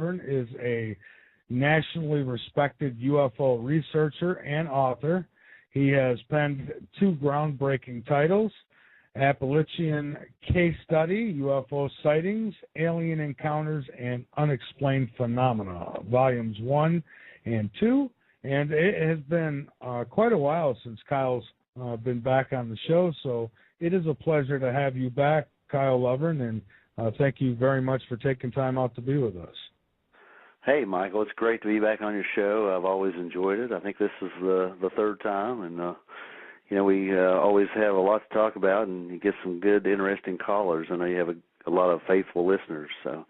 Lovern is a nationally respected UFO researcher and author. He has penned 2 groundbreaking titles, Appalachian Case Study, UFO Sightings, Alien Encounters, and Unexplained Phenomena, Volumes 1 and 2. And it has been quite a while since Kyle's been back on the show, so it is a pleasure to have you back, Kyle Lovern, and thank you very much for taking time out to be with us. Hey, Michael, it's great to be back on your show. I've always enjoyed it. I think this is the 3rd time, and we always have a lot to talk about, and you get some good, interesting callers. I know you have a lot of faithful listeners, so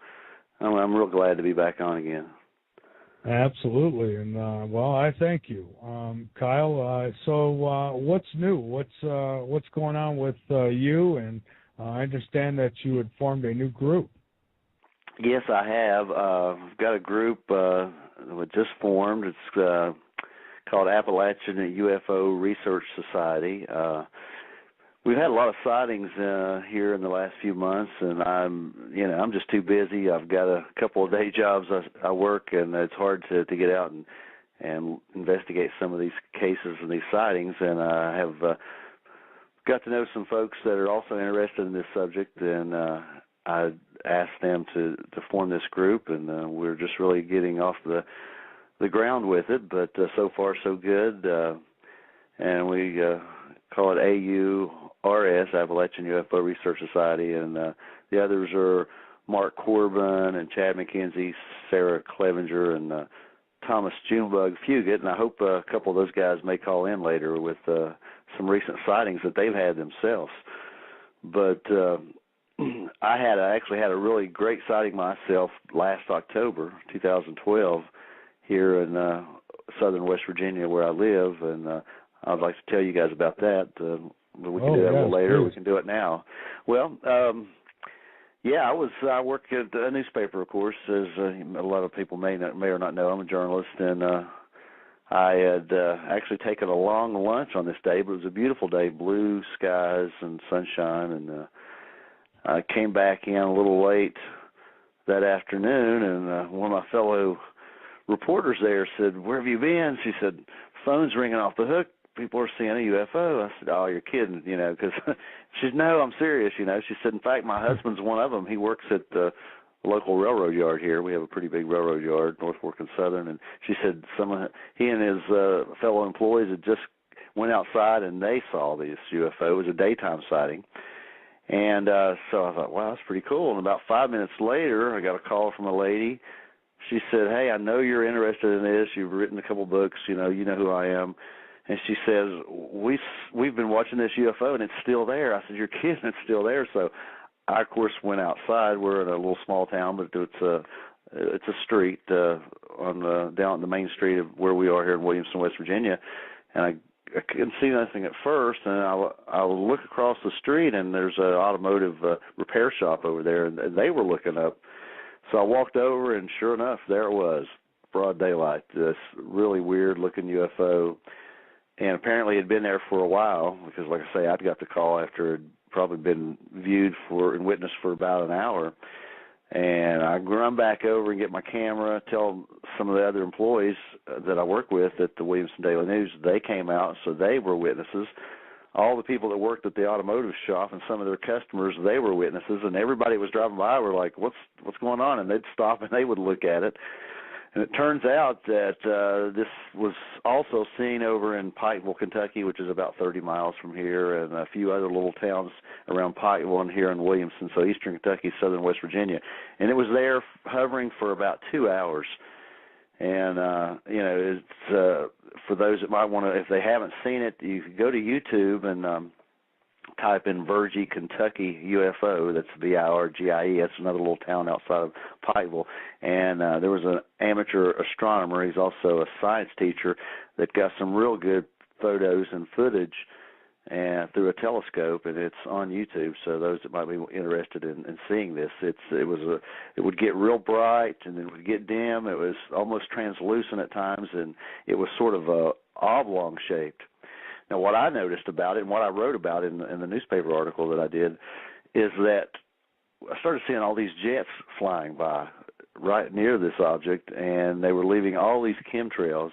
I'm real glad to be back on again. Absolutely, and well, I thank you, Kyle. So, what's new? What's going on with you? And I understand that you had formed a new group. Yes, I have. I've got a group that just formed. It's called Appalachia UFO Research Society. We've had a lot of sightings here in the last few months, and I'm just too busy. I've got a couple of day jobs I work, and it's hard to get out and investigate some of these cases and these sightings. And I have got to know some folks that are also interested in this subject, and I asked them to form this group, and we're just really getting off the ground with it. But so far so good, and we call it AURS, Appalachian UFO Research Society, and the others are Mark Corbin and Chad McKenzie, Sarah Clevenger, and Thomas Junebug Fugit, and I hope a couple of those guys may call in later with some recent sightings that they've had themselves. But I actually had a really great sighting myself last October, 2012, here in southern West Virginia where I live, and I'd like to tell you guys about that. But we can do that a little later. Please. We can do it now. Well, I work at a newspaper, of course, as a lot of people may or not know. I'm a journalist, and I had actually taken a long lunch on this day, but it was a beautiful day, blue skies and sunshine, and I came back in a little late that afternoon, and one of my fellow reporters there said, "Where have you been?" She said, "Phone's ringing off the hook. People are seeing a UFO." I said, "Oh, you're kidding," because she said, "No, I'm serious," She said, "In fact, my husband's one of them. He works at the local railroad yard here. We have a pretty big railroad yard, North Fork and Southern." And she said he and his fellow employees had just went outside and they saw this UFO. It was a daytime sighting. And so I thought, wow, that's pretty cool. And about 5 minutes later, I got a call from a lady. She said, "Hey, I know you're interested in this. You've written a couple books. You know who I am." And she says, we've been watching this UFO, and it's still there. I said, "You're kidding, it's still there." So I, of course, went outside. We're in a little small town, but it's a street down the main street of where we are here in Williamson, West Virginia. And I couldn't see nothing at first, and I look across the street, and there's an automotive repair shop over there, and they were looking up. So I walked over, and sure enough, there it was, broad daylight, this really weird-looking UFO. And apparently it had been there for a while because, like I say, I'd got the call after it had probably been viewed and witnessed for about an hour. And I run back over and get my camera, tell some of the other employees that I work with at the Williamson Daily News. They came out, so they were witnesses. All the people that worked at the automotive shop and some of their customers, they were witnesses. And everybody was driving by were like, what's going on? And they'd stop and they would look at it. And it turns out that this was also seen over in Pikeville, Kentucky, which is about 30 miles from here, and a few other little towns around Pikeville and here in Williamson, so eastern Kentucky, southern West Virginia. And it was there hovering for about 2 hours. And, it's for those that might want to, if they haven't seen it, you can go to YouTube and type in Virgie, Kentucky UFO. That's VIRGIE. That's another little town outside of Pikeville. And there was an amateur astronomer. He's also a science teacher that got some real good photos and footage through a telescope, and it's on YouTube. So those that might be interested in seeing this, it would get real bright and then it would get dim. It was almost translucent at times, and it was sort of oblong shaped. Now, what I noticed about it and what I wrote about in the newspaper article that I did is that I started seeing all these jets flying by right near this object, and they were leaving all these chemtrails,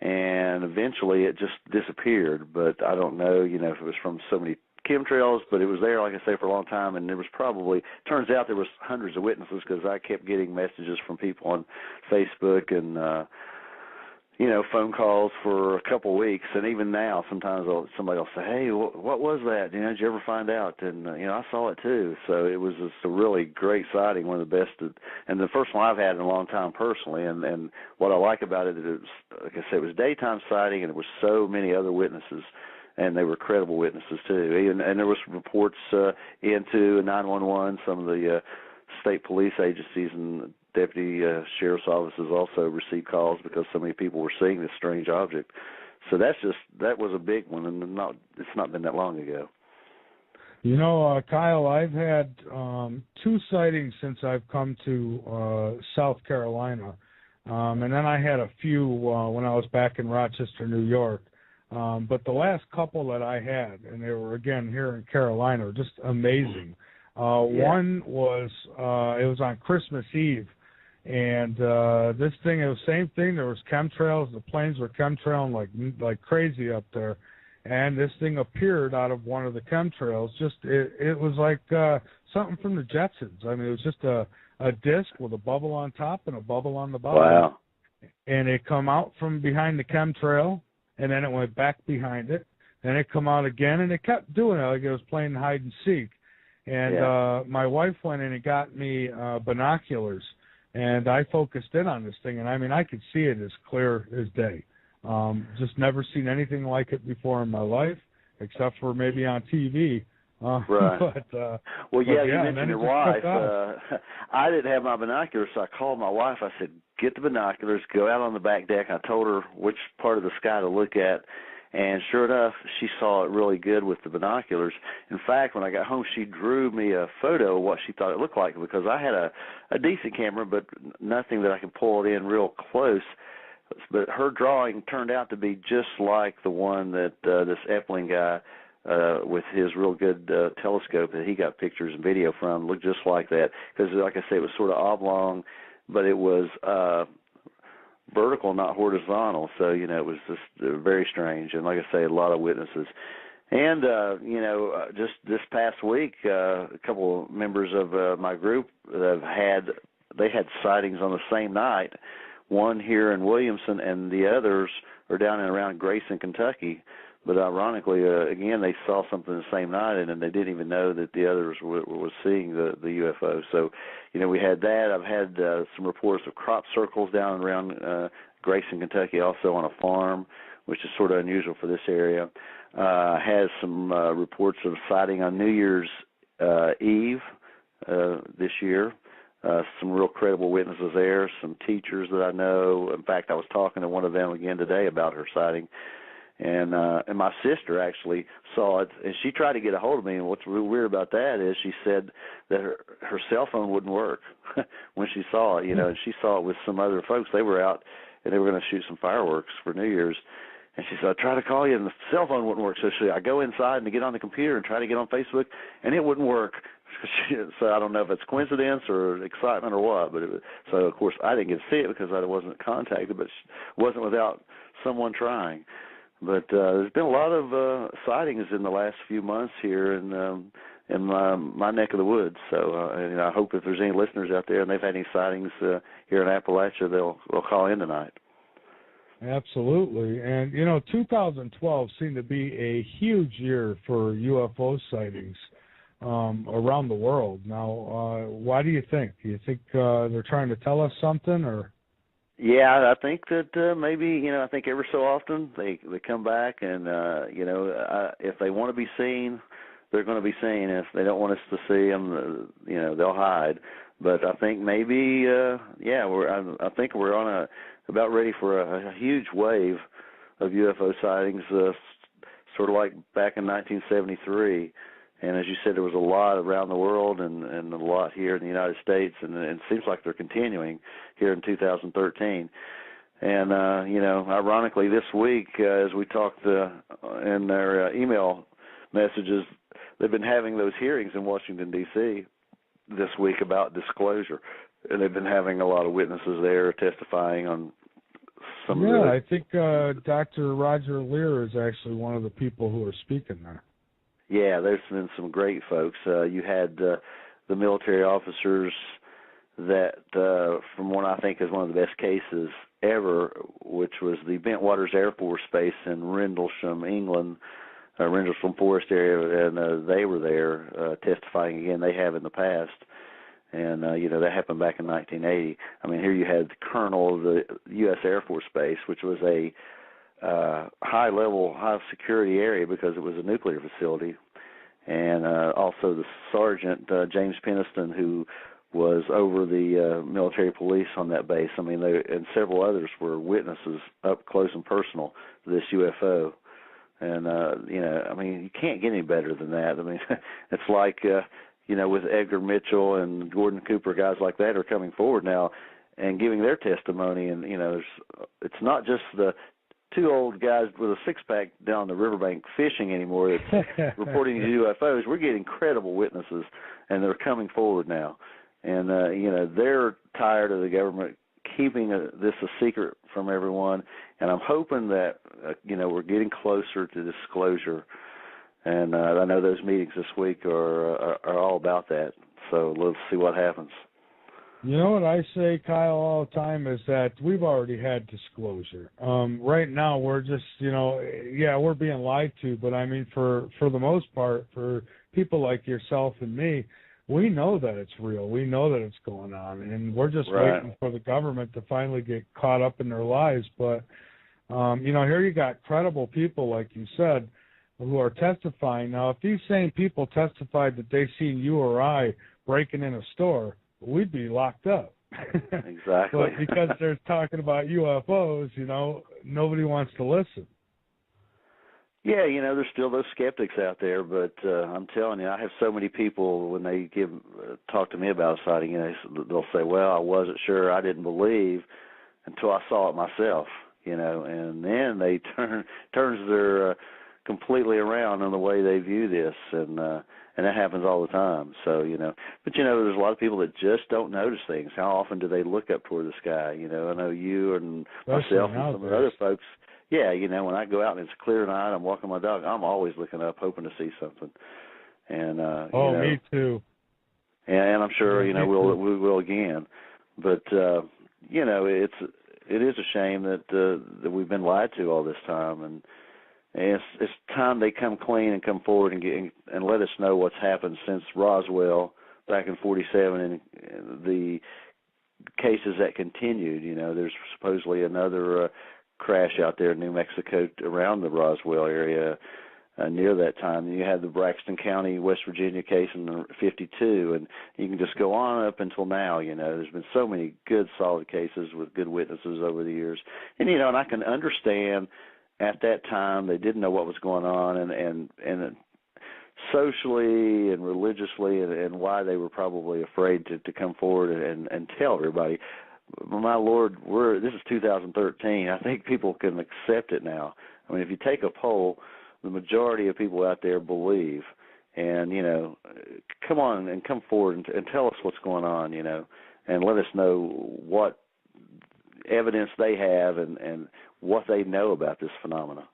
and eventually it just disappeared. But I don't know, if it was from so many chemtrails, but it was there, like I say, for a long time, and there was probably, turns out there was hundreds of witnesses, because I kept getting messages from people on Facebook and phone calls for a couple of weeks, and even now sometimes somebody will say, hey, what was that? Did you ever find out? And I saw it too. So it was just a really great sighting, one of the best, and the first one I've had in a long time personally. And what I like about it is, like I said, it was daytime sighting, and there were so many other witnesses, and they were credible witnesses too. And there was reports into 911, some of the state police agencies and deputy sheriff's offices also received calls because so many people were seeing this strange object. So that was a big one, and it's not been that long ago. Kyle, I've had 2 sightings since I've come to South Carolina, and then I had a few when I was back in Rochester, New York. But the last couple that I had, and they were again here in Carolina, were just amazing. One was it was on Christmas Eve. And this thing, it was the same thing. There was chemtrails. The planes were chemtrailing like crazy up there. And this thing appeared out of one of the chemtrails. It was like something from the Jetsons. I mean, it was just a disc with a bubble on top and a bubble on the bottom. Wow. And it come out from behind the chemtrail, and then it went back behind it. Then it come out again, and it kept doing it like it was playing hide and seek. And my wife went in and got me binoculars. And I focused in on this thing, and I mean, I could see it as clear as day. Just never seen anything like it before in my life, except for maybe on TV. Right. You mentioned your wife. I didn't have my binoculars, so I called my wife. I said, get the binoculars, go out on the back deck. I told her which part of the sky to look at. And sure enough, she saw it really good with the binoculars. In fact, when I got home, she drew me a photo of what she thought it looked like, because I had a decent camera, but nothing that I could pull it in real close. But her drawing turned out to be just like the one that this Epling guy with his real good telescope that he got pictures and video from looked just like that. Because, like I say, it was sort of oblong, but it was vertical, not horizontal, so it was just very strange. And like I say, a lot of witnesses. And just this past week, a couple of members of my group had sightings on the same night. One here in Williamson, and the others are down and around Grayson, Kentucky. But ironically, again, they saw something the same night, and they didn't even know that the others were seeing the UFO. So, we had that. I've had some reports of crop circles down around Grayson, Kentucky, also on a farm, which is sort of unusual for this area. I had some reports of sighting on New Year's Eve this year. Some real credible witnesses there, some teachers that I know. In fact, I was talking to one of them again today about her sighting. And my sister actually saw it, and she tried to get a hold of me. And what's real weird about that is she said that her cell phone wouldn't work when she saw it. And she saw it with some other folks. They were out, and they were going to shoot some fireworks for New Year's. And she said, I tried to call you, and the cell phone wouldn't work. So I go inside and get on the computer and try to get on Facebook, and it wouldn't work. So I don't know if it's coincidence or excitement or what. So, of course, I didn't get to see it because I wasn't contacted, but it wasn't without someone trying. But there's been a lot of sightings in the last few months here in my neck of the woods. So and I hope if there's any listeners out there and they've had any sightings here in Appalachia, they'll call in tonight. Absolutely. And, 2012 seemed to be a huge year for UFO sightings around the world. Now, why do you think? Do you think they're trying to tell us something, or? Yeah, I think that maybe, I think every so often they come back and, if they want to be seen, they're going to be seen. If they don't want us to see them, they'll hide. But I think maybe, I think we're about ready for a huge wave of UFO sightings, sort of like back in 1973. And as you said, there was a lot around the world and a lot here in the United States, and it seems like they're continuing here in 2013. And, ironically, this week, as we talked in their email messages, they've been having those hearings in Washington, D.C. this week about disclosure. and they've been having a lot of witnesses there testifying on some of the... Yeah, I think Dr. Roger Lear is actually one of the people who are speaking there. Yeah, there's been some great folks. You had the military officers that, from what I think is one of the best cases ever, which was the Bentwaters Air Force Base in Rendlesham, England, Rendlesham Forest area, and they were there testifying again. They have in the past. And, that happened back in 1980. I mean, here you had the colonel of the U.S. Air Force Base, which was a high-level, high-security area because it was a nuclear facility, and also the sergeant, James Peniston, who was over the military police on that base. I mean, and several others were witnesses up close and personal to this UFO. And, I mean, you can't get any better than that. I mean, it's like... with Edgar Mitchell and Gordon Cooper, guys like that are coming forward now and giving their testimony. And, it's not just the two old guys with a six-pack down the riverbank fishing anymore that's reporting UFOs. We're getting credible witnesses, and they're coming forward now. And, they're tired of the government keeping this a secret from everyone. And I'm hoping that, we're getting closer to disclosure. And I know those meetings this week are all about that. So let's see what happens. You know what I say, Kyle, all the time is that we've already had disclosure. Right now we're just, we're being lied to. But, I mean, for the most part, for people like yourself and me, we know that it's real. We know that it's going on. And we're just waiting for the government to finally get caught up in their lies. But, here you got credible people, like you said, who are testifying. Now, if these same people testified that they seen you or I breaking in a store, we'd be locked up. Exactly. But because they're talking about UFOs, nobody wants to listen. Yeah, there's still those skeptics out there, but I'm telling you, I have so many people when they talk to me about a sighting, they'll say, well, I wasn't sure, I didn't believe until I saw it myself, and then they turns their completely around on the way they view this, and that happens all the time. So, but there's a lot of people that just don't notice things. How often do they look up toward the sky? I know you and myself and some of the other folks. Yeah, when I go out and it's clear night, I'm walking my dog, I'm always looking up, hoping to see something. And me too. And I'm sure we will again. But it is a shame that we've been lied to all this time, and it's time they come clean and come forward and let us know what's happened since Roswell back in '47 and the cases that continued. There's supposedly another crash out there in New Mexico around the Roswell area near that time. And you had the Braxton County, West Virginia case in '52, and you can just go on up until now. There's been so many good, solid cases with good witnesses over the years. And, and I can understand at that time they didn't know what was going on and socially and religiously and why they were probably afraid to come forward and tell everybody. My Lord, this is 2013. I think people can accept it now. I mean, if you take a poll, the majority of people out there believe. And, come on and come forward and tell us what's going on, and let us know what evidence they have and what they know about this phenomena.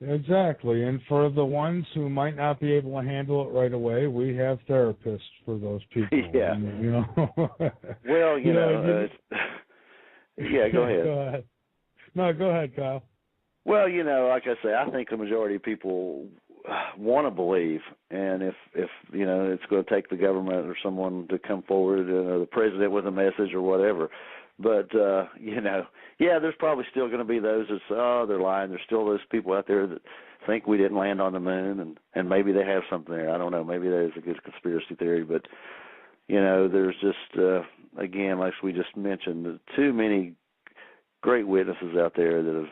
Exactly. And for the ones who might not be able to handle it right away, we have therapists for those people. Yeah. Well, yeah, go ahead. Go ahead. No, go ahead, Kyle. Well, like I say, I think the majority of people want to believe, and if it's going to take the government or someone to come forward, or the president with a message or whatever. But, there's probably still going to be those that say, oh, they're lying. There's still those people out there that think we didn't land on the moon, and maybe they have something there. I don't know. Maybe that is a good conspiracy theory. But, there's just, again, like we just mentioned, too many great witnesses out there that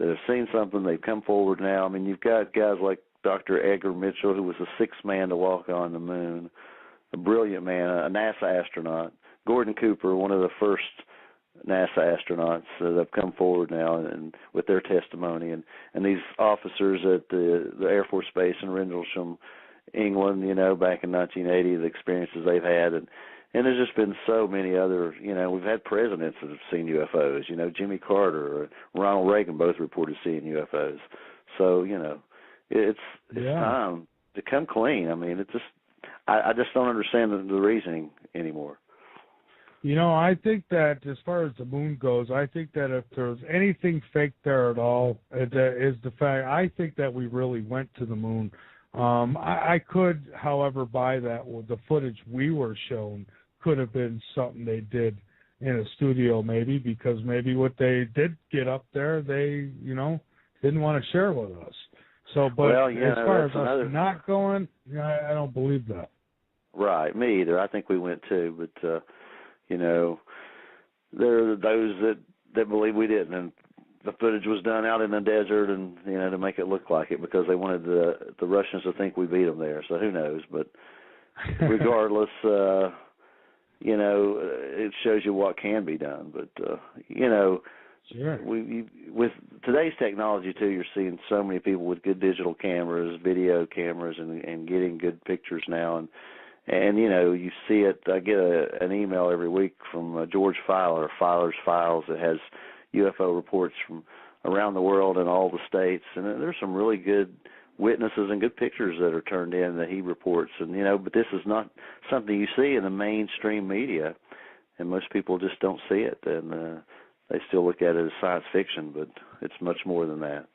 have seen something. They've come forward now. I mean, you've got guys like Dr. Edgar Mitchell, who was the sixth man to walk on the moon, a brilliant man, a NASA astronaut. Gordon Cooper, one of the first NASA astronauts that have come forward now and with their testimony, and these officers at the Air Force Base in Rendlesham, England, back in 1980, the experiences they've had, And there's just been so many other, we've had presidents that have seen UFOs. Jimmy Carter or Ronald Reagan both reported seeing UFOs. So, it's time to come clean. I mean, I just don't understand the reasoning anymore. I think that as far as the moon goes, I think that if there's anything fake there at all, it is the fact. I think that we really went to the moon. I could, however, buy that with the footage we were shown could have been something they did in a studio, maybe, because maybe what they did get up there, they, didn't want to share with us. So, but as far as us not going, I don't believe that. Right, me either. I think we went too, but there are those that believe we didn't, and the footage was done out in the desert, and to make it look like it, because they wanted the Russians to think we beat them there. So who knows? But regardless, it shows you what can be done. But sure. With today's technology too, you're seeing so many people with good digital cameras, video cameras, and getting good pictures now, and you see it. I get an email every week from George Filer, Filer's Files, that has UFO reports from around the world and all the states, and there's some really good witnesses and good pictures that are turned in that he reports, and but this is not something you see in the mainstream media, and most people just don't see it, and they still look at it as science fiction, but it's much more than that.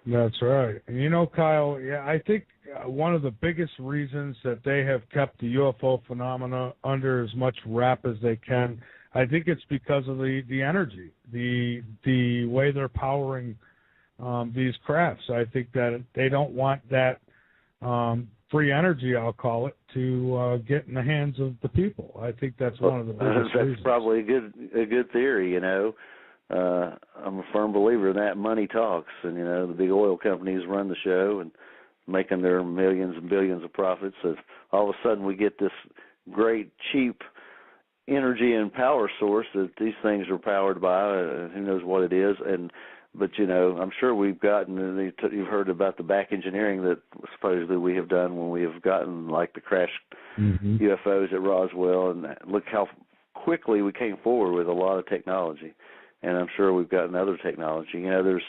That's right. And Kyle, I think one of the biggest reasons that they have kept the UFO phenomena under as much wrap as they can, I think it's because of the energy, the way they're powering these crafts. I think that they don't want that free energy, I'll call it, to get in the hands of the people. I think that's one of the biggest reasons. That's probably a good theory, I'm a firm believer in that. Money talks, and the big oil companies run the show and making their millions and billions of profits. So all of a sudden we get this great cheap energy and power source that these things are powered by. Who knows what it is? But I'm sure we've gotten. You've heard about the back engineering that supposedly we have done when we have gotten like the crashed UFOs at Roswell, and look how quickly we came forward with a lot of technology. And I'm sure we've gotten other technology. There's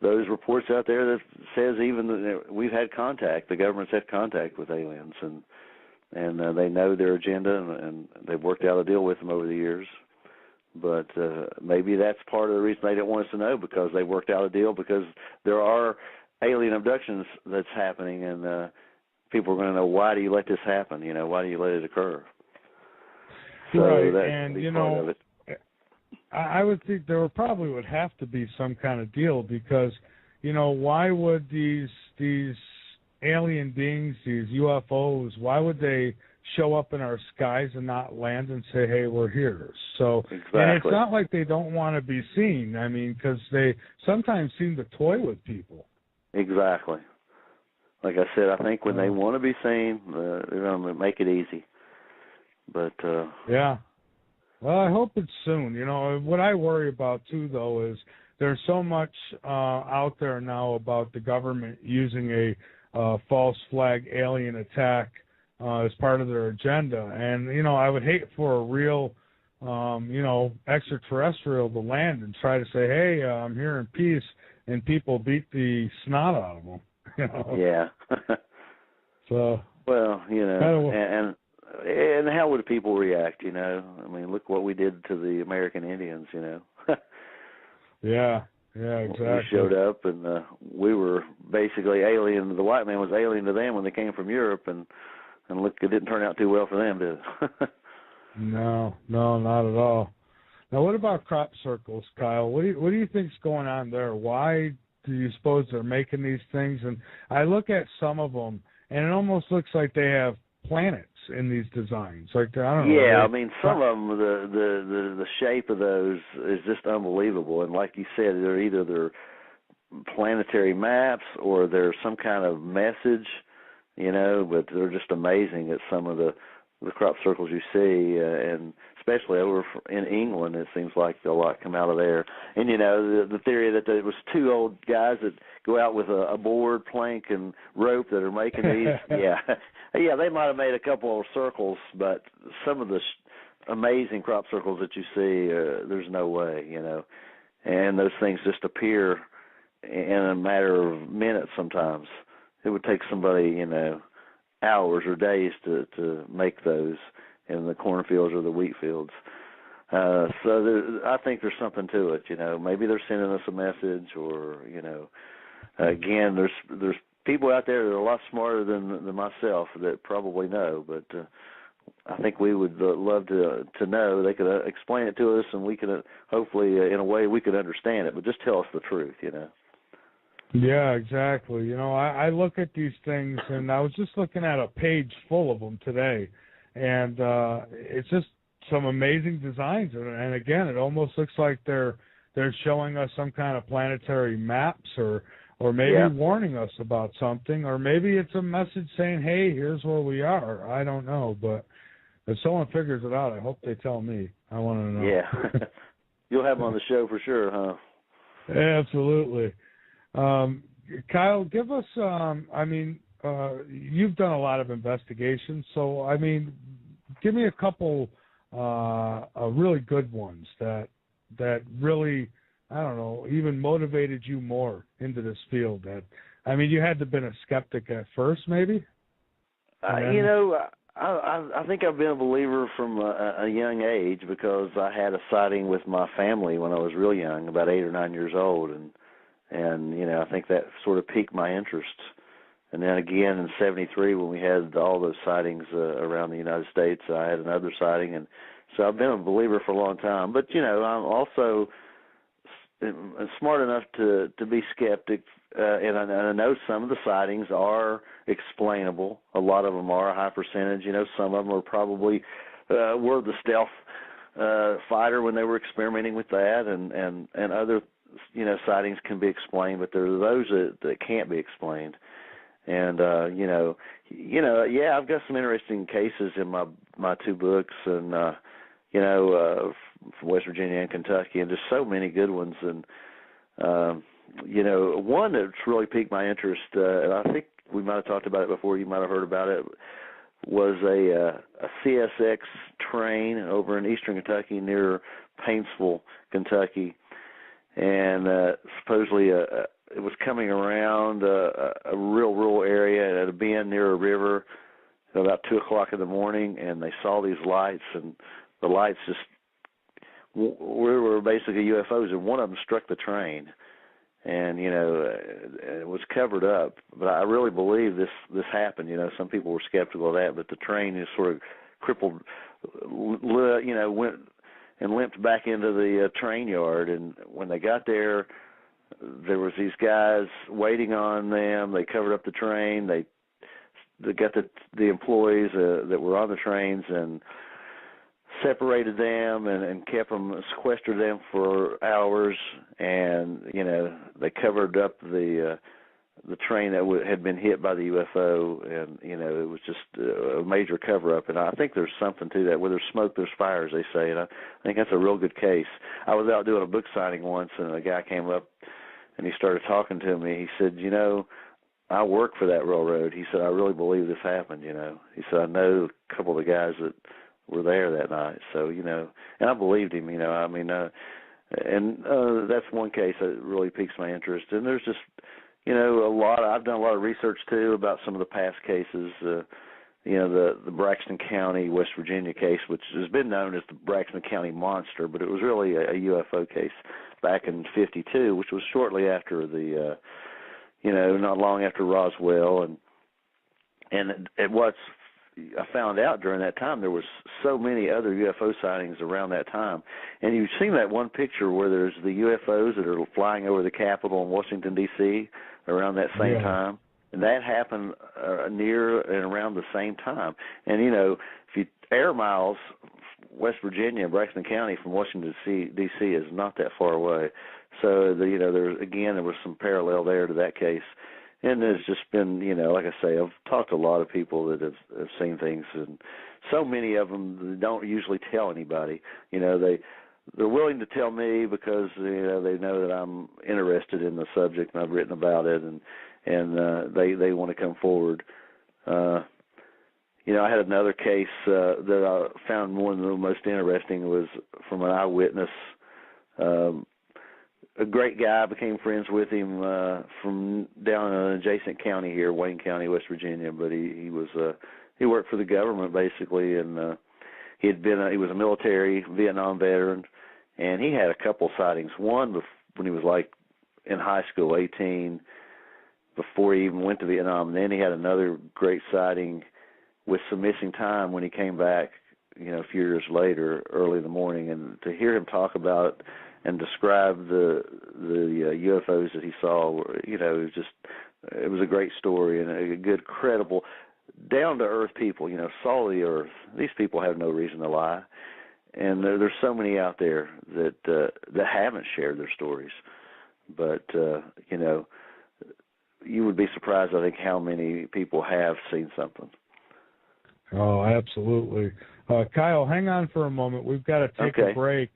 those reports out there that says even that we've had contact. The government's had contact with aliens, and they know their agenda, and they've worked out a deal with them over the years. But maybe that's part of the reason they didn't want us to know, because they worked out a deal, because there are alien abductions that's happening, and people are going to know, why do you let this happen? Why do you let it occur? So right, and part of it. I would think there probably would have to be some kind of deal, because, why would these alien beings, these UFOs, why would they show up in our skies and not land and say, hey, we're here? So, exactly. And it's not like they don't want to be seen. I mean, because they sometimes seem to toy with people. Exactly. Like I said, I think when they want to be seen, they're going to make it easy. But yeah. Well, I hope it's soon. What I worry about, too, though, is there's so much out there now about the government using a false flag alien attack as part of their agenda. And, I would hate for a real, extraterrestrial to land and try to say, hey, I'm here in peace, and people beat the snot out of them. Yeah. So. Well, and how would people react, I mean, look what we did to the American Indians, Yeah, exactly. We showed up, and we were basically alien. The white man was alien to them when they came from Europe, and look, it didn't turn out too well for them, did it? No, not at all. Now, what about crop circles, Kyle? What do you think's going on there? Why do you suppose they're making these things? And I look at some of them, and it almost looks like they have planets in these designs. Like, I don't know. Yeah, I mean, some of them, the shape of those is just unbelievable. And like you said, they're either they're planetary maps or they're some kind of message, but they're just amazing at some of the crop circles you see, and especially over in England, it seems like a lot come out of there. And, the theory that it was two old guys that go out with a board, plank, and rope that are making these. Yeah, yeah, they might have made a couple of circles, but some of the amazing crop circles that you see, there's no way, and those things just appear in a matter of minutes sometimes. It would take somebody, hours or days to make those in the cornfields or the wheat fields. So I think there's something to it, Maybe they're sending us a message, or, again, there's people out there that are a lot smarter than myself that probably know, but I think we would love to know. They could explain it to us, and we could hopefully, in a way, we could understand it, but just tell us the truth, Yeah, exactly. I look at these things, and I was just looking at a page full of them today, and it's just some amazing designs. And again, it almost looks like they're showing us some kind of planetary maps, or maybe warning us about something, or maybe it's a message saying, "Hey, here's where we are." I don't know, but if someone figures it out, I hope they tell me. I want to know. Yeah, you'll have them on the show for sure, huh? Absolutely. Kyle, give us, you've done a lot of investigations, so, give me a couple really good ones that really, I don't know, even motivated you more into this field. You had to have been a skeptic at first, maybe? I think I've been a believer from a young age, because I had a sighting with my family when I was real young, about 8 or 9 years old, and I think that sort of piqued my interest. And then again in '73, when we had all those sightings around the United States, I had another sighting, and so I've been a believer for a long time. But I'm also smart enough to be skeptic, and I know some of the sightings are explainable. A lot of them are, a high percentage. Some of them are probably were the stealth fighter when they were experimenting with that, and other sightings can be explained, but there are those that can't be explained. And I've got some interesting cases in my two books, and from West Virginia and Kentucky, and just so many good ones. And one that's really piqued my interest, and I think we might have talked about it before, you might have heard about it, was a CSX train over in eastern Kentucky near Paintsville, Kentucky. And supposedly it was coming around a real rural area at a bend near a river at about 2 o'clock in the morning, and they saw these lights, and the lights just were basically UFOs, and one of them struck the train, and it was covered up. But I really believe this happened. Some people were skeptical of that, but the train is sort of crippled, went and limped back into the train yard. And when they got there, there was these guys waiting on them. They covered up the train. They got the employees that were on the trains and separated them and kept them, sequestered them for hours. And they covered up the train that had been hit by the UFO, and it was just a major cover-up. And I think there's something to that. Where there's smoke, there's fire, as they say, and I think that's a real good case. I was out doing a book signing once, and a guy came up, and he started talking to me. He said, I work for that railroad. He said, I really believe this happened, He said, I know a couple of the guys that were there that night. So, and I believed him, and that's one case that really piques my interest. And there's just, I've done a lot of research too about some of the past cases, the Braxton County, West Virginia case, which has been known as the Braxton County Monster, but it was really a UFO case back in '52, which was shortly after the, not long after Roswell, and what's I found out during that time there was so many other UFO sightings around that time. And you've seen that one picture where there's the UFOs that are flying over the Capitol in Washington, D.C. around that same time. And that happened near and around the same time. And, if you air miles, West Virginia, Braxton County from Washington, D.C. is not that far away. So, there was some parallel there to that case. And there's just been, like I say, I've talked to a lot of people that have seen things, and so many of them don't usually tell anybody. they're willing to tell me because they know that I'm interested in the subject and I've written about it, and they want to come forward. I had another case that I found one of the most interesting was from an eyewitness. A great guy. I became friends with him from down in an adjacent county here, Wayne County, West Virginia. But he worked for the government basically, and he was a military Vietnam veteran, and he had a couple sightings. One when he was like in high school, 18, before he even went to Vietnam. And then he had another great sighting with some missing time when he came back, a few years later, early in the morning. And to hear him talk about and describe the UFOs that he saw, it was a great story and a good, credible, down-to-earth people, saw the earth. These people have no reason to lie. And there's so many out there that haven't shared their stories. But, you would be surprised, I think, how many people have seen something. Oh, absolutely. Kyle, hang on for a moment. We've got to take a break.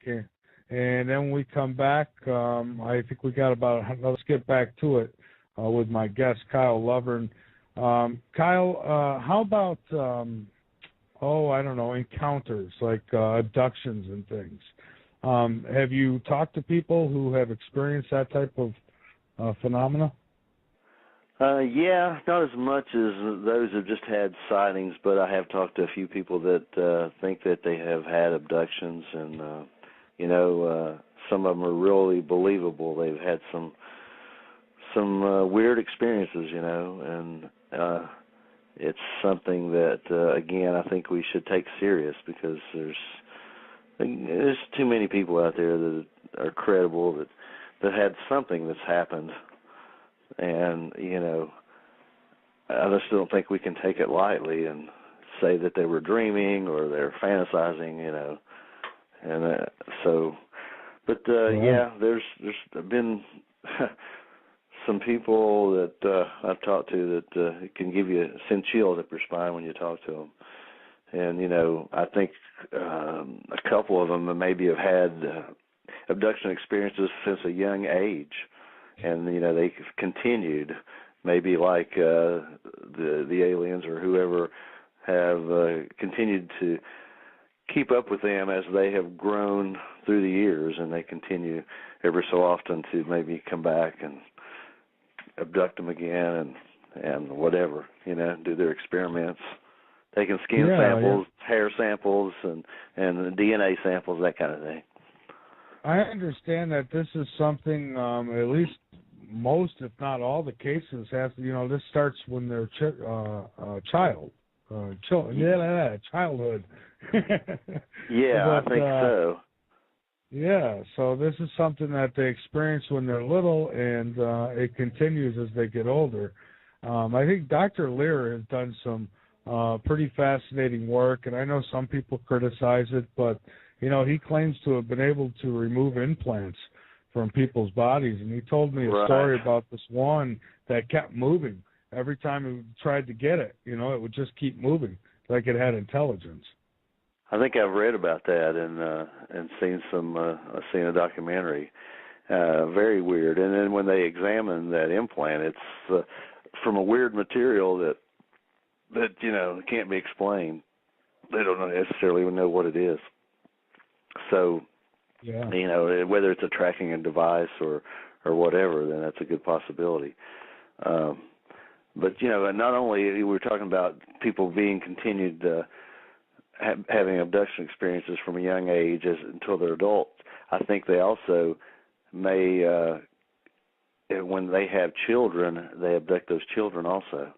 And then when we come back, I think we got let's get back to it with my guest, Kyle Lovern. Kyle, how about, I don't know, encounters like abductions and things? Have you talked to people who have experienced that type of phenomena? Yeah, not as much as those who've just had sightings, but I have talked to a few people that think that they have had abductions, and some of them are really believable. They've had some weird experiences, and it's something that again I think we should take serious, because there's too many people out there that are credible that had something that's happened. And, I just don't think we can take it lightly and say that they were dreaming or they're fantasizing, and there's been some people that I've talked to that can send chills up your spine when you talk to them. And, I think a couple of them maybe have had abduction experiences since a young age. And, they've continued, maybe like the aliens or whoever have continued to keep up with them as they have grown through the years, and they continue every so often to maybe come back and abduct them again and whatever, do their experiments, taking skin samples, hair samples, and DNA samples, that kind of thing. I understand that this is something, at least most, if not all, the cases have. This starts when they're childhood. Yeah, I think so. Yeah, so this is something that they experience when they're little, and it continues as they get older. I think Dr. Lear has done some pretty fascinating work, and I know some people criticize it, but he claims to have been able to remove implants from people's bodies. And he told me a story about this one that kept moving. Every time he tried to get it, it would just keep moving, like it had intelligence. I think I've read about that and seen seen a documentary. Very weird. And then when they examine that implant, it's from a weird material that can't be explained. They don't necessarily even know what it is. So, whether it's a tracking device or whatever, then that's a good possibility. But, not only we were talking about people being continued having abduction experiences from a young age until they're adults, I think they also may, when they have children, they abduct those children also.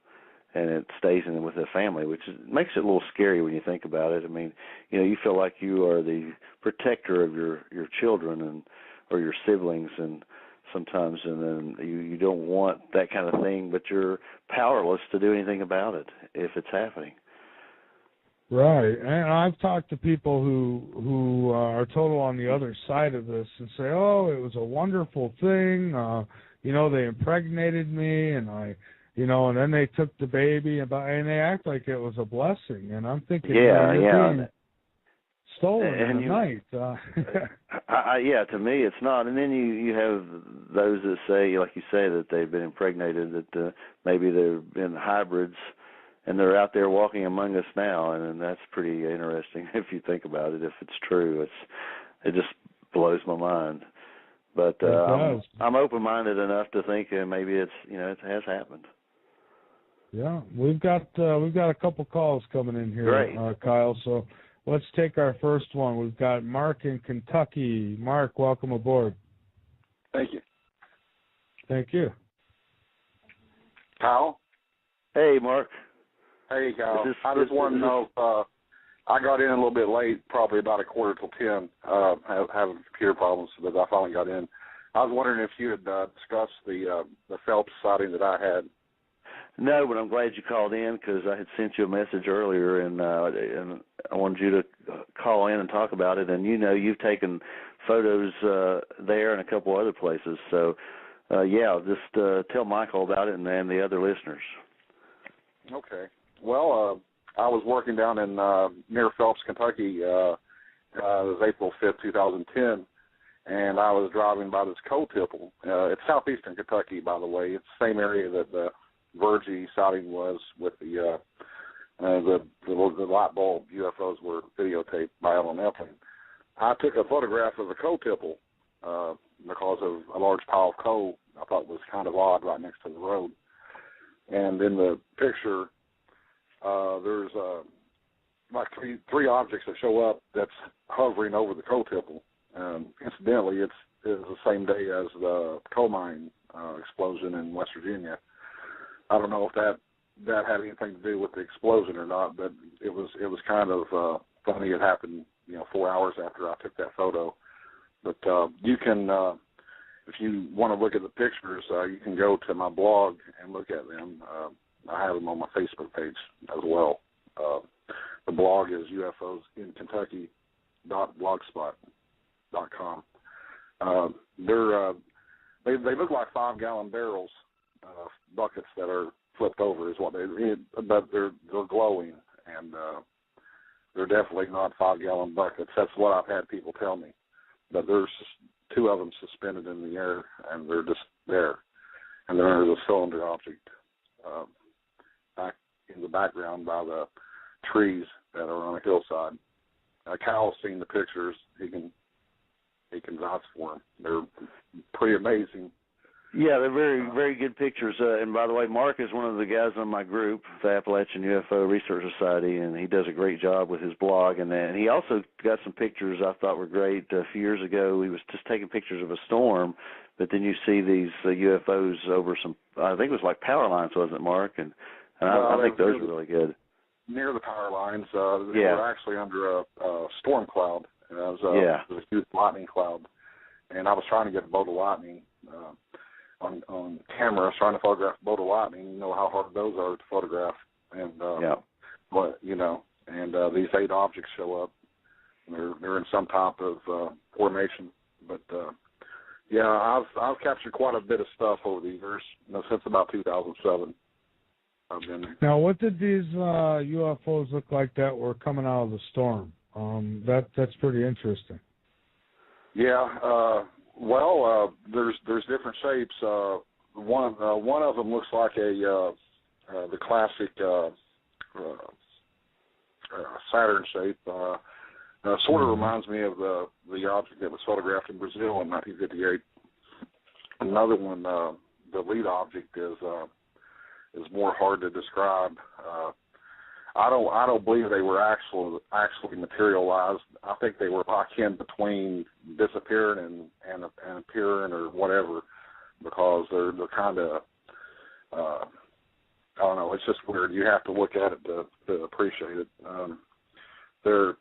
And it stays in with the family, which makes it a little scary when you think about it. I mean, you feel like you are the protector of your children or your siblings, and sometimes, and then you don't want that kind of thing, but you're powerless to do anything about it if it's happening. Right, and I've talked to people who are total on the other side of this and say, "Oh, it was a wonderful thing. They impregnated me, and and then they took the baby, and they act like it was a blessing." And I'm thinking, stolen in the night. Yeah, to me it's not. And then you have those that say, like you say, that they've been impregnated, that maybe they've been hybrids, and they're out there walking among us now, and that's pretty interesting if you think about it. If it's true, it just blows my mind. But I'm open-minded enough to think maybe it has happened. Yeah, we've got a couple calls coming in here, Kyle. So let's take our first one. We've got Mark in Kentucky. Mark, welcome aboard. Thank you. Thank you. Kyle? Hey, Mark. Hey, Kyle. I just want to know if I got in a little bit late, probably about 10:15. Having computer problems, but I finally got in. I was wondering if you had discussed the Phelps sighting that I had. No, but I'm glad you called in because I had sent you a message earlier, and I wanted you to call in and talk about it. And you've taken photos there and a couple other places. So, just tell Michael about it and the other listeners. Okay. Well, I was working down in near Phelps, Kentucky. It was April 5th, 2010, and I was driving by this coal tipple. It's southeastern Kentucky, by the way. It's the same area that the Virgie sighting was with the light bulb UFOs were videotaped by Alan Epling. I took a photograph of the coal tipple because of a large pile of coal I thought was kind of odd right next to the road. And in the picture, there's like three objects that show up that's hovering over the coal tipple. Incidentally, it's the same day as the coal mine explosion in West Virginia. I don't know if that had anything to do with the explosion or not, but it was kind of funny. It happened 4 hours after I took that photo. But you can, if you want to look at the pictures, you can go to my blog and look at them. I have them on my Facebook page as well. The blog is ufosinkentucky.blogspot.com. They look like 5-gallon barrels, buckets that are flipped over is what but they're glowing, and they're definitely not 5-gallon buckets. That's what I've had people tell me. But there's 2 of them suspended in the air, and they're just there. And then there's a cylinder object back in the background by the trees that are on a hillside. Cal's seen the pictures. He can vouch for them. They're pretty amazing. Yeah, they're very, very good pictures. And by the way, Mark is one of the guys on my group, the Appalachian UFO Research Society, and he does a great job with his blog. And he also got some pictures I thought were great. A few years ago, he was just taking pictures of a storm, but then you see these UFOs over some, I think it was like power lines, wasn't it, Mark? And I think those were really good. Near the power lines, they were actually under a storm cloud. It was a huge lightning cloud. And I was trying to get a bolt of lightning on camera. I was trying to photograph a bolt of lightning. You know how hard those are to photograph. And these 8 objects show up. They're in some type of formation. But I've captured quite a bit of stuff over the years. Since about 2007. I've been there. Now, what did these UFOs look like that were coming out of the storm? That's pretty interesting. Yeah. There's different shapes. One of them looks like the classic Saturn shape. Sort of reminds me of the object that was photographed in Brazil in 1958. Another one, the lead object is more hard to describe. I don't believe they were actually materialized. I think they were akin between disappearing and appearing or whatever, because they're kind of I don't know. It's just weird. You have to look at it to appreciate it. There's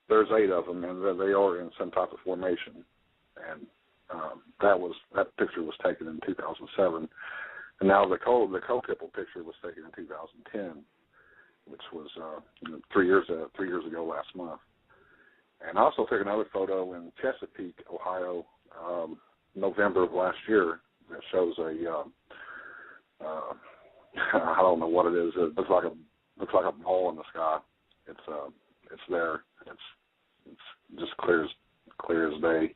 8 of them, and they are in some type of formation. And that picture was taken in 2007, and now the coal tipple picture was taken in 2010. Which was 3 years ago last month. And I also took another photo in Chesapeake, Ohio, November of last year that shows I don't know what it is. It looks like a ball in the sky. It's there. It's just clear as day.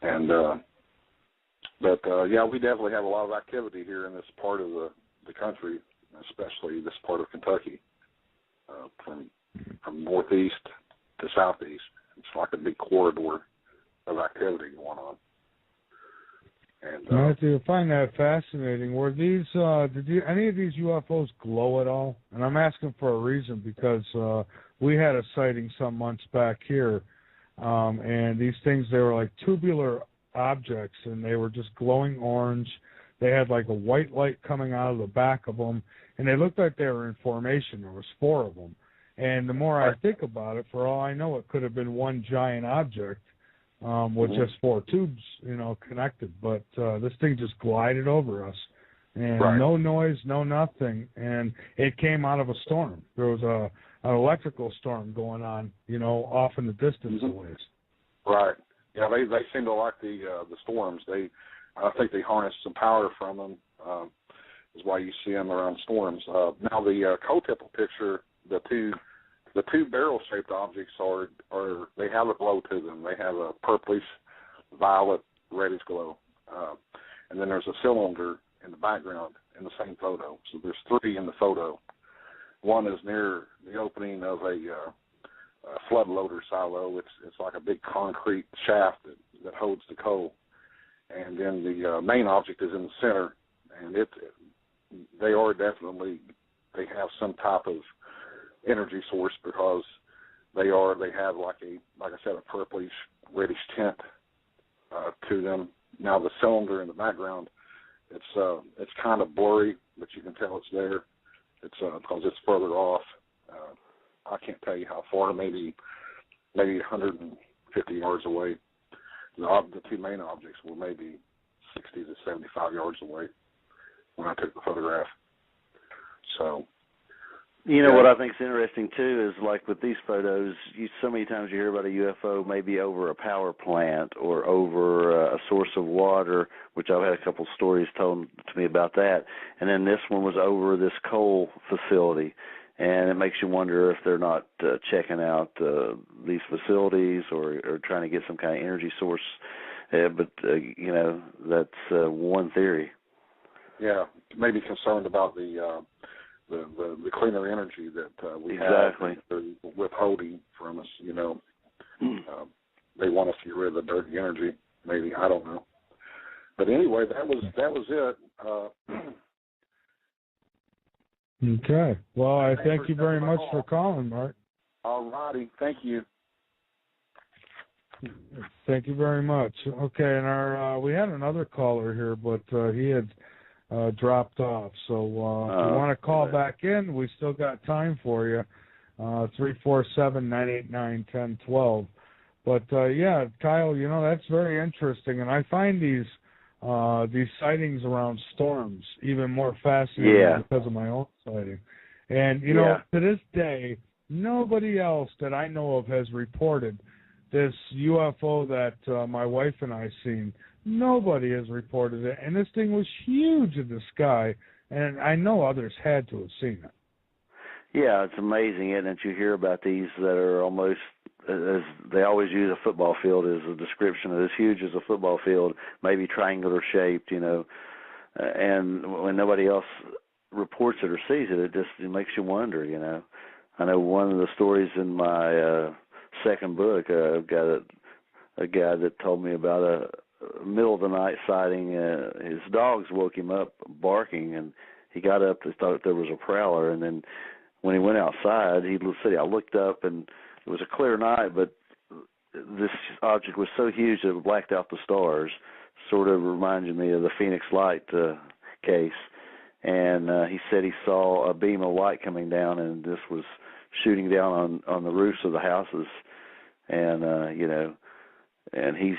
And but yeah, we definitely have a lot of activity here in this part of the country, especially this part of Kentucky, from northeast to southeast. It's like a big corridor of activity going on. And Matthew, I find that fascinating. Were these any of these UFOs glow at all? And I'm asking for a reason because we had a sighting some months back here, and these things, they were like tubular objects, and they were just glowing orange. They had like a white light coming out of the back of them, and they looked like they were in formation. There was 4 of them. And the more I think about it, for all I know, it could have been one giant object with just 4 tubes, connected. But this thing just glided over us, and no noise, no nothing. And it came out of a storm. There was an electrical storm going on, off in the distance a ways. Right. Yeah, they seem to like the storms. I think they harness some power from them. Is why you see them around storms. Now the co-tipple picture, the two barrel-shaped objects are they have a glow to them. They have a purplish, violet, reddish glow, and then there's a cylinder in the background in the same photo. So there's 3 in the photo. One is near the opening of a flood loader silo. It's like a big concrete shaft that holds the coal, and then the main object is in the center, and they have some type of energy source because they have like I said, a purplish reddish tint to them. Now the cylinder in the background, it's kind of blurry, but you can tell it's there. It's because it's further off. I can't tell you how far, maybe 150 yards away. The 2 main objects were maybe 60 to 75 yards away when I took the photograph. So, what I think is interesting too is like with these photos, so many times you hear about a UFO maybe over a power plant or over a source of water, which I've had a couple stories told to me about that. And then this one was over this coal facility. And it makes you wonder if they're not checking out these facilities or trying to get some kind of energy source. But that's one theory. Yeah, maybe concerned about the cleaner energy that we exactly. have withholding from us. They want us to get rid of the dirty energy. Maybe, I don't know. But anyway, that was it. Okay. Well, I thank you very much for calling, Mark. All righty. Thank you. Thank you very much. Okay, and we had another caller here, but he had dropped off. So if you want to call back in, we still got time for you. 347-989-1012. But yeah, Kyle, that's very interesting, and I find these sightings around storms even more fascinating because of my own sighting. And, to this day, nobody else that I know of has reported this UFO that my wife and I seen. Nobody has reported it. And this thing was huge in the sky, and I know others had to have seen it. Yeah, it's amazing, isn't it? You hear about these that are almost, as they always use a football field as a description of as huge as a football field, maybe triangular shaped, and when nobody else reports it or sees it, it makes you wonder, I know one of the stories in my second book, a guy that told me about a middle of the night sighting. His dogs woke him up barking, and he got up and thought there was a prowler, and then when he went outside, he said, I looked up, and it was a clear night, but this object was so huge that it blacked out the stars, sort of reminded me of the Phoenix Light case. And he said he saw a beam of light coming down, and this was shooting down on the roofs of the houses. And, and he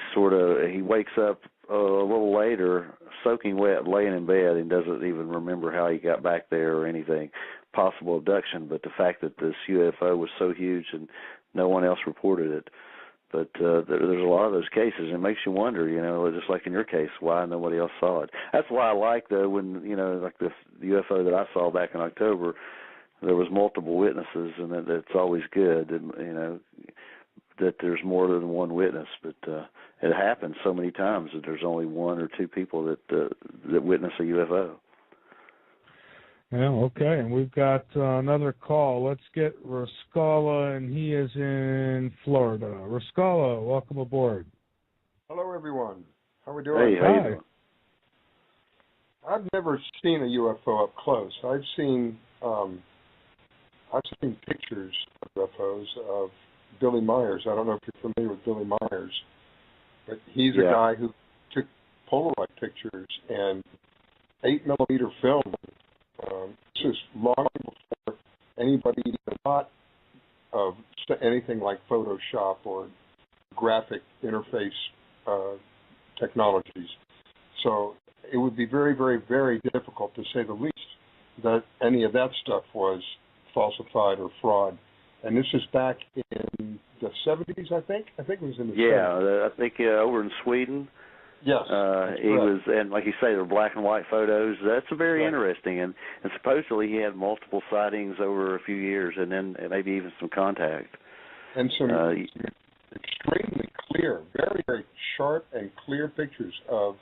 wakes up a little later, soaking wet, laying in bed, and doesn't even remember how he got back there or anything, possible abduction. But the fact that this UFO was so huge and no one else reported it. But there's a lot of those cases. It makes you wonder, just like in your case, why nobody else saw it. That's why I like, though, when, like the UFO that I saw back in October, there was multiple witnesses, and that's always good, and, that there's more than one witness, but it happens so many times that there's only one or two people that witness a UFO. Yeah, okay, and we've got another call. Let's get Rascala, and he is in Florida. Rascala, welcome aboard. Hello, everyone. How are we doing? Hey, how you doing? I've never seen a UFO up close. I've seen pictures of UFOs of Billy Myers. I don't know if you're familiar with Billy Myers, but he's a guy who took Polaroid pictures and 8mm film. This is long before anybody even thought of anything like Photoshop or graphic interface technologies. So it would be very, very, very difficult, to say the least, that any of that stuff was falsified or fraud. And this is back in the 70s, I think? I think it was in the 70s. Yeah, I think over in Sweden. Yes. He was, and like you say, they're black and white photos. That's very interesting. And supposedly he had multiple sightings over a few years, and then maybe even some contact. And some extremely clear, very, very sharp and clear pictures of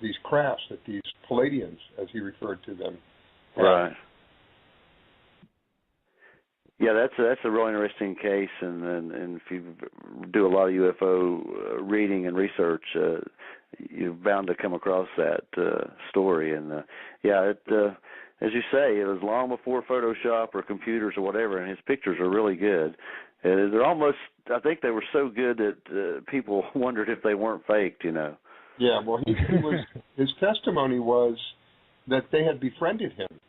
these crafts, that these Palladians, as he referred to them. Right. Yeah, that's a real interesting case, and if you do a lot of UFO reading and research, you're bound to come across that story. And as you say, it was long before Photoshop or computers or whatever, and his pictures are really good. They're almost, I think they were so good that people wondered if they weren't faked, you know. Yeah, well, his testimony was that they had befriended him.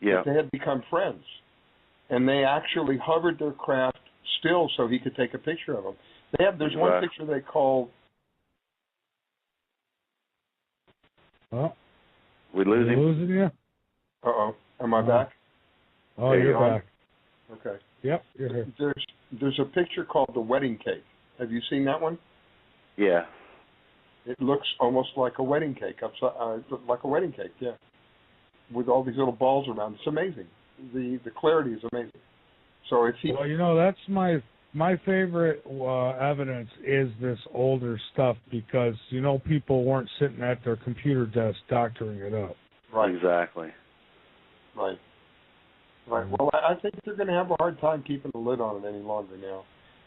Yeah. That they had become friends. And they actually hovered their craft still so he could take a picture of them. There's one picture they call. Oh, we losing you? Uh-oh. Am I back? Oh, you're back. Okay. Yep, you're here. There's a picture called The Wedding Cake. Have you seen that one? Yeah. It looks almost like a wedding cake, like a wedding cake, yeah, with all these little balls around. It's amazing. The clarity is amazing. So if he, well, you know, that's my favorite evidence is this older stuff, because you know people weren't sitting at their computer desk doctoring it up. Right. Exactly. Right. Right. Well, I think they're going to have a hard time keeping a lid on it any longer now.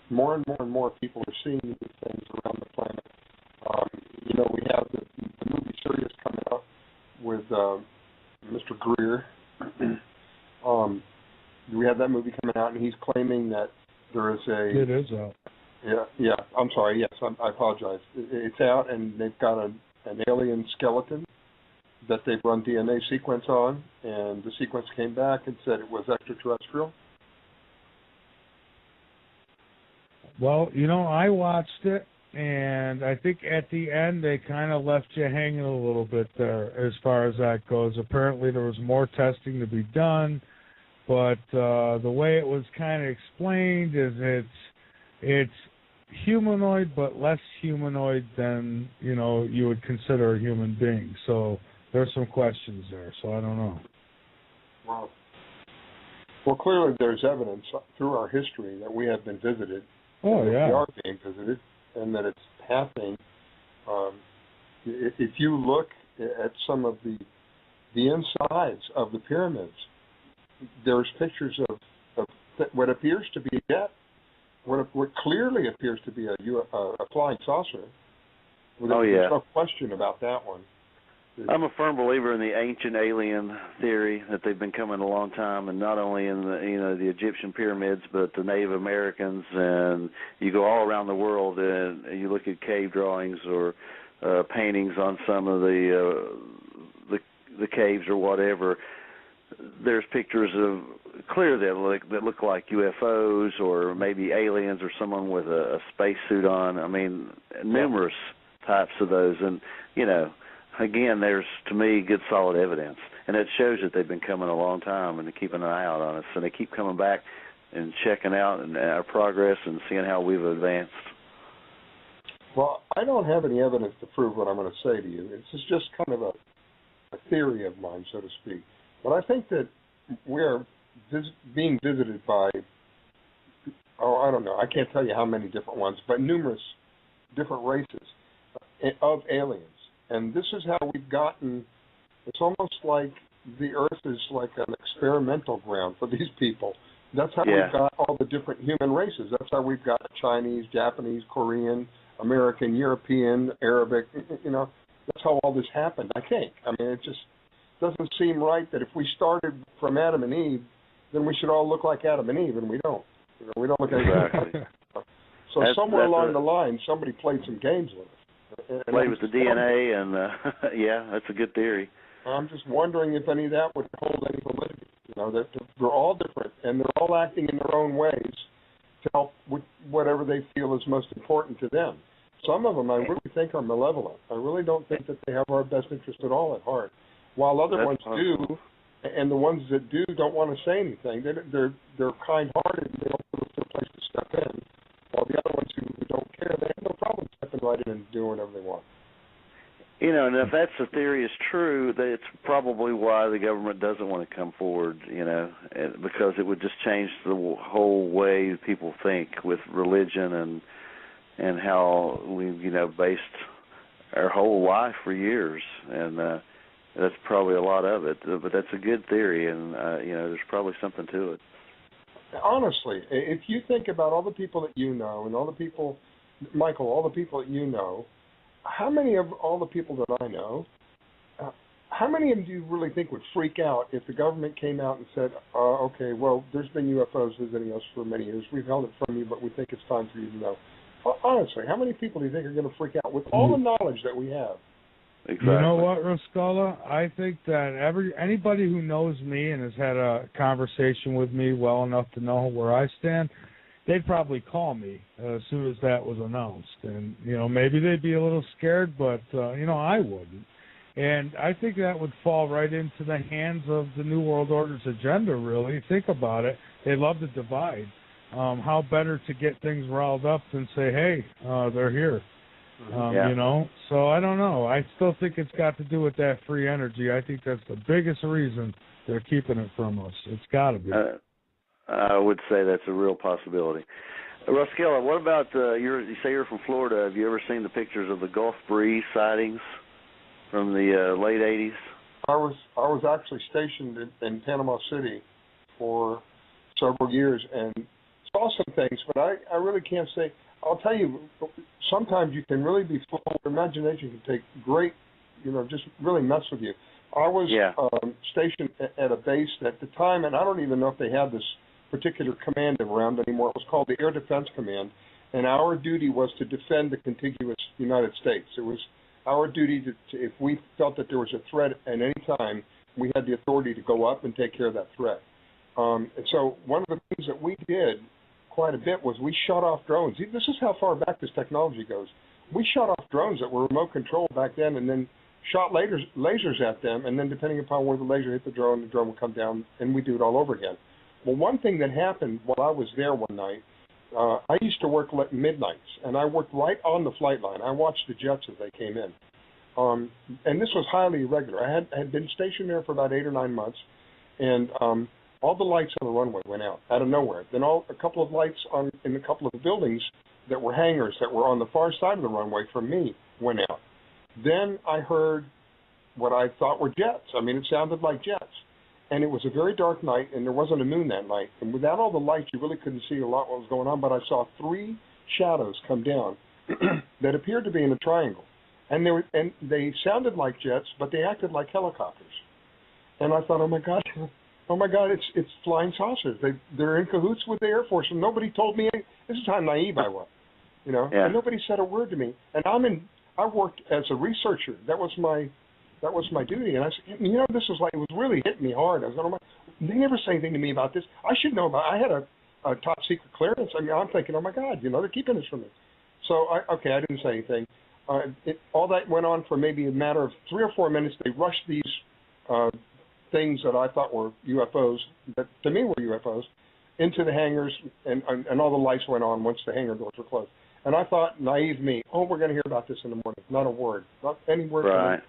More and more and more people are seeing these things around the planet. You know, we have the movie series coming out with Mr. Greer. We have that movie coming out, and he's claiming that there is a... It is out. Yeah. I'm sorry. Yes, I apologize. It's out, and they've got an alien skeleton that they've run DNA sequence on, and the sequence came back and said it was extraterrestrial. Well, you know, I watched it, and I think at the end they kind of left you hanging a little bit there as far as that goes. Apparently there was more testing to be done, but the way it was kind of explained is it's humanoid, but less humanoid than, you know, you would consider a human being. So there's some questions there, so I don't know. Wow. Well, clearly there's evidence through our history that we have been visited. Oh, yeah. We are being visited, and that it's happening. If you look at some of the insides of the pyramids, there's pictures of what appears to be what clearly appears to be a flying saucer. There's no question about that one. I'm a firm believer in the ancient alien theory, that they've been coming a long time, and not only in the Egyptian pyramids, but the Native Americans, and you go all around the world and you look at cave drawings or paintings on some of the caves or whatever. There's pictures of that look like UFOs or maybe aliens or someone with a spacesuit on. I mean, numerous types of those, and you know. Again, there's, to me, good solid evidence. And it shows that they've been coming a long time and they're keeping an eye out on us. And they keep coming back and checking out our progress and seeing how we've advanced. Well, I don't have any evidence to prove what I'm going to say to you. This is just kind of a theory of mine, so to speak. But I think that we're being visited by I don't know, I can't tell you how many different ones, but numerous different races of aliens. And this is how we've gotten, it's almost like the Earth is like an experimental ground for these people. That's how we've got all the different human races. That's how we've got Chinese, Japanese, Korean, American, European, Arabic, you know. That's how all this happened, I think. I mean, it just doesn't seem right that if we started from Adam and Eve, then we should all look like Adam and Eve, and we don't. You know, we don't look exactly. So somewhere along the line, somebody played some games with us. Played with the DNA, and yeah, that's a good theory. I'm just wondering if any of that would hold any validity. You know, that they're all different, and they're all acting in their own ways to help with whatever they feel is most important to them. Some of them I really think are malevolent. I really don't think that they have our best interest at all at heart. While other ones do, and the ones that do don't want to say anything. They're kind-hearted and they don't feel it's their place to step in. While the other ones who don't care, they have no problem stepping right in and doing whatever they want. You know, and if that's the theory is true, that's probably why the government doesn't want to come forward, you know, because it would just change the whole way people think with religion and how we've, you know, based our whole life for years. And that's probably a lot of it. But that's a good theory, and, you know, there's probably something to it. Honestly, if you think about all the people that you know and all the people, Michael, all the people that you know, how many of all the people that I know, how many of them do you really think would freak out if the government came out and said, okay, well, there's been UFOs visiting us for many years. We've held it from you, but we think it's time for you to know. Honestly, how many people do you think are going to freak out with all the knowledge that we have? Exactly. You know what, Roscola? I think that anybody who knows me and has had a conversation with me well enough to know where I stand, they'd probably call me as soon as that was announced. And, you know, maybe they'd be a little scared, but, you know, I wouldn't. And I think that would fall right into the hands of the New World Order's agenda, really. Think about it. They love to divide. How better to get things riled up than say, hey, they're here. You know, so I don't know. I still think it's got to do with that free energy. I think that's the biggest reason they're keeping it from us. It's got to be. I would say that's a real possibility. Roscola, what about you say you're from Florida? Have you ever seen the pictures of the Gulf Breeze sightings from the late 80s? I was actually stationed in Panama City for several years and saw some things, but I really can't say. I'll tell you, sometimes you can really be full. Your imagination can take great, you know, just really mess with you. I was stationed at a base at the time, and I don't even know if they have this particular command around anymore. It was called the Air Defense Command, and our duty was to defend the contiguous United States. It was our duty to if we felt that there was a threat at any time, we had the authority to go up and take care of that threat. And so one of the things that we did quite a bit was we shot off drones. This is how far back this technology goes. We shot off drones that were remote controlled back then and then shot lasers at them, and then depending upon where the laser hit the drone would come down, and we do it all over again. Well, one thing that happened while I was there one night, I used to work midnights, and I worked right on the flight line. I watched the jets as they came in. And this was highly irregular. I had been stationed there for about 8 or 9 months, and all the lights on the runway went out of nowhere. Then a couple of lights in a couple of the buildings that were hangars that were on the far side of the runway from me went out. Then I heard what I thought were jets. I mean, it sounded like jets. And it was a very dark night, and there wasn't a moon that night. And without all the lights, you really couldn't see a lot what was going on, but I saw 3 shadows come down that appeared to be in a triangle. And they sounded like jets, but they acted like helicopters. And I thought, oh my God, it's flying saucers. They're in cahoots with the Air Force, and nobody told me anything. This is how naive I was, you know. Yeah. And nobody said a word to me. And I worked as a researcher. That was my duty. And I said, you know, this was like, it was really hitting me hard. I was going, they never say anything to me about this. I should know about it. I had a top secret clearance. I mean, I'm thinking, oh my God, you know, they're keeping this from me. So I didn't say anything. All that went on for maybe a matter of 3 or 4 minutes. They rushed these things that I thought were UFOs, that to me were UFOs, into the hangars, and all the lights went on once the hangar doors were closed. And I thought, naive me, we're going to hear about this in the morning. Not a word, not any word. Right.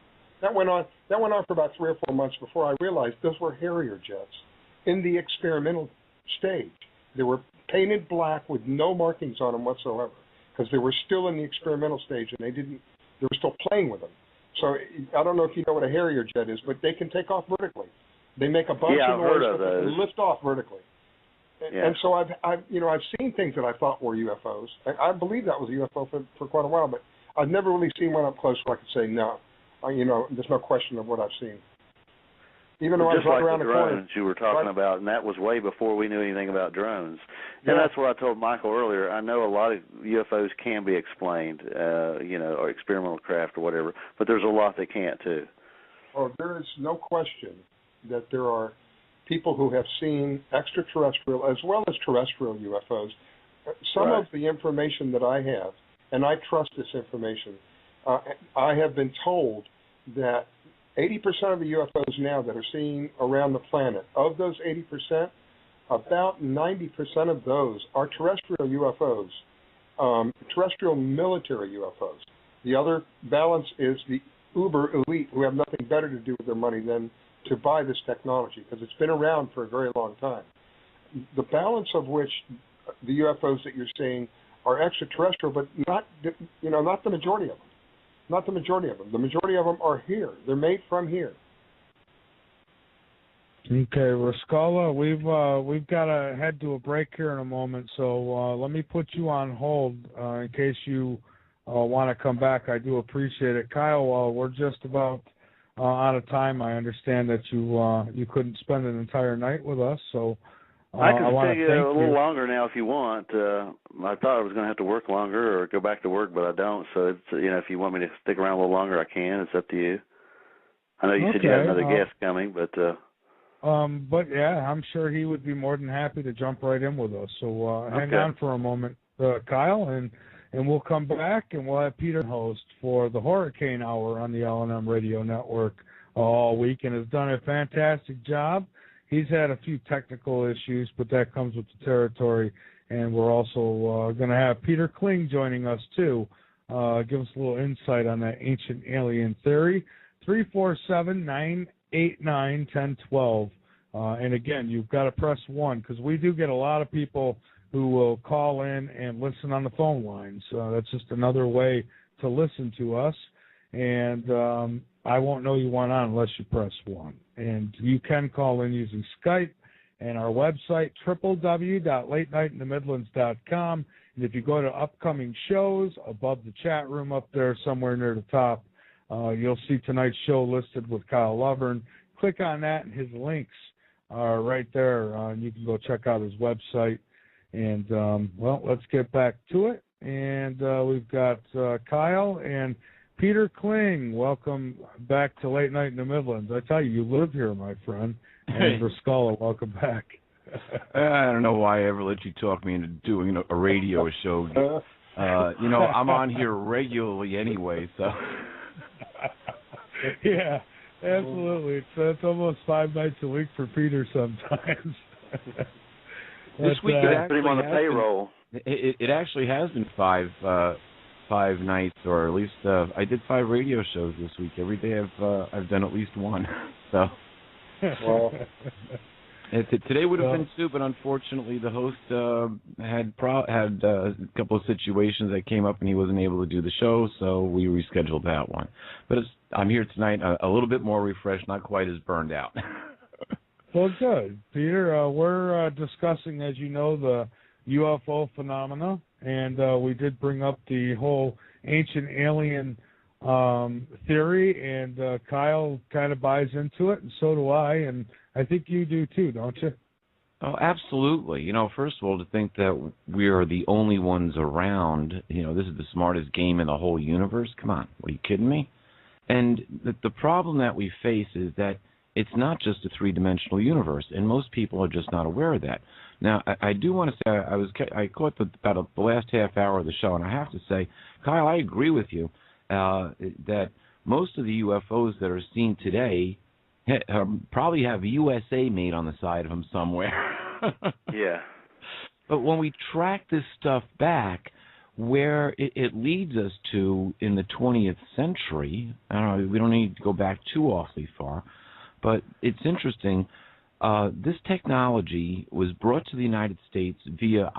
That went on for about 3 or 4 months before I realized those were Harrier jets in the experimental stage. They were painted black with no markings on them whatsoever, because they were still in the experimental stage and they were still playing with them. So I don't know if you know what a Harrier jet is, but they can take off vertically. They make a bunch of noise, but they can lift off vertically. Yeah. And so I've seen things that I thought were UFOs. I believe that was a UFO for quite a while, but I've never really seen one up close where I could say no. There's no question of what I've seen. Even though I was right around the corner. Drones you were talking about, and that was way before we knew anything about drones. And that's what I told Michael earlier. I know a lot of UFOs can be explained, or experimental craft or whatever, but there's a lot they can't too. Oh, there is no question that there are people who have seen extraterrestrial as well as terrestrial UFOs. Some of the information that I have, and I trust this information, I have been told that 80% of the UFOs now that are seen around the planet, of those 80%, about 90% of those are terrestrial UFOs, terrestrial military UFOs. The other balance is the uber elite who have nothing better to do with their money than to buy this technology, because it's been around for a very long time. The balance of which the UFOs that you're seeing are extraterrestrial, but not the majority of them. Not the majority of them. The majority of them are here. They're made from here. Okay, Rascala, we've got to head to a break here in a moment, so let me put you on hold in case you want to come back. I do appreciate it. Kyle, we're just about out of time. I understand that you couldn't spend an entire night with us, so I can stay a little longer now if you want. I thought I was going to have to work longer or go back to work, but I don't. So it's, if you want me to stick around a little longer, I can. It's up to you. I know you said you had another guest coming, but yeah, I'm sure he would be more than happy to jump right in with us. So hang on for a moment, Kyle, and we'll come back and we'll have Peter host for the Hurricane Hour on the L&M Radio Network all week, and has done a fantastic job. He's had a few technical issues, but that comes with the territory. And we're also going to have Peter Kling joining us, too. Give us a little insight on that ancient alien theory. 347-989-1012. And, again, you've got to press 1, because we do get a lot of people who will call in and listen on the phone lines. That's just another way to listen to us. And I won't know you want on unless you press 1. And you can call in using Skype and our website, www.latenightinthe-midlands.com. And if you go to upcoming shows above the chat room up there somewhere near the top, you'll see tonight's show listed with Kyle Lovern. Click on that, and his links are right there. And you can go check out his website. And, let's get back to it. And we've got Kyle and Peter Kling. Welcome back to Late Night in the Midlands. I tell you live here, my friend. And Rascala, welcome back. I don't know why I ever let you talk me into doing a radio show. I'm on here regularly anyway, so. Yeah, absolutely. It's almost 5 nights a week for Peter sometimes. This week it actually put him on the payroll. It actually has been five nights, or at least I did 5 radio shows this week. Every day I've done at least one. So, well, today would have been 2, but unfortunately the host had a couple of situations that came up, and he wasn't able to do the show, so we rescheduled that one. But I'm here tonight, a little bit more refreshed, not quite as burned out. Well, good, Peter. We're discussing, as you know, the UFO phenomena, and we did bring up the whole ancient alien theory, and Kyle kind of buys into it, and so do I, and I think you do too, don't you? Oh, absolutely. First of all, to think that we are the only ones around, this is the smartest game in the whole universe. Come on, are you kidding me? And the problem that we face is that it's not just a three-dimensional universe, and most people are just not aware of that. Now, I do want to say I caught about the last half hour of the show, and I have to say, Kyle, I agree with you that most of the UFOs that are seen today probably have USA made on the side of them somewhere. Yeah. But when we track this stuff back, where it leads us to in the 20th century, I don't know, we don't need to go back too awfully far, but it's interesting. This technology was brought to the United States via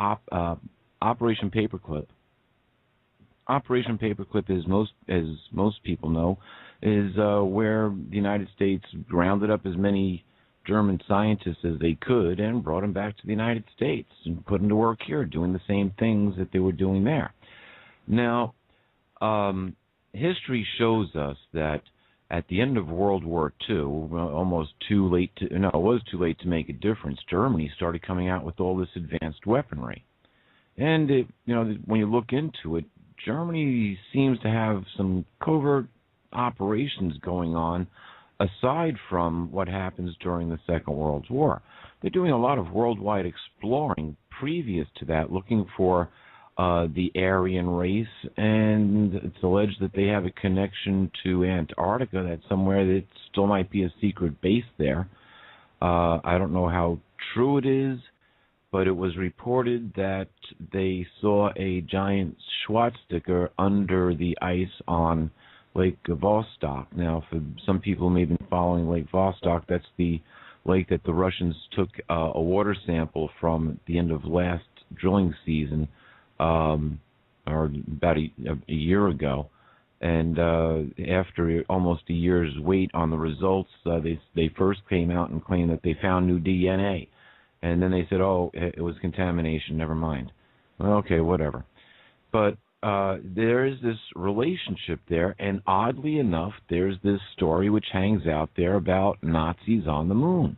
Operation Paperclip. Operation Paperclip, as most people know, is where the United States rounded up as many German scientists as they could and brought them back to the United States and put them to work here, doing the same things that they were doing there. Now, history shows us that at the end of World War II, almost too late to, no, it was too late to make a difference, Germany started coming out with all this advanced weaponry. And, when you look into it, Germany seems to have some covert operations going on aside from what happens during the Second World War. They're doing a lot of worldwide exploring previous to that, looking for the Aryan race, and it's alleged that they have a connection to Antarctica, that somewhere that still might be a secret base there. I don't know how true it is, but it was reported that they saw a giant swastika under the ice on Lake Vostok. Now, for some people who may have been following Lake Vostok, that's the lake that the Russians took a water sample from at the end of last drilling season, or about a year ago. And after almost a year's wait on the results, they first came out and claimed that they found new DNA. And then they said, oh, it was contamination, never mind. Well, okay, whatever. But there is this relationship there, and oddly enough, there's this story which hangs out there about Nazis on the moon.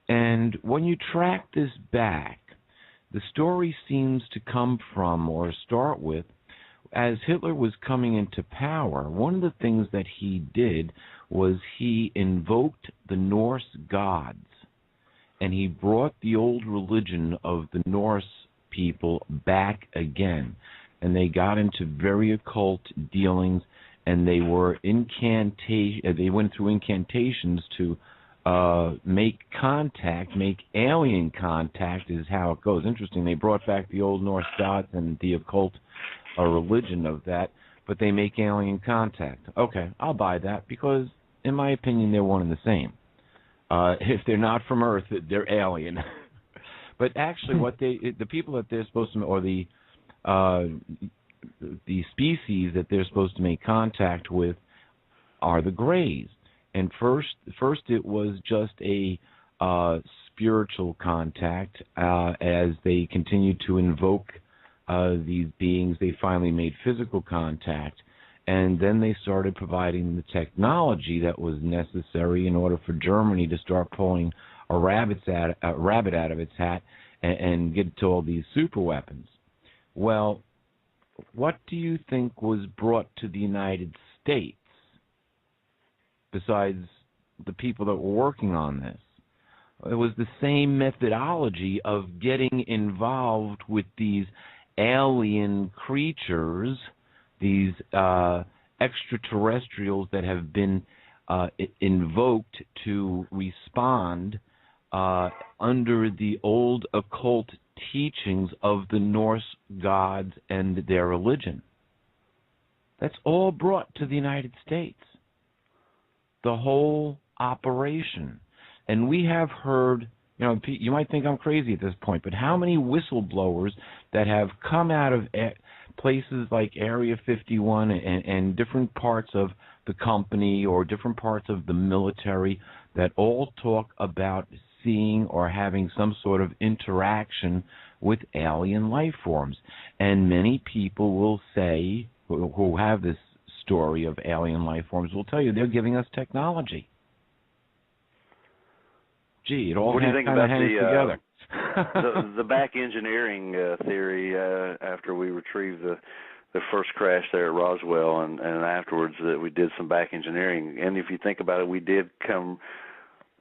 And when you track this back, the story seems to come from, or start with, as Hitler was coming into power, one of the things that he did was he invoked the Norse gods, and he brought the old religion of the Norse people back again, and they got into very occult dealings, and they were they went through incantations to make contact, make alien contact is how it goes. Interesting, they brought back the old Norse gods and the occult religion of that, but they make alien contact. Okay, I'll buy that, because in my opinion they're one and the same. If they're not from Earth, they're alien. But actually, the people that they're supposed to, or the species that they're supposed to make contact with, are the Greys. And first it was just a spiritual contact. As they continued to invoke these beings, they finally made physical contact. And then they started providing the technology that was necessary in order for Germany to start pulling a rabbit out of its hat and get to all these super weapons. Well, what do you think was brought to the United States besides the people that were working on this? It was the same methodology of getting involved with these alien creatures, these extraterrestrials that have been invoked to respond under the old occult teachings of the Norse gods and their religion. That's all brought to the United States, the whole operation. And we have heard, you might think I'm crazy at this point, but how many whistleblowers that have come out of places like Area 51 and different parts of the company or different parts of the military that all talk about seeing or having some sort of interaction with alien life forms. And many people will say, who have this story of alien life forms, will tell you they're giving us technology. Gee, it all kind of hangs together. the back engineering theory after we retrieved the first crash there at Roswell, and afterwards that we did some back engineering. And if you think about it, we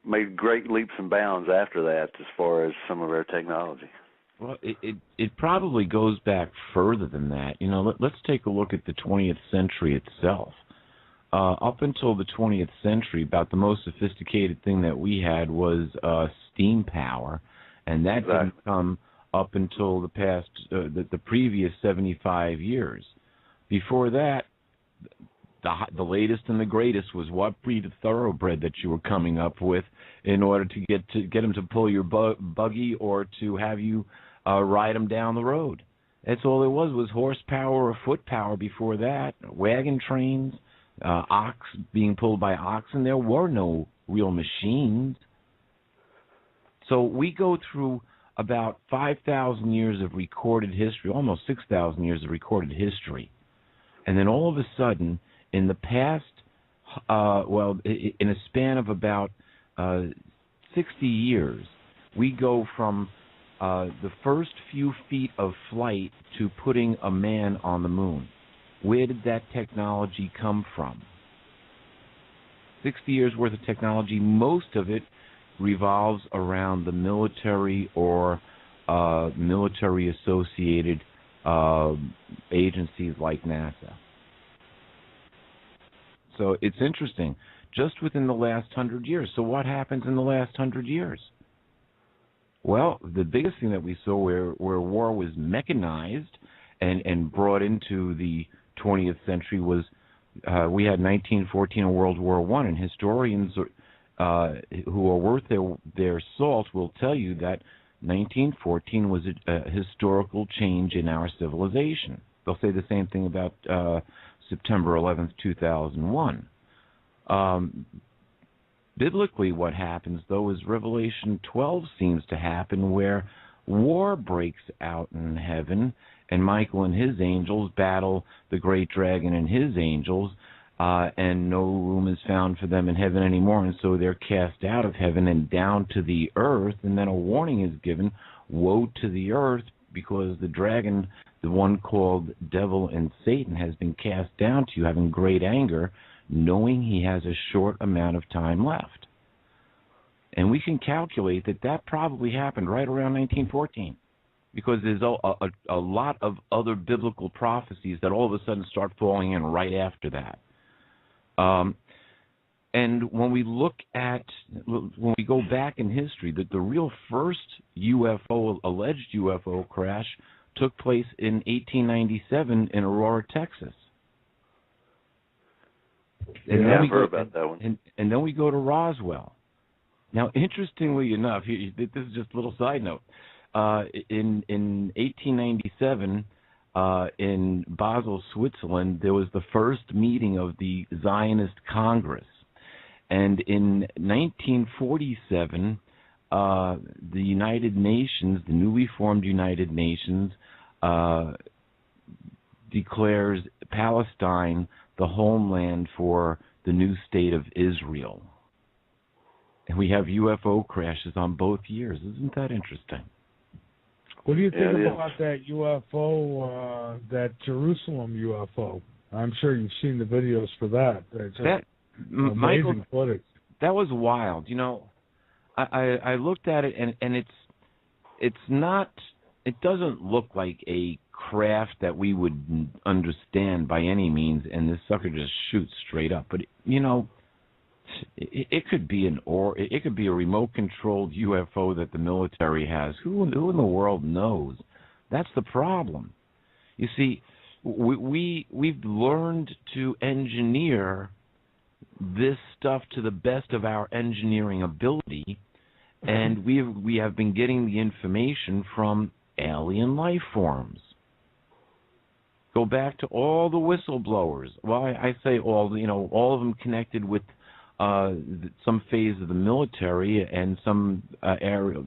made great leaps and bounds after that as far as some of our technology. Well, it probably goes back further than that. Let's take a look at the 20th century itself. Up until the 20th century, about the most sophisticated thing that we had was steam power, and that didn't come up until the past, the previous 75 years. Before that, the latest and the greatest was what breed of thoroughbred that you were coming up with in order to get them to pull your buggy or to have you ride them down the road. That's all it was horsepower or foot power before that. Wagon trains, ox being pulled by oxen. There were no real machines. So we go through about 5,000 years of recorded history, almost 6,000 years of recorded history. And then all of a sudden, in the past, in a span of about 60 years, we go from the first few feet of flight to putting a man on the moon. Where did that technology come from? 60 years worth of technology, most of it revolves around the military or military-associated agencies like NASA. So it's interesting, just within the last 100 years. So what happens in the last 100 years? Well, the biggest thing that we saw where war was mechanized and brought into the 20th century was we had 1914 and World War I, and historians who are worth their salt will tell you that 1914 was a historical change in our civilization. They'll say the same thing about September 11th, 2001. Biblically, what happens, though, is Revelation 12 seems to happen where war breaks out in heaven, and Michael and his angels battle the great dragon and his angels, and no room is found for them in heaven anymore, and so they're cast out of heaven and down to the earth, and then a warning is given, woe to the earth, because the dragon, the one called Devil and Satan, has been cast down to you, having great anger, knowing he has a short amount of time left. And we can calculate that probably happened right around 1914, because there's a lot of other biblical prophecies that all of a sudden start falling in right after that. And when we go back in history, that the real first alleged UFO crash took place in 1897 in Aurora, Texas. And yeah, I've heard about that one. And then we go to Roswell. Now, interestingly enough, this is just a little side note. In 1897, in Basel, Switzerland, there was the first meeting of the Zionist Congress. And in 1947, the United Nations, the newly formed United Nations, declares Palestine the homeland for the new state of Israel. And we have UFO crashes on both years. Isn't that interesting? What do you think about that UFO, that Jerusalem UFO? I'm sure you've seen the videos for that. Amazing Michael, footage. That was wild. You know, I looked at it, and it's not. It doesn't look like a craft that we would understand by any means, and this sucker just shoots straight up. But you know, it could be it could be a remote-controlled UFO that the military has. Who in the world knows? That's the problem. You see, we've learned to engineer this stuff to the best of our engineering ability, and we have been getting the information from alien life forms. Go back to all the whistleblowers. Well, I say all of them connected with some phase of the military and some areas,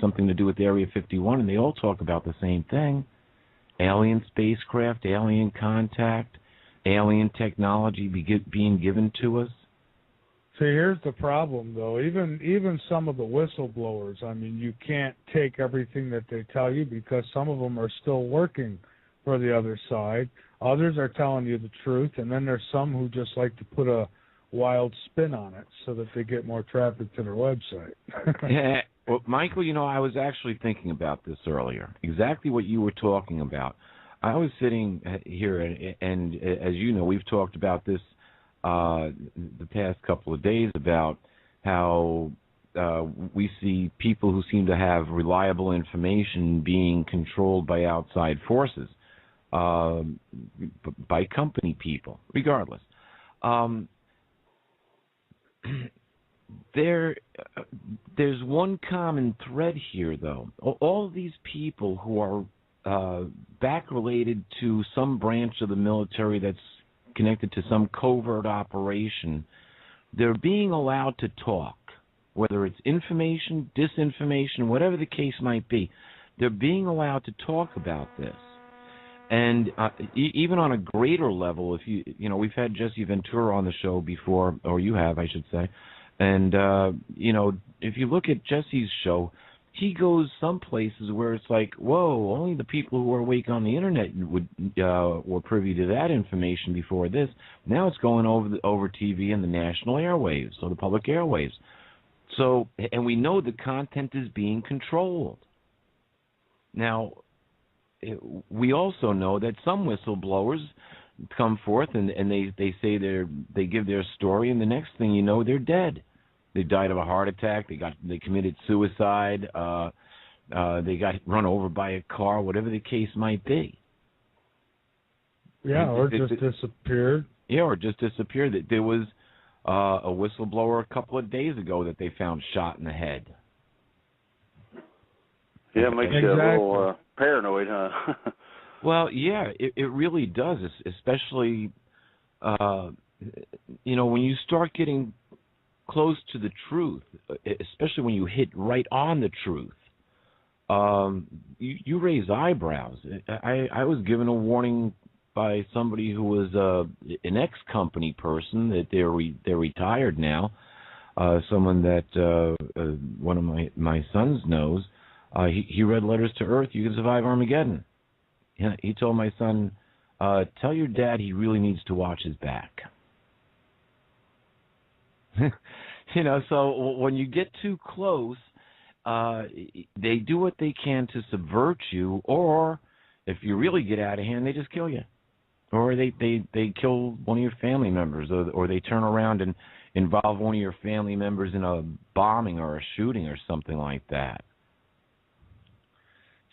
something to do with Area 51, and they all talk about the same thing: alien spacecraft, alien contact, alien technology being given to us. See, here's the problem, though. Even some of the whistleblowers, I mean, you can't take everything that they tell you, because some of them are still working for the other side. Others are telling you the truth, and then there's some who just like to put a wild spin on it so that they get more traffic to their website. Yeah. Well, Michael, I was actually thinking about this earlier, exactly what you were talking about. I was sitting here, and as you know, we've talked about this the past couple of days about how we see people who seem to have reliable information being controlled by outside forces, by company people, regardless. There's one common thread here, though. All of these people who are back related to some branch of the military that's connected to some covert operation, they're being allowed to talk, whether it's information, disinformation, whatever the case might be. They're being allowed to talk about this. And even on a greater level, if you know, we've had Jesse Ventura on the show before, or you have, I should say. And, you know, if you look at Jesse's show, he goes some places where it's like, whoa, only the people who are awake on the internet were privy to that information before this. Now it's going over TV and the national airwaves, or the public airwaves. So, and we know the content is being controlled. Now, we also know that some whistleblowers come forth and they say they give their story, and the next thing you know, they're dead. They died of a heart attack. They committed suicide. They got run over by a car. Whatever the case might be. Yeah, or just disappeared. Yeah, or just disappeared. There was a whistleblower a couple of days ago that they found shot in the head. Yeah, it makes you a little paranoid, huh? Well, yeah, it really does, especially, you know, when you start getting close to the truth, especially when you hit right on the truth, you raise eyebrows. I was given a warning by somebody who was an ex-company person that they're retired now, someone that one of my sons knows. He read Letters to Earth, You Can Survive Armageddon. He told my son, tell your dad he really needs to watch his back. You know, so when you get too close, they do what they can to subvert you, or if you really get out of hand, they just kill you. Or they kill one of your family members, or they turn around and involve one of your family members in a bombing or a shooting or something like that.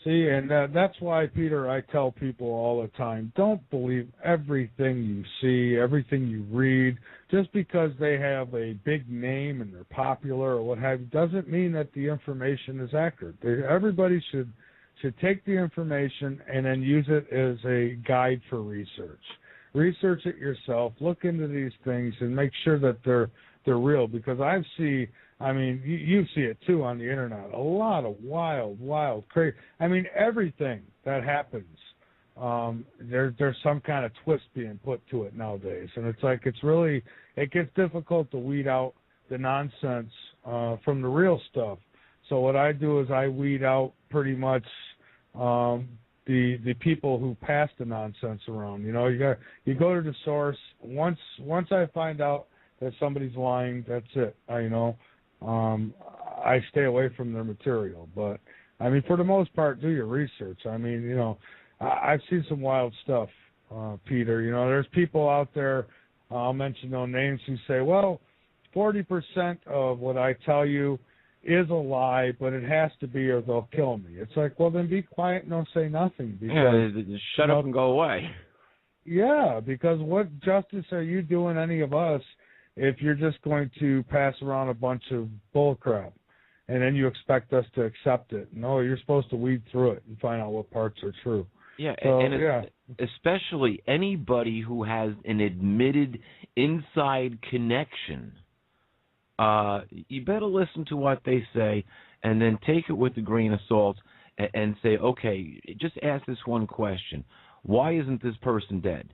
See, and that's why, Peter, I tell people all the time, don't believe everything you see, everything you read. Just because they have a big name and they're popular or what have you, doesn't mean that the information is accurate. Everybody should take the information and then use it as a guide for research. Research it yourself, look into these things, and make sure that they're real. Because I mean, you see it too on the internet. A lot of wild, crazy. I mean, everything that happens, there's some kind of twist being put to it nowadays, and it's like it gets difficult to weed out the nonsense from the real stuff. So what I do is I weed out pretty much the people who pass the nonsense around. You know, you go to the source. Once I find out that somebody's lying, that's it. I stay away from their material. But, I mean, for the most part, do your research. I mean, you know, I've seen some wild stuff, Peter. You know, there's people out there, I'll mention no names, who say, well, 40% of what I tell you is a lie, but it has to be or they'll kill me. It's like, well, then be quiet and don't say nothing. Because, shut up and go away. Yeah, because what justice are you doing any of us if you're just going to pass around a bunch of bull crap and then you expect us to accept it? No, you're supposed to weed through it and find out what parts are true. Yeah, and especially anybody who has an admitted inside connection, you better listen to what they say and then take it with a grain of salt and say, okay, just ask this one question. Why isn't this person dead?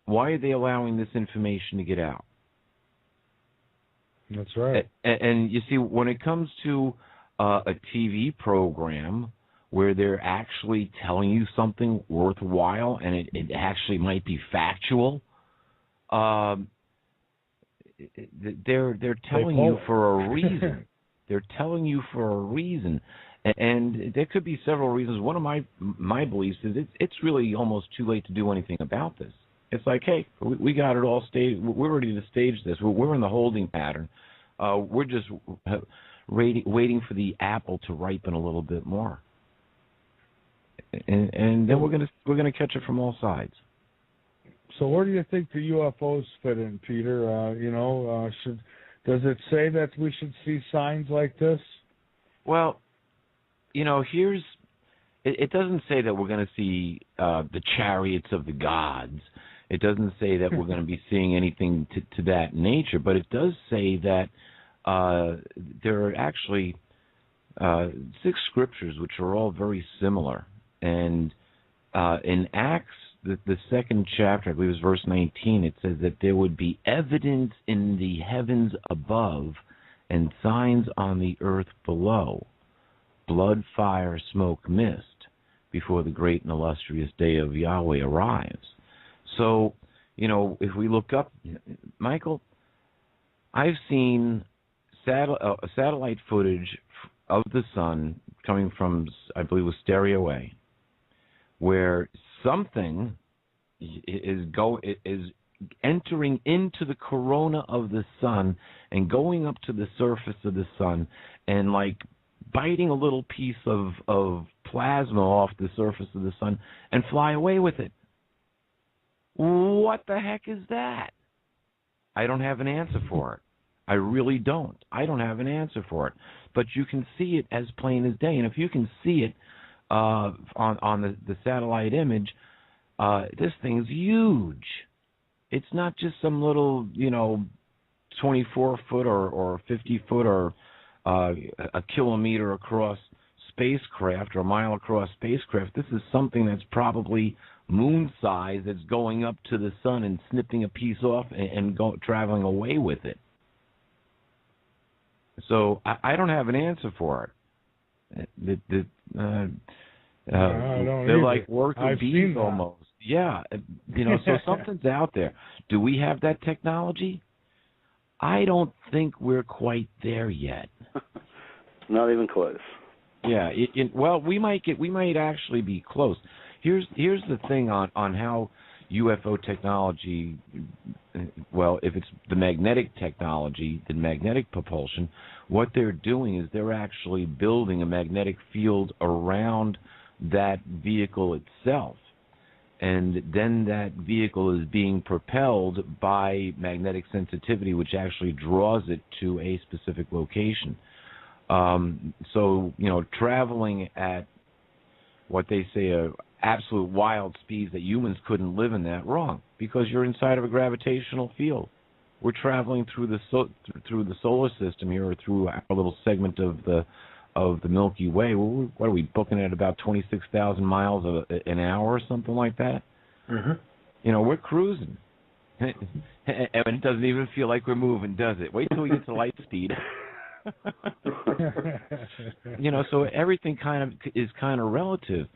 Why are they allowing this information to get out? That's right. And you see, when it comes to a TV program where they're actually telling you something worthwhile and it actually might be factual, they're telling you for a reason. They're telling you for a reason. And there could be several reasons. One of my beliefs is it's really almost too late to do anything about this. It's like, hey, we got it all staged. We're ready to stage this. We're in the holding pattern. We're just waiting for the apple to ripen a little bit more, and then we're gonna catch it from all sides. So where do you think the UFOs fit in, Peter? Does it say that we should see signs like this? Well, it doesn't say that we're going to see the chariots of the gods. It doesn't say that we're going to be seeing anything to that nature, but it does say that there are actually 6 scriptures which are all very similar. And in Acts, the second chapter, I believe it's verse 19, it says that there would be evidence in the heavens above and signs on the earth below, blood, fire, smoke, mist, before the great and illustrious day of Yahweh arrives. So, if we look up, Michael, I've seen satellite footage of the sun coming from, I believe it was Stereo A, where something is entering into the corona of the sun and going up to the surface of the sun and like biting a little piece of plasma off the surface of the sun and fly away with it. What the heck is that? I don't have an answer for it. I really don't. I don't have an answer for it. But you can see it as plain as day. And if you can see it on the satellite image, this thing's huge. It's not just some little, 24-foot or 50-foot or a kilometer across spacecraft or a mile across spacecraft. This is something that's probably moon-sized that's going up to the sun and snipping a piece off and traveling away with it. So I don't have an answer for it. They're like worker bees almost. Yeah, so something's out there. Do we have that technology? I don't think we're quite there yet. Not even close. Yeah, well, we might actually be close. Here's the thing on how UFO technology, well, if it's the magnetic technology, the magnetic propulsion, what they're doing is they're actually building a magnetic field around that vehicle itself. And then that vehicle is being propelled by magnetic sensitivity, which actually draws it to a specific location. So, traveling at what they say are absolute wild speeds that humans couldn't live in that, wrong, because you're inside of a gravitational field. We're traveling through the solar system here, or through our little segment of the Milky Way. What are we booking at, about 26,000 miles an hour or something like that? Mm-hmm. We're cruising. And it doesn't even feel like we're moving, does it? Wait till we get to light speed. So everything is kind of relative.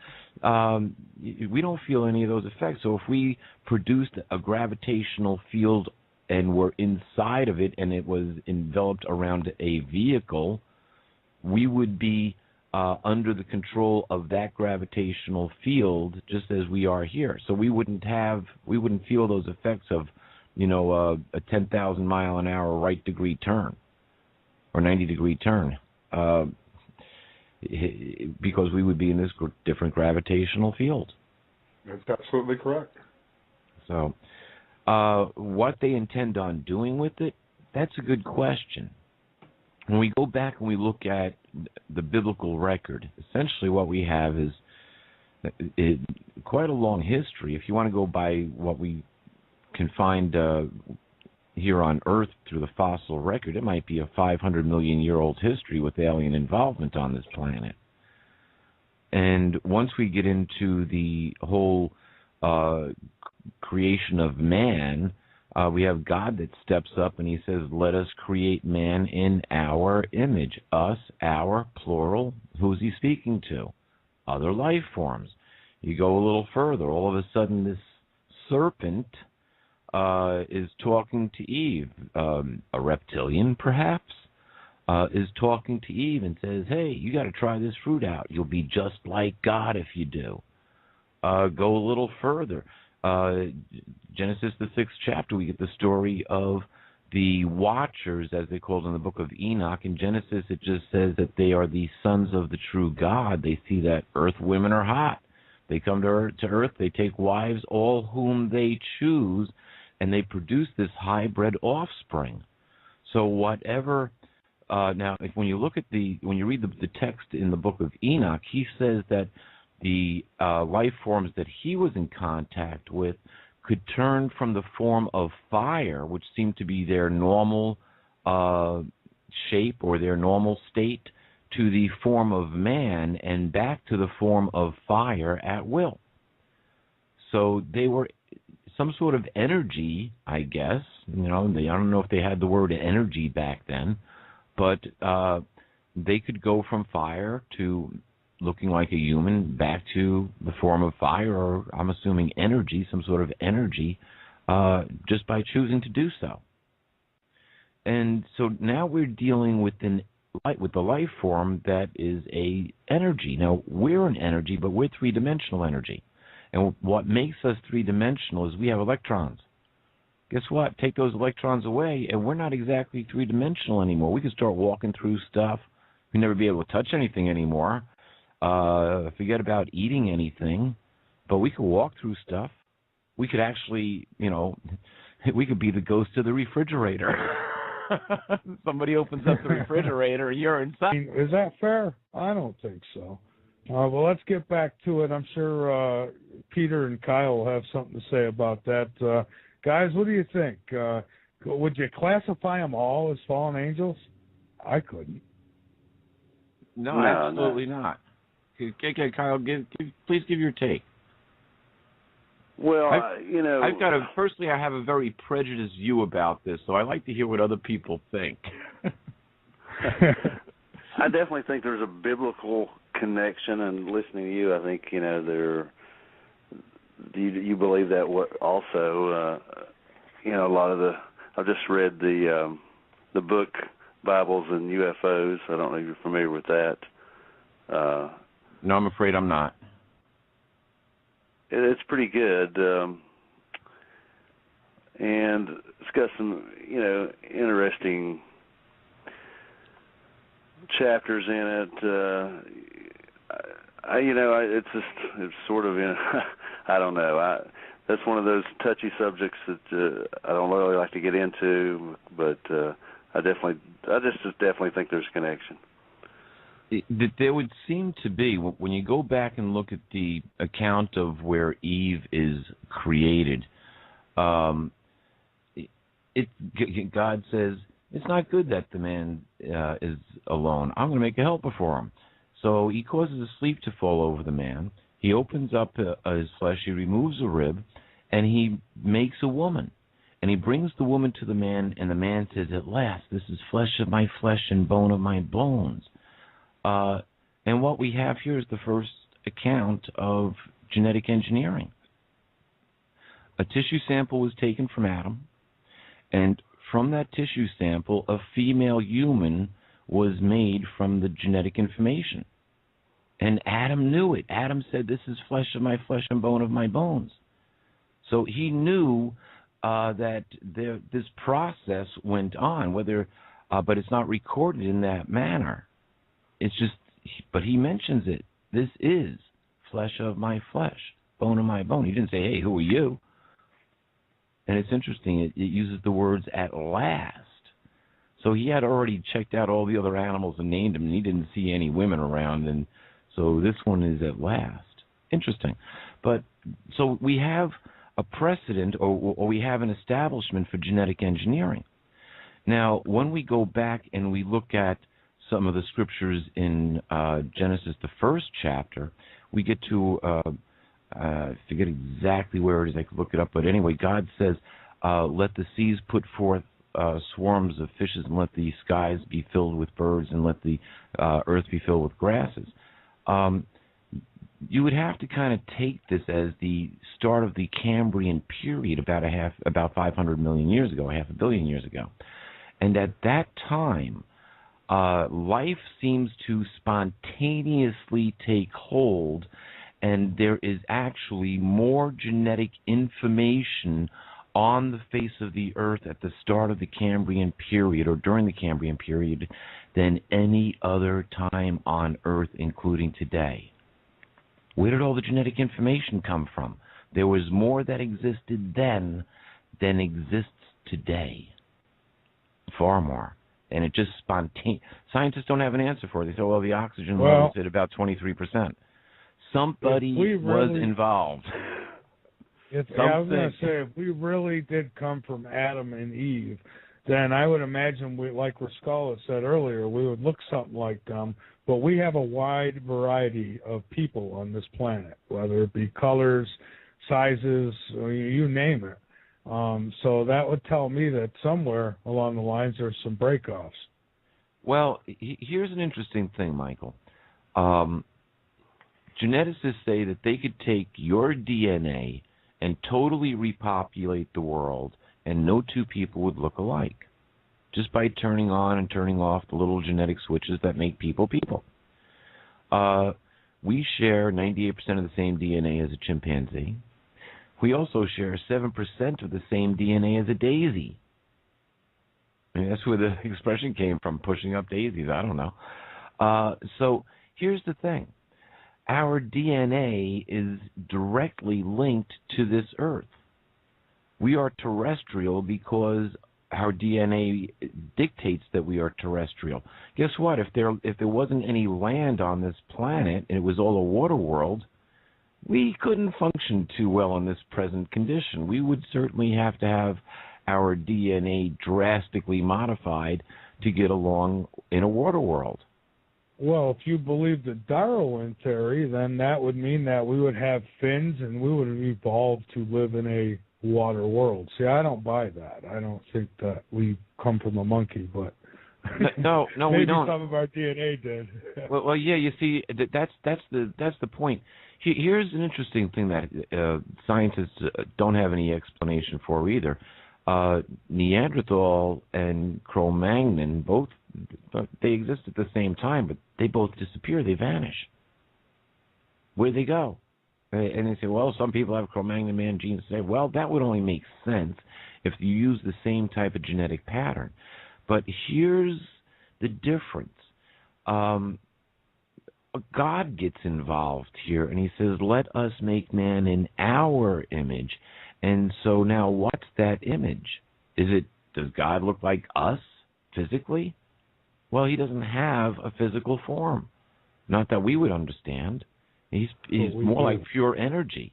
We don't feel any of those effects. So if we produced a gravitational field and were inside of it and it was enveloped around a vehicle, we would be under the control of that gravitational field just as we are here. So we wouldn't feel those effects of, a 10,000 mile an hour right degree turn or 90-degree turn, because we would be in this different gravitational field. That's absolutely correct. So what they intend on doing with it, that's a good question. When we go back and we look at the biblical record, essentially what we have is quite a long history. If you want to go by what we can find here on Earth through the fossil record, it might be a 500 million year old history with alien involvement on this planet. And once we get into the whole creation of man, we have God that steps up and he says, let us create man in our image. Us, our, plural. Who's he speaking to? Other life forms. You go a little further. All of a sudden this serpent is talking to Eve. A reptilian, perhaps, is talking to Eve and says, hey, you got to try this fruit out. You'll be just like God if you do. Go a little further. Genesis, the 6th chapter, we get the story of the Watchers, as they called in the book of Enoch. In Genesis, it just says that they are the sons of the true God. They see that earth women are hot. They come to Earth, they take wives, all whom they choose, and they produce this hybrid offspring. So whatever, now when you read the text in the book of Enoch, he says that the life forms that he was in contact with could turn from the form of fire, which seemed to be their normal shape or their normal state, to the form of man and back to the form of fire at will. So they were some sort of energy, I guess. I don't know if they had the word energy back then, but they could go from fire to looking like a human back to the form of fire, or I'm assuming energy, some sort of energy, just by choosing to do so. And so now we're dealing with the life form that is a energy. Now, we're an energy, but we're three-dimensional energy. And what makes us three-dimensional is we have electrons. Guess what? Take those electrons away, and we're not exactly three-dimensional anymore. We can start walking through stuff. We'll never be able to touch anything anymore. Forget about eating anything, but we could walk through stuff. We could actually, we could be the ghost of the refrigerator. Somebody opens up the refrigerator, you're inside. Is that fair? I don't think so. Well, let's get back to it. I'm sure Peter and Kyle will have something to say about that. Guys, what do you think? Would you classify them all as fallen angels? I couldn't. No, absolutely not. Okay, Kyle, please give your take. Well, I've got firstly, I have a very prejudiced view about this, so I like to hear what other people think. I definitely think there's a biblical connection, and listening to you, I think, you believe that also, a lot of I've just read the book Bibles and UFOs. I don't know if you're familiar with that. No, I'm afraid I'm not. It's pretty good, and it's got some, interesting chapters in it. It's sort of I don't know. That's one of those touchy subjects that I don't really like to get into, but I just definitely think there's a connection. There would seem to be, when you go back and look at the account of where Eve is created, God says, it's not good that the man is alone. I'm going to make a helper for him. So he causes a sleep to fall over the man. He opens up his flesh, he removes a rib, and he makes a woman. And he brings the woman to the man, and the man says, at last, this is flesh of my flesh and bone of my bones. And what we have here is the first account of genetic engineering. A tissue sample was taken from Adam, and from that tissue sample, a female human was made from the genetic information. And Adam knew it. Adam said, this is flesh of my flesh and bone of my bones. So he knew that this process went on, but it's not recorded in that manner. It's just, but he mentions it. This is flesh of my flesh, bone of my bone. He didn't say, hey, who are you? And it's interesting, it uses the words at last. So he had already checked out all the other animals and named them, and he didn't see any women around, and so this one is at last. Interesting. But so we have a precedent, or we have an establishment for genetic engineering. Now, when we go back and we look at some of the scriptures in Genesis, the first chapter, we get to, I forget exactly where it is, I could look it up, but anyway, God says, let the seas put forth swarms of fishes, and let the skies be filled with birds, and let the earth be filled with grasses. You would have to kind of take this as the start of the Cambrian period, about 500 million years ago, half a billion years ago. And at that time, life seems to spontaneously take hold, and there is actually more genetic information on the face of the earth at the start of the Cambrian period, or during the Cambrian period, than any other time on earth, including today. Where did all the genetic information come from? There was more that existed then than exists today. Far more. And it just spontaneous. Scientists don't have an answer for it. They say, well, the oxygen level is at about 23%. Somebody was involved. I was going to say, if we really did come from Adam and Eve, then I would imagine, like Rascala said earlier, we would look something like them. But we have a wide variety of people on this planet, whether it be colors, sizes, or you name it. So that would tell me that somewhere along the lines there's some breakoffs. Well, here's an interesting thing, Michael. Geneticists say that they could take your DNA and totally repopulate the world, and no two people would look alike, just by turning on and turning off the little genetic switches that make people people. We share 98% of the same DNA as a chimpanzee. We also share 7% of the same DNA as a daisy. I mean, that's where the expression came from, pushing up daisies. I don't know. So here's the thing. Our DNA is directly linked to this Earth. We are terrestrial because our DNA dictates that we are terrestrial. Guess what? If there wasn't any land on this planet and it was all a water world, we couldn't function too well in this present condition. We would certainly have to have our DNA drastically modified to get along in a water world. Well, if you believe the Darwin theory, then that would mean that we would have fins and we would have evolved to live in a water world. See, I don't buy that. I don't think that we come from a monkey, but no, maybe we don't. Some of our DNA did. well, yeah. You see, that's the point. Here's an interesting thing that scientists don't have any explanation for either. Neanderthal and Cro-Magnon they exist at the same time, but they both disappear. They vanish. Where'd they go? And they say, well, some people have Cro-Magnon man genes. Say, well, that would only make sense if you use the same type of genetic pattern. But here's the difference. God gets involved here, and he says, let us make man in our image. And so now what's that image? Does God look like us physically? Well, he doesn't have a physical form. Not that we would understand. He's more like pure energy.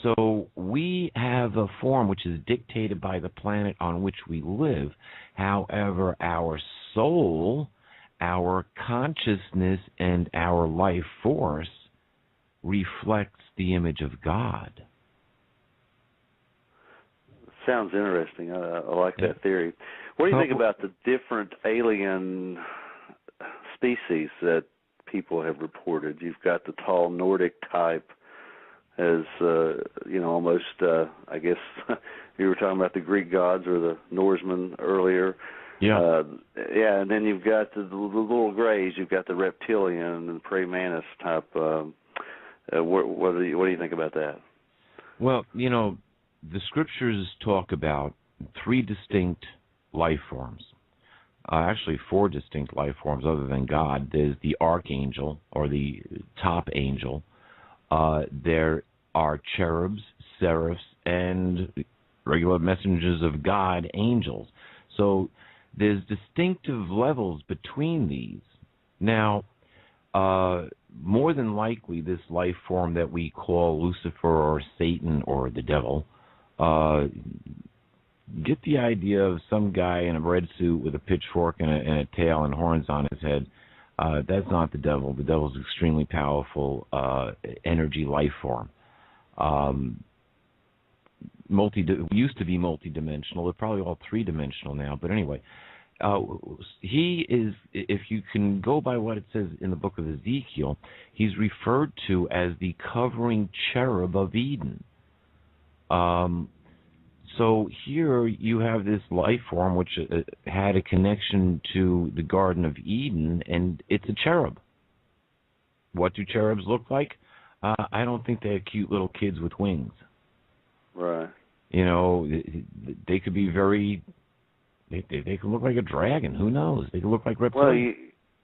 So we have a form which is dictated by the planet on which we live. However, our soul, our consciousness, and our life force reflects the image of God. Sounds interesting. I like that theory. What do you think about the different alien species that people have reported? You've got the tall Nordic type as, almost, I guess, you were talking about the Greek gods or the Norsemen earlier. Yeah. And then you've got the little grays. You've got the reptilian and praying mantis type. What do you think about that? Well, the scriptures talk about three distinct life forms. Actually, four distinct life forms other than God. There's the archangel, or the top angel. There are cherubs, seraphs, and regular messengers of God, angels. So there's distinctive levels between these. Now, more than likely, this life form that we call Lucifer or Satan or the devil, get the idea of some guy in a red suit with a pitchfork and a tail and horns on his head. That's not the devil. The devil's an extremely powerful energy life form. Used to be multidimensional. They're probably all three-dimensional now. But anyway, he is, if you can go by what it says in the book of Ezekiel, he's referred to as the covering cherub of Eden. So here you have this life form which had a connection to the Garden of Eden, and it's a cherub. What do cherubs look like? I don't think they're cute little kids with wings. Right. They could be very... They can look like a dragon. Who knows? They can look like reptiles.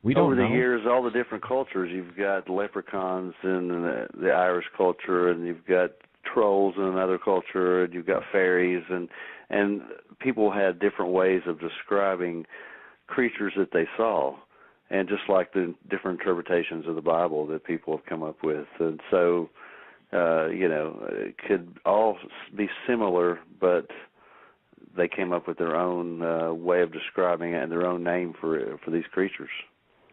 We don't Over the know. years, all the different cultures, you've got leprechauns in the Irish culture, and you've got trolls in another culture, and you've got fairies, and people had different ways of describing creatures that they saw, and just like the different interpretations of the Bible that people have come up with. And so, it could all be similar, but they came up with their own way of describing it and their own name for these creatures.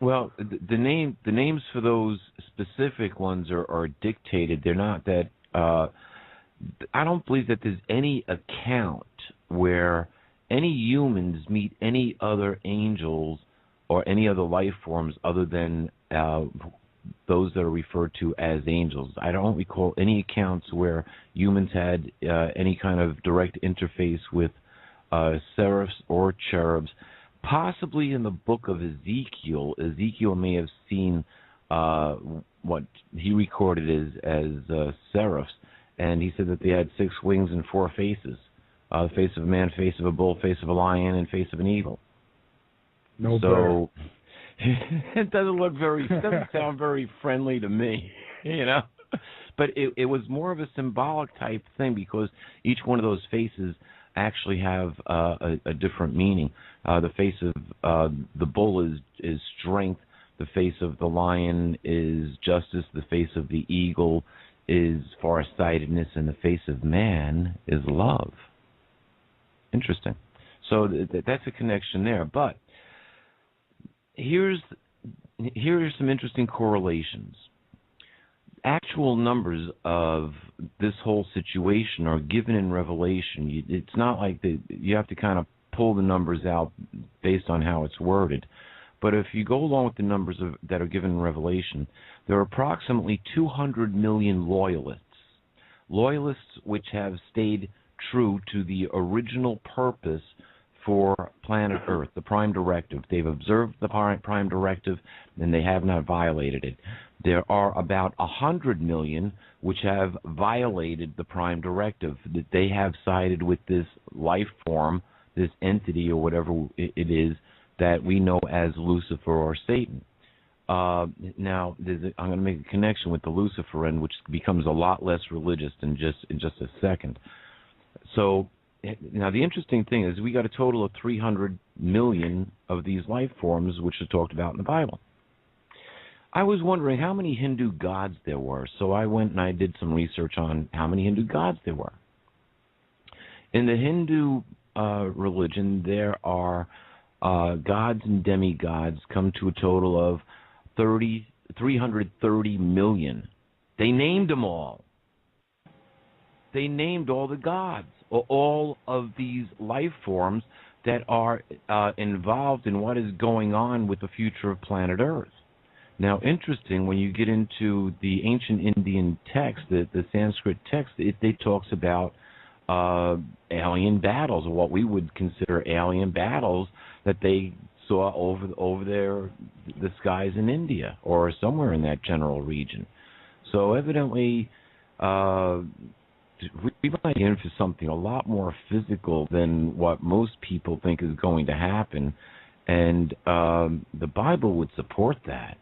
Well, the names for those specific ones are dictated. They're not that. I don't believe that there's any account where any humans meet any other angels or any other life forms other than those that are referred to as angels. I don't recall any accounts where humans had any kind of direct interface with seraphs or cherubs. Possibly in the book of Ezekiel, Ezekiel may have seen what he recorded as seraphs, and he said that they had 6 wings and 4 faces. The face of a man, face of a bull, face of a lion, and face of an eagle. So it doesn't sound very friendly to me, But it was more of a symbolic type thing because each one of those faces actually have a different meaning. The face of the bull is strength. The face of the lion is justice. The face of the eagle is farsightedness, and the face of man is love. Interesting. So that's a connection there. But here are some interesting correlations. Actual numbers of this whole situation are given in Revelation. It's not like you have to kind of pull the numbers out based on how it's worded. But if you go along with the numbers that are given in Revelation, there are approximately 200 million loyalists which have stayed true to the original purpose for planet Earth, the Prime Directive. They've observed the Prime Directive, and they have not violated it. There are about 100 million which have violated the Prime Directive, that they have sided with this life form, this entity or whatever it is that we know as Lucifer or Satan. Now, I'm going to make a connection with the Lucifer end, which becomes a lot less religious in just a second. So, now the interesting thing is we got a total of 300 million of these life forms, which are talked about in the Bible. I was wondering how many Hindu gods there were, so I went and I did some research on how many Hindu gods there were. In the Hindu religion, there are gods and demigods come to a total of 330 million. They named them all. They named all the gods, or all of these life forms that are involved in what is going on with the future of planet Earth. Now, interesting, when you get into the ancient Indian text, the Sanskrit text, it talks about alien battles, or what we would consider alien battles that they saw over the skies in India or somewhere in that general region. So evidently, we might get into something a lot more physical than what most people think is going to happen, and the Bible would support that.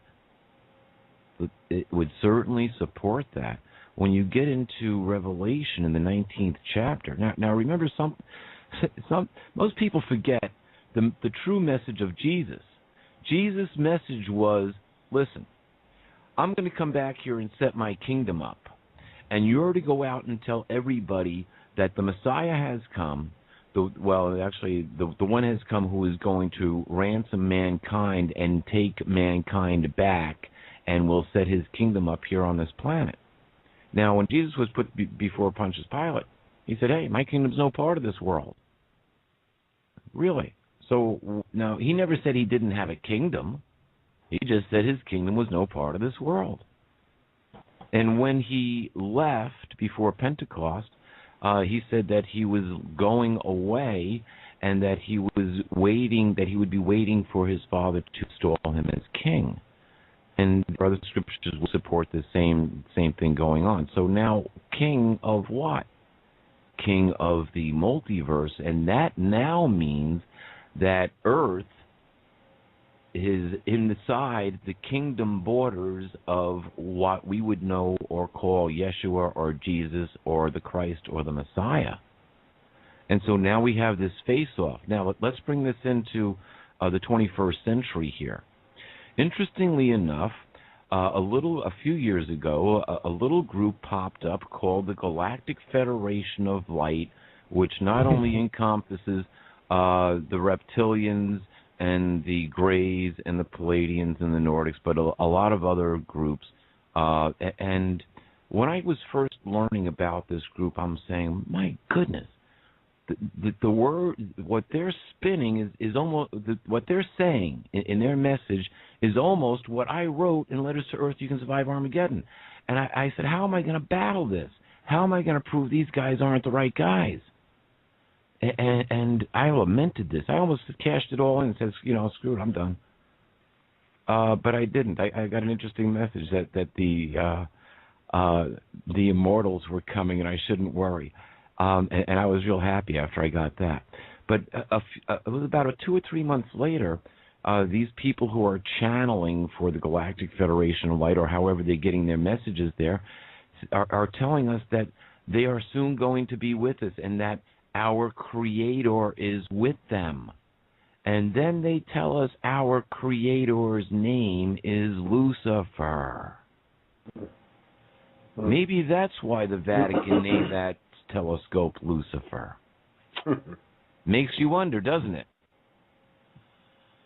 It would certainly support that. When you get into Revelation in the 19th chapter, now remember, most people forget the true message of Jesus. Jesus' message was, listen, I'm going to come back here and set my kingdom up, and you're to go out and tell everybody that the Messiah has come. The one has come who is going to ransom mankind and take mankind back and will set his kingdom up here on this planet. Now, when Jesus was put before Pontius Pilate, he said, hey, my kingdom's no part of this world. Really? So, now, he never said he didn't have a kingdom. He just said his kingdom was no part of this world. And when he left before Pentecost, he said that he was going away and that he was waiting, that he would be waiting for his Father to install him as king. And other scriptures will support the same thing going on. So now, king of what? King of the multiverse. And that now means that Earth is inside the kingdom borders of what we would know or call Yeshua or Jesus or the Christ or the Messiah. And so now we have this face-off. Now let's bring this into the 21st century here. Interestingly enough, a few years ago, a little group popped up called the Galactic Federation of Light, which not only encompasses the reptilians and the Greys and the Palladians and the Nordics, but a lot of other groups. And when I was first learning about this group, I'm saying, my goodness, the word, what they're spinning is almost, what they're saying in their message is almost what I wrote in Letters to Earth, You Can Survive Armageddon. And I said, how am I going to battle this? How am I going to prove these guys aren't the right guys? And I lamented this. I almost cashed it all in and said, screw it, I'm done. But I didn't. I got an interesting message that the immortals were coming and I shouldn't worry. And I was real happy after I got that. But it was about 2 or 3 months later, these people who are channeling for the Galactic Federation of Light, or however they're getting their messages there, are telling us that they are soon going to be with us and that our Creator is with them. And then they tell us our Creator's name is Lucifer. Maybe that's why the Vatican named that telescope Lucifer. Makes you wonder, doesn't it?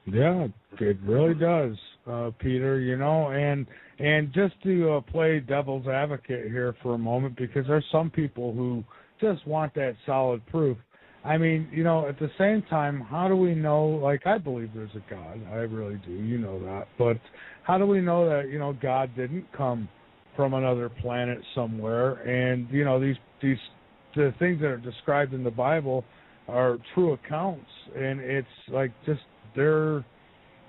Yeah, it really does, Peter. And just to play devil's advocate here for a moment, because there's some people who just want that solid proof. I mean, at the same time, how do we know, like, I believe there's a God. I really do, you know that. But how do we know that, God didn't come from another planet somewhere? And, the things that are described in the Bible are true accounts. And it's like just they're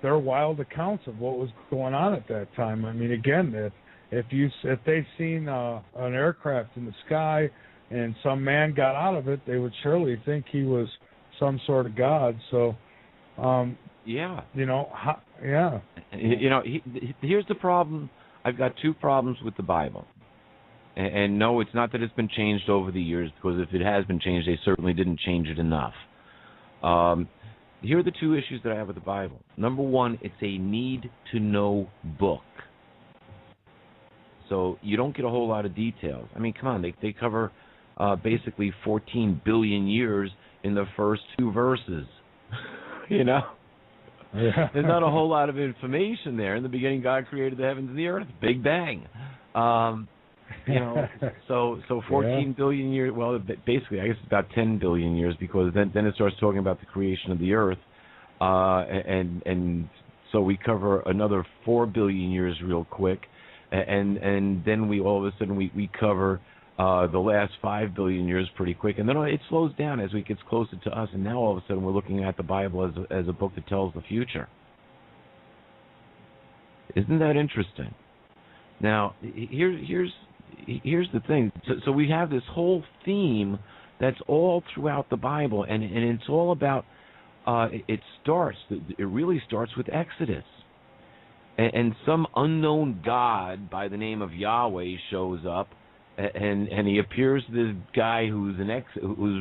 wild accounts of what was going on at that time. I mean, again, if they seen an aircraft in the sky and some man got out of it, they would surely think he was some sort of god. So, yeah. Yeah. Here's the problem. I've got 2 problems with the Bible. And no, it's not that it's been changed over the years, because if it has been changed, they certainly didn't change it enough. Here are the 2 issues that I have with the Bible. Number 1, it's a need-to-know book. So you don't get a whole lot of details. I mean, come on, they cover basically 14 billion years in the first 2 verses. Yeah. There's not a whole lot of information there. In the beginning, God created the heavens and the earth. Big bang. So 14 billion years. Well, basically, I guess it's about 10 billion years, because then it starts talking about the creation of the earth, and so we cover another 4 billion years real quick, and then we all of a sudden we cover the last 5 billion years pretty quick, and then it slows down as we get closer to us, and now all of a sudden we're looking at the Bible as a book that tells the future. Isn't that interesting? Now, here's the thing. So we have this whole theme that's all throughout the Bible, and it's all about, it really starts with Exodus. And some unknown God by the name of Yahweh shows up, and he appears to this guy who's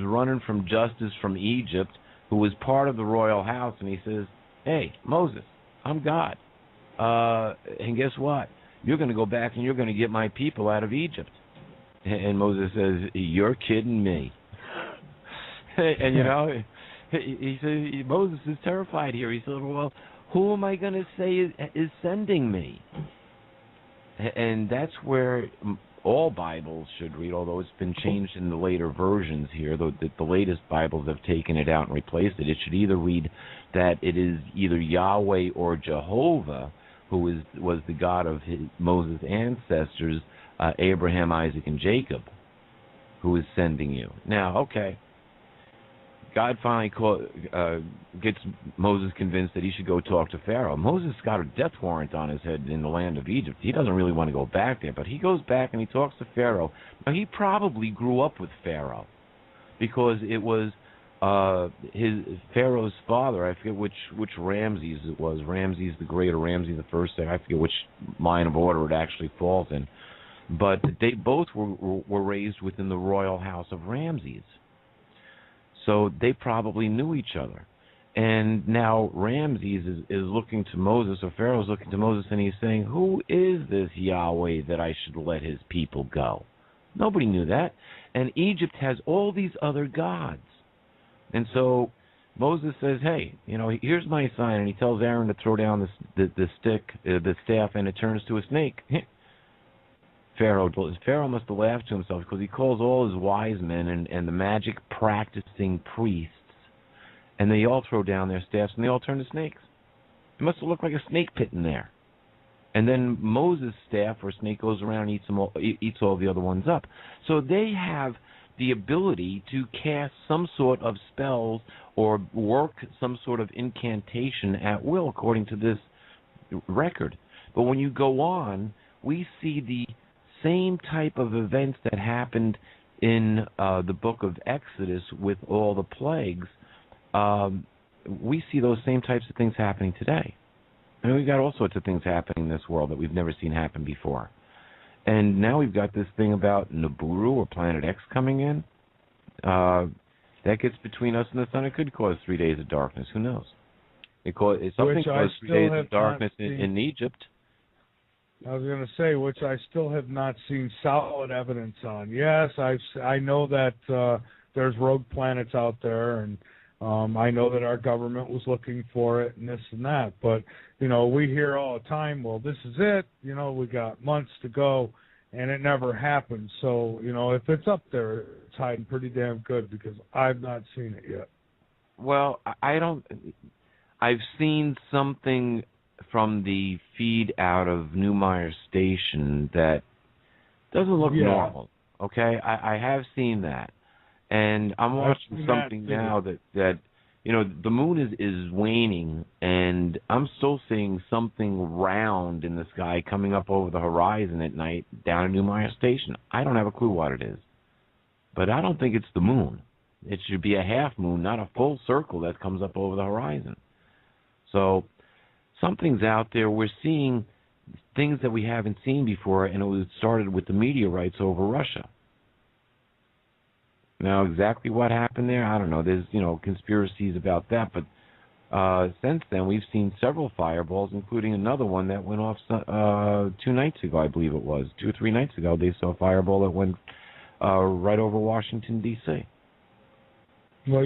running from justice from Egypt, who was part of the royal house, and he says, "Hey, Moses, I'm God. And guess what? You're going to go back and you're going to get my people out of Egypt." And Moses says, "You're kidding me." And, he says, Moses is terrified here. He said, "Well, who am I going to say is sending me?" And that's where all Bibles should read, although it's been changed in the later versions here. The latest Bibles have taken it out and replaced it. It should either read that it is either Yahweh or Jehovah, who was the God of Moses' ancestors, Abraham, Isaac, and Jacob, who is sending you. Now, okay, God finally gets Moses convinced that he should go talk to Pharaoh. Moses got a death warrant on his head in the land of Egypt. He doesn't really want to go back there, but he goes back and he talks to Pharaoh. Now, he probably grew up with Pharaoh, because it was his Pharaoh's father, I forget which Ramses it was, Ramses the Great or Ramses the First, I forget which line of order it actually falls in, but they both were raised within the royal house of Ramses, so they probably knew each other. And now Ramses is looking to Moses, or Pharaoh's looking to Moses, and he's saying, who is this Yahweh that I should let his people go? Nobody knew that. And Egypt has all these other gods. And so Moses says, hey, here's my sign. And he tells Aaron to throw down the staff, and it turns to a snake. Pharaoh must have laughed to himself, because he calls all his wise men and the magic practicing priests, and they all throw down their staffs, and they all turn to snakes. It must have looked like a snake pit in there. And then Moses' staff or snake goes around and eats all the other ones up. So they have the ability to cast some sort of spells or work some sort of incantation at will, according to this record. But when you go on, we see the same type of events that happened in the book of Exodus with all the plagues. We see those same types of things happening today. I mean, we've got all sorts of things happening in this world that we've never seen happen before. And now we've got this thing about Nibiru or Planet X coming in. That gets between us and the sun. It could cause 3 days of darkness. Who knows? Something caused 3 days of darkness in Egypt. I was going to say, which I still have not seen solid evidence on. Yes, I know that there's rogue planets out there, and I know that our government was looking for it and this and that. But, we hear all the time, well, this is it. We got months to go, and it never happened. So, if it's up there, it's hiding pretty damn good, because I've not seen it yet. Well, I've seen something from the feed out of Newmeyer Station that doesn't look normal. Okay, I have seen that, and I'm watching something now that the moon is waning, and I'm still seeing something round in the sky coming up over the horizon at night down at Newmeyer Station. I don't have a clue what it is, but I don't think it's the moon. It should be a half moon, not a full circle that comes up over the horizon. So something's out there. We're seeing things that we haven't seen before, and it started with the meteorites over Russia. Now, exactly what happened there, I don't know. There's, conspiracies about that, but since then we've seen several fireballs, including another one that went off 2 nights ago, I believe it was. 2 or 3 nights ago, they saw a fireball that went right over Washington, D.C. Well,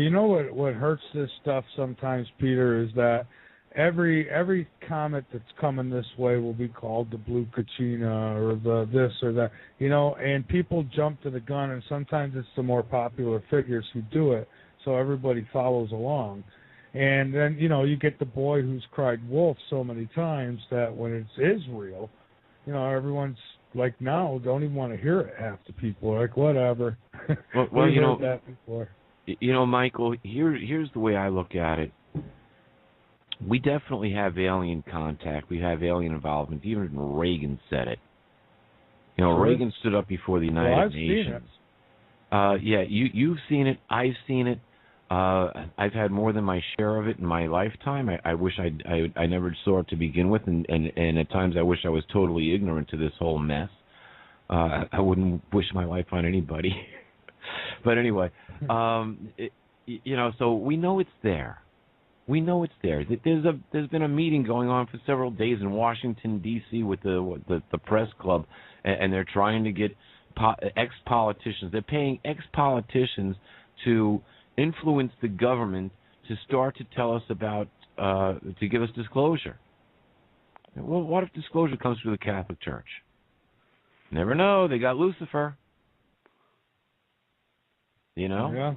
what hurts this stuff sometimes, Peter, is that every comet that's coming this way will be called the Blue Kachina or the this or that, and people jump to the gun, and sometimes it's the more popular figures who do it, so everybody follows along. And then, you get the boy who's cried wolf so many times that when it is real, everyone's like, now, don't even want to hear it. Half the people are like, whatever. Well, We've heard that before. Michael, here's the way I look at it. We definitely have alien contact. We have alien involvement. Even Reagan said it. Reagan stood up before the United Nations. You've seen it. I've seen it. I've had more than my share of it in my lifetime. I wish I never saw it to begin with, and at times I wish I was totally ignorant to this whole mess. I wouldn't wish my life on anybody. But anyway, so we know it's there. We know it's there. There's been a meeting going on for several days in Washington, D.C. with the press club, and they're trying to get ex-politicians. They're paying ex-politicians to influence the government to start to tell us about, to give us disclosure. Well, what if disclosure comes through the Catholic Church? Never know. They got Lucifer. Yeah.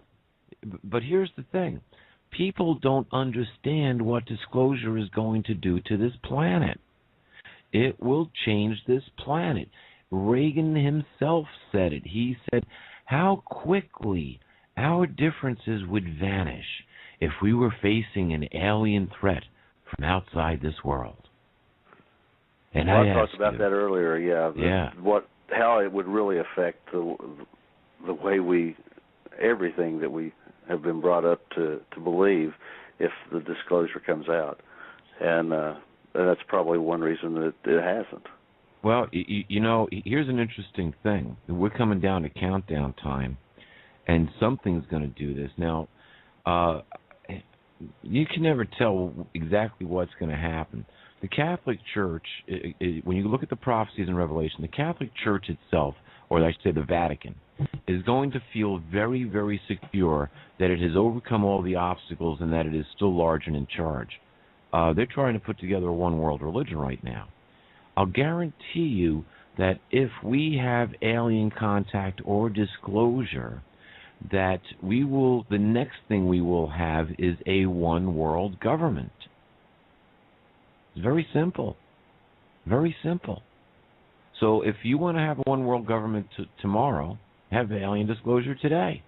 But here's the thing. People don't understand what disclosure is going to do to this planet. It will change this planet. Reagan himself said it. He said how quickly our differences would vanish if we were facing an alien threat from outside this world. And I talked about that earlier. How it would really affect the way everything that we have been brought up to believe if the disclosure comes out, and that's probably one reason that it hasn't. Well, here's an interesting thing. We're coming down to countdown time, and something's going to do this. Now, you can never tell exactly what's going to happen. The Catholic Church, when you look at the prophecies in Revelation, the Catholic Church itself, or I should say the Vatican, is going to feel very, very secure that it has overcome all the obstacles and that it is still large and in charge. They're trying to put together a one-world religion right now. I'll guarantee you that if we have alien contact or disclosure, that the next thing we will have is a one-world government. It's very simple. Very simple. So if you want to have a one-world government tomorrow, have alien disclosure today.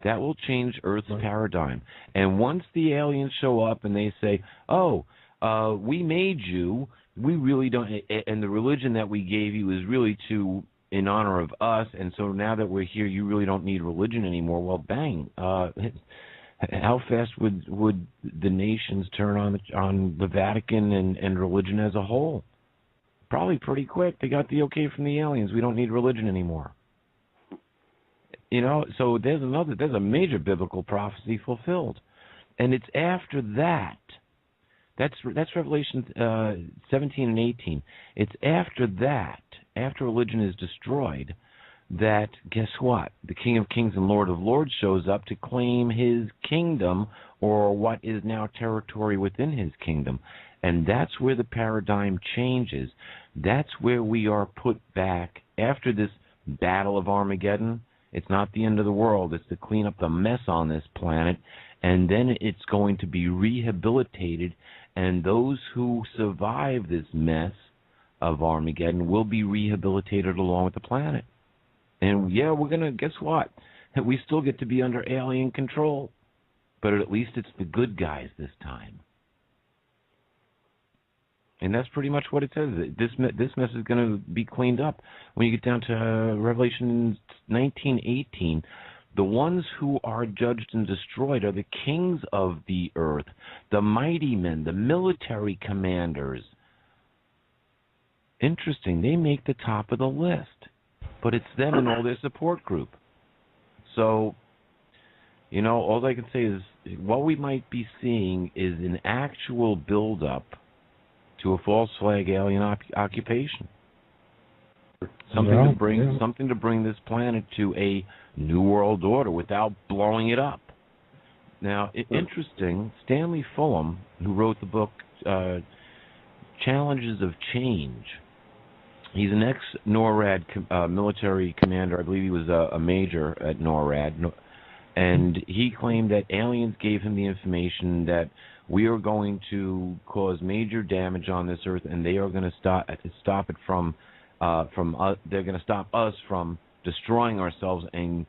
That will change Earth's paradigm. And once the aliens show up and they say, we made you, we really don't, and the religion that we gave you is really in honor of us, and so now that we're here, you really don't need religion anymore. Well, bang. How fast would the nations turn on the Vatican and religion as a whole? Probably pretty quick. They got the okay from the aliens. We don't need religion anymore. So there's a major biblical prophecy fulfilled, and it's after that. That's Revelation 17 and 18. It's after that, after religion is destroyed, that, guess what? The King of Kings and Lord of Lords shows up to claim his kingdom, or what is now territory within his kingdom. And that's where the paradigm changes. That's where we are put back after this battle of Armageddon. It's not the end of the world. It's to clean up the mess on this planet, and then it's going to be rehabilitated, and those who survive this mess of Armageddon will be rehabilitated along with the planet. And yeah, we're going to, guess what? We still get to be under alien control, but at least it's the good guys this time. And that's pretty much what it says. This mess is going to be cleaned up. When you get down to Revelation 19:18, the ones who are judged and destroyed are the kings of the earth, the mighty men, the military commanders. Interesting, they make the top of the list, but it's them and all their support group. So, all I can say is what we might be seeing is an actual build-up to a false flag alien occupation. Something to bring this planet to a new world order without blowing it up. Now, interesting, Stanley Fulham, who wrote the book Challenges of Change, he's an ex-NORAD military commander. I believe he was a major at NORAD. And he claimed that aliens gave him the information that we are going to cause major damage on this earth, and they are going to stop it from they're going to stop us from destroying ourselves, and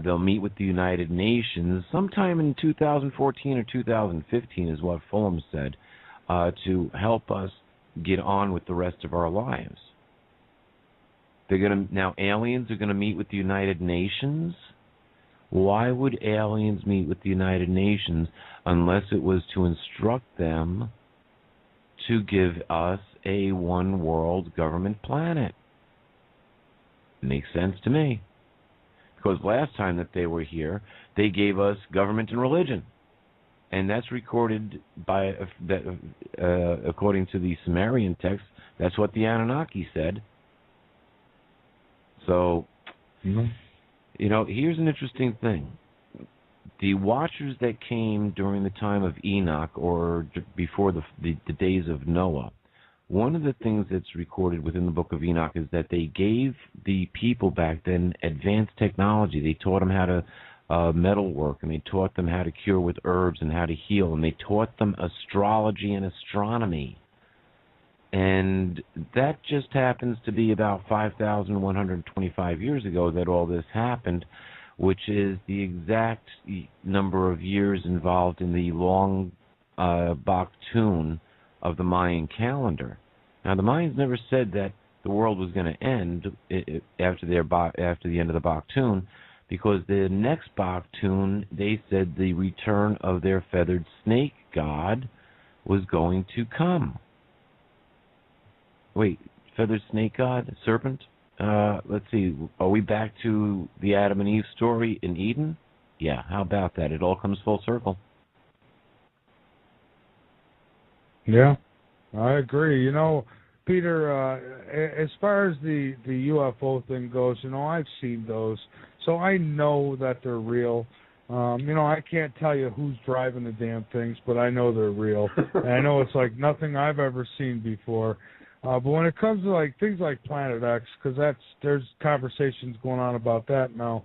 they'll meet with the United Nations sometime in 2014 or 2015 is what Fulham said, to help us get on with the rest of our lives. Now aliens are going to meet with the United Nations. Why would aliens meet with the United Nations unless it was to instruct them to give us a one-world government planet? Makes sense to me. Because last time that they were here, they gave us government and religion. And that's recorded according to the Sumerian text, that's what the Anunnaki said. So, here's an interesting thing. The Watchers that came during the time of Enoch or before the days of Noah, one of the things that's recorded within the book of Enoch is that they gave the people back then advanced technology. They taught them how to metalwork, and they taught them how to cure with herbs and how to heal, and they taught them astrology and astronomy. And that just happens to be about 5,125 years ago that all this happened, which is the exact number of years involved in the long Baktun of the Mayan calendar. Now, the Mayans never said that the world was going to end after the end of the Baktun, because the next Bach tune, they said the return of their feathered snake god was going to come. Wait, feathered snake god? Serpent? Let's see. Are we back to the Adam and Eve story in Eden? Yeah, how about that? It all comes full circle. Yeah, I agree. You know, Peter, as far as the UFO thing goes, you know, I've seen those, so I know that they're real. You know, I can't tell you who's driving the damn things, but I know they're real. And I know it's like nothing I've ever seen before. But when it comes to like things like Planet X, because there's conversations going on about that now.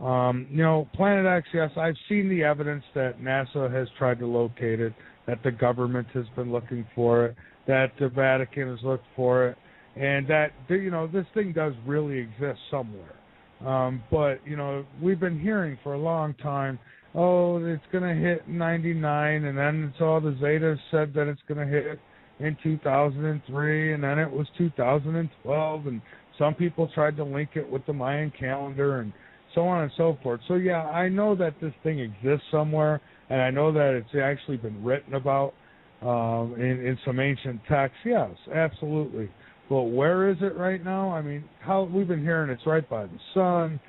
You know, Planet X, yes, I've seen the evidence that NASA has tried to locate it, that the government has been looking for it, that the Vatican has looked for it, and that, you know, this thing does really exist somewhere. But, you know, we've been hearing for a long time, oh, it's going to hit 99, and then it's all the Zetas said that it's going to hit in 2003, and then it was 2012, and some people tried to link it with the Mayan calendar, and so on and so forth. So, yeah, I know that this thing exists somewhere, and I know that it's actually been written about in some ancient texts. Yes, absolutely. But where is it right now? I mean, how we've been hearing it's right by the sun.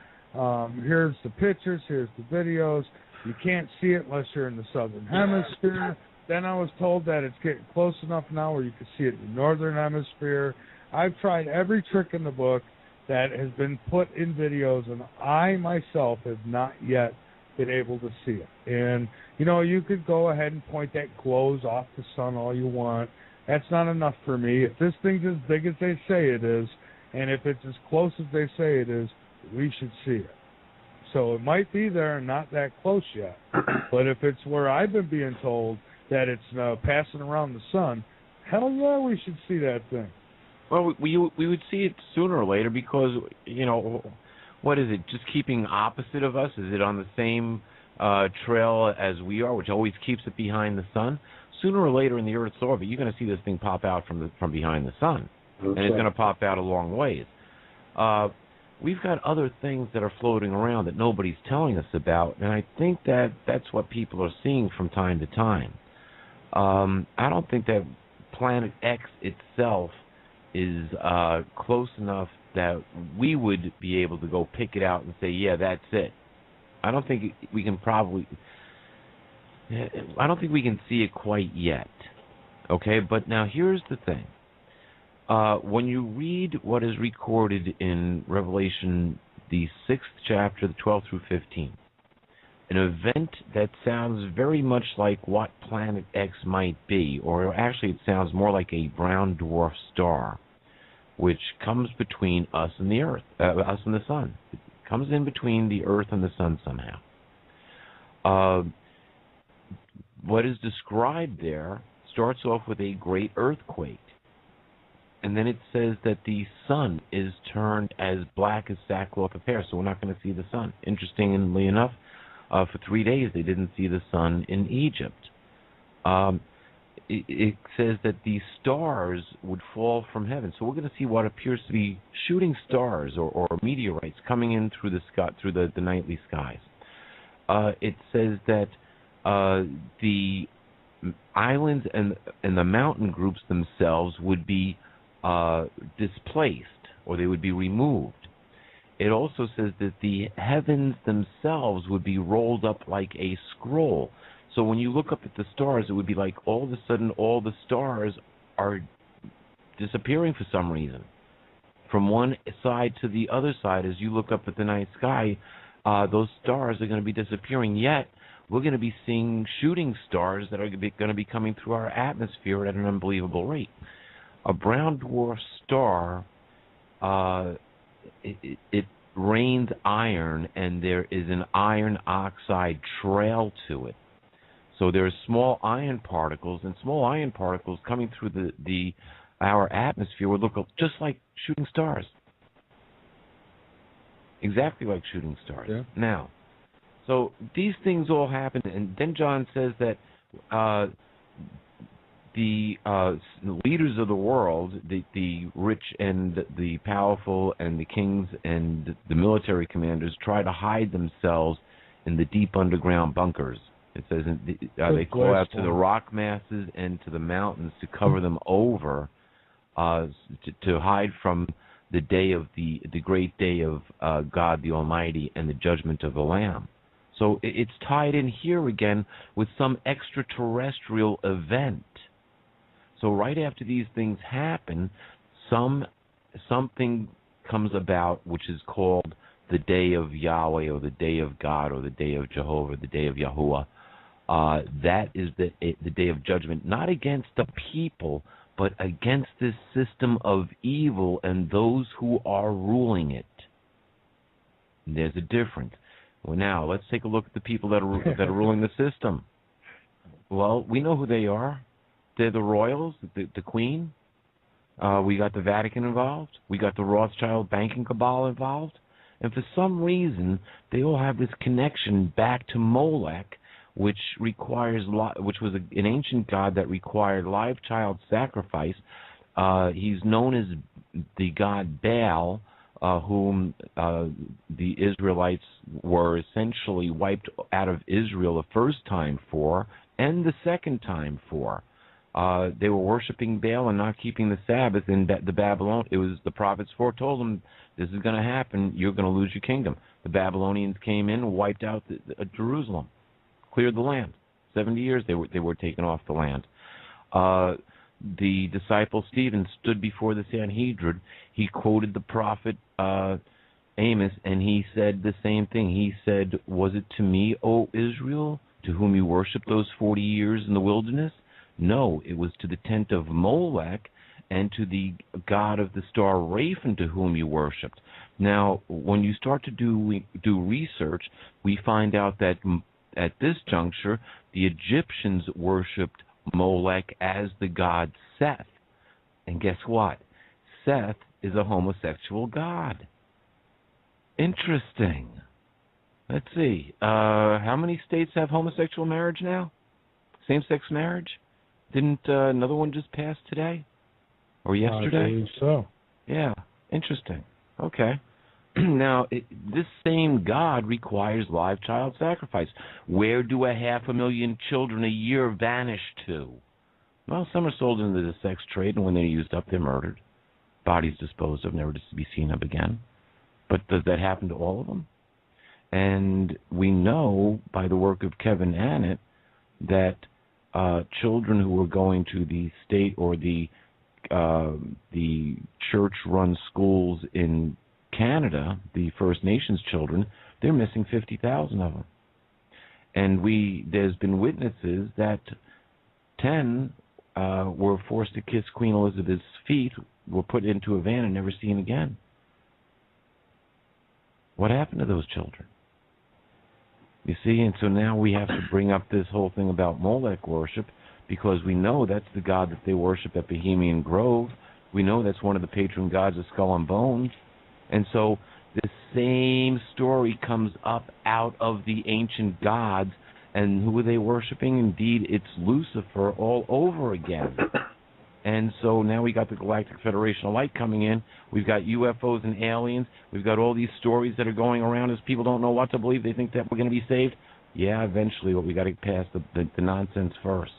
Here's the pictures. Here's the videos. You can't see it unless you're in the southern hemisphere. Then I was told that it's getting close enough now where you can see it in the northern hemisphere. I've tried every trick in the book that has been put in videos, and I myself have not yet been able to see it. And, you know, you could go ahead and point that glows off the sun all you want. That's not enough for me. If this thing's as big as they say it is, and if it's as close as they say it is, we should see it. So it might be there and not that close yet. But if it's where I've been being told that it's passing around the sun, hell yeah, we should see that thing. Well, we would see it sooner or later because, you know, what is it, just keeping opposite of us? Is it on the same trail as we are, which always keeps it behind the sun? Sooner or later in the Earth's orbit, you're going to see this thing pop out from behind the sun, and it's going to pop out a long ways. We've got other things that are floating around that nobody's telling us about, and I think that that's what people are seeing from time to time. I don't think that Planet X itself is close enough that we would be able to go pick it out and say, yeah, that's it. I don't think we can see it quite yet. Okay, but now here's the thing. When you read what is recorded in Revelation, the 6th chapter, the 12th through 15, an event that sounds very much like what Planet X might be, or actually it sounds more like a brown dwarf star, which comes between us and the Earth, us and the Sun. It comes in between the Earth and the Sun somehow. What is described there starts off with a great earthquake. And then it says that the sun is turned as black as sackcloth of hair, so we're not going to see the sun. Interestingly enough, for 3 days they didn't see the sun in Egypt. It says that the stars would fall from heaven. So we're going to see what appears to be shooting stars or meteorites coming in through the sky, through the nightly skies. It says that the islands and the mountain groups themselves would be displaced, or they would be removed. It also says that the heavens themselves would be rolled up like a scroll. So when you look up at the stars, it would be like all of a sudden all the stars are disappearing for some reason. From one side to the other side, as you look up at the night sky, those stars are going to be disappearing, yet we're going to be seeing shooting stars that are going to be coming through our atmosphere at an unbelievable rate. A brown dwarf star, it rains iron, and there is an iron oxide trail to it. So there are small iron particles, and small iron particles coming through our atmosphere would look just like shooting stars. Exactly like shooting stars. Yeah. Now, so these things all happen, and then John says that the leaders of the world, the rich and the powerful and the kings and the military commanders try to hide themselves in the deep underground bunkers. It says they call out to the rock masses and to the mountains to cover them over, to hide from the day of the great day of God the Almighty and the judgment of the Lamb. So it's tied in here again with some extraterrestrial event. So right after these things happen, something comes about which is called the day of Yahweh or the day of God or the day of Jehovah, the day of Yahuwah. That is the day of judgment, not against the people, but against this system of evil and those who are ruling it. And there's a difference. Well, now let's take a look at the people that are ruling the system. Well, we know who they are. They're the royals, the Queen. We got the Vatican involved. We got the Rothschild banking cabal involved. And for some reason, they all have this connection back to Molech, which was an ancient god that required live child sacrifice. He's known as the god Baal, whom the Israelites were essentially wiped out of Israel the first time for, and the second time for. They were worshiping Baal and not keeping the Sabbath in the Babylon. It was the prophets foretold them, this is going to happen, you're going to lose your kingdom. The Babylonians came in and wiped out Jerusalem, cleared the land. 70 years they were taken off the land. The disciple Stephen stood before the Sanhedrin. He quoted the prophet Amos, and he said the same thing. He said, was it to me, O Israel, to whom you worshipped those 40 years in the wilderness? No, it was to the tent of Molech and to the god of the star Raphan to whom you worshipped. Now, when you start to do research, we find out that at this juncture, the Egyptians worshipped Molech as the god Seth. And guess what? Seth is a homosexual god. Interesting. Let's see. How many states have homosexual marriage now? Same-sex marriage? Didn't another one just pass today? Or yesterday? I believe so. Yeah. Interesting. Okay. Now, this same God requires live child sacrifice. Where do 500,000 children a year vanish to? Well, some are sold into the sex trade, and when they're used up, they're murdered. Bodies disposed of, never to be seen of again. But does that happen to all of them? And we know by the work of Kevin Annett that children who are going to the state or the church-run schools in Canada, the First Nations children, they're missing 50,000 of them. And there's been witnesses that 10 were forced to kiss Queen Elizabeth's feet, were put into a van and never seen again. What happened to those children? You see, and so now we have to bring up this whole thing about Molech worship, because we know that's the god that they worship at Bohemian Grove. We know that's one of the patron gods of Skull and Bones. And so the same story comes up out of the ancient gods. And who are they worshiping? Indeed, it's Lucifer all over again. And so now we got the Galactic Federation of Light coming in. We've got UFOs and aliens. We've got all these stories that are going around as people don't know what to believe. They think that we're going to be saved. Yeah, eventually, but we got to get past the nonsense first.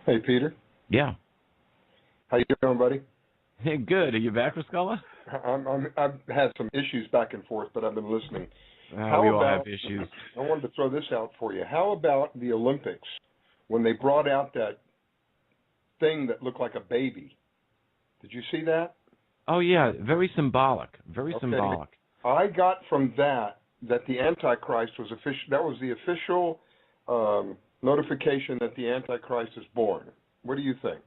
Hey, Peter. Yeah. How you doing, buddy? Hey, good. Are you back, Rascala? I've had some issues back and forth, but I've been listening. We all have issues. I wanted to throw this out for you. How about the Olympics, when they brought out that thing that looked like a baby? Did you see that? Oh, yeah. Very symbolic. Very symbolic. I got from that the Antichrist was official. That was the official notification that the Antichrist is born. What do you think?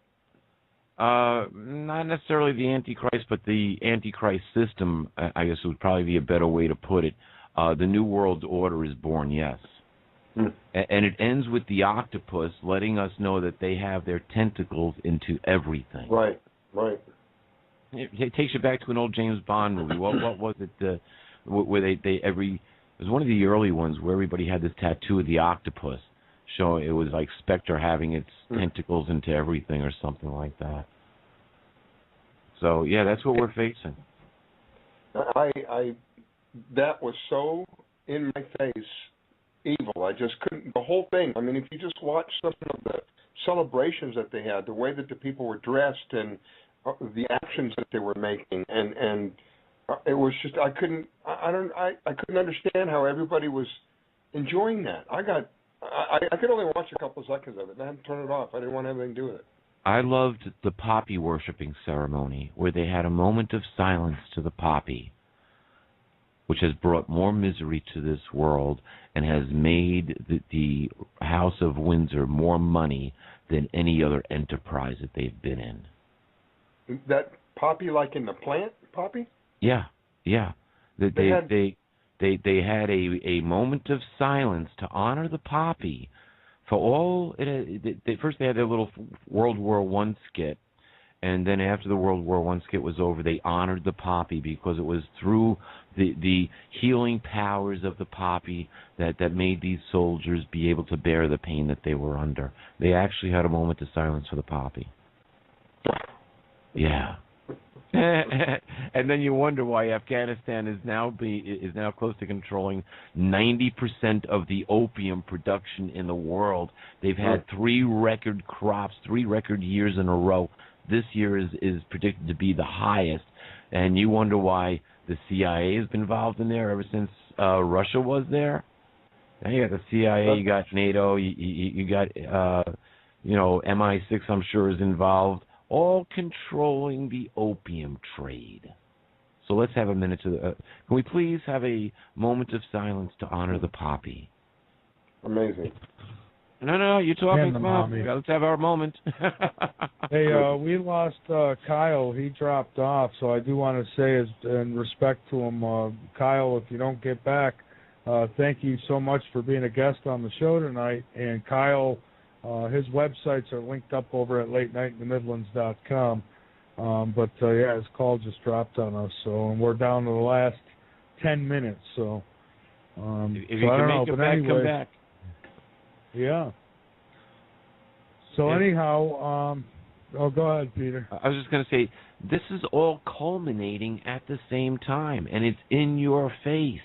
Not necessarily the Antichrist, but the Antichrist system, I guess would probably be a better way to put it. The New World Order is born, yes. And it ends with the octopus letting us know that they have their tentacles into everything. Right. It takes you back to an old James Bond movie. What was it? Where it was one of the early ones where everybody had this tattoo of the octopus. showing it was like Spectre having its tentacles into everything or something like that. So yeah, that's what we're facing. That was so in my face evil. I just couldn't. The whole thing. I mean, if you just watch some of the celebrations that they had, the way that the people were dressed, and the actions that they were making, and it was just I couldn't understand how everybody was enjoying that. I could only watch a couple of seconds of it, and I had to turn it off. I didn't want to have anything to do with it. I loved the poppy worshiping ceremony, where they had a moment of silence to the poppy, which has brought more misery to this world and has made the House of Windsor more money than any other enterprise that they've been in. That poppy, like in the plant poppy? Yeah. They had a moment of silence to honor the poppy for all. First, they had their little World War I skit, and then after the World War I skit was over, they honored the poppy because it was through the healing powers of the poppy that made these soldiers be able to bear the pain that they were under. They actually had a moment of silence for the poppy. Yeah. And then you wonder why Afghanistan is now close to controlling 90% of the opium production in the world. They've had 3 record crops, 3 record years in a row. This year is predicted to be the highest, and you wonder why the CIA has been involved in there ever since Russia was there. Now you got the CIA, you got NATO, you got MI6. I'm sure is involved, all controlling the opium trade. So let's have a minute to. Can we please have a moment of silence to honor the poppy? Amazing. No, you're talking. Come on, let's have our moment. Hey, we lost Kyle. He dropped off, so I do want to say, in respect to him, Kyle, if you don't get back, thank you so much for being a guest on the show tonight. And Kyle, his websites are linked up over at latenightinthe-midlands.com. But his call just dropped on us, and we're down to the last 10 minutes. So, if you can make it back, come back. Yeah. So anyhow, go ahead, Peter. I was just going to say, this is all culminating at the same time, and it's in your face.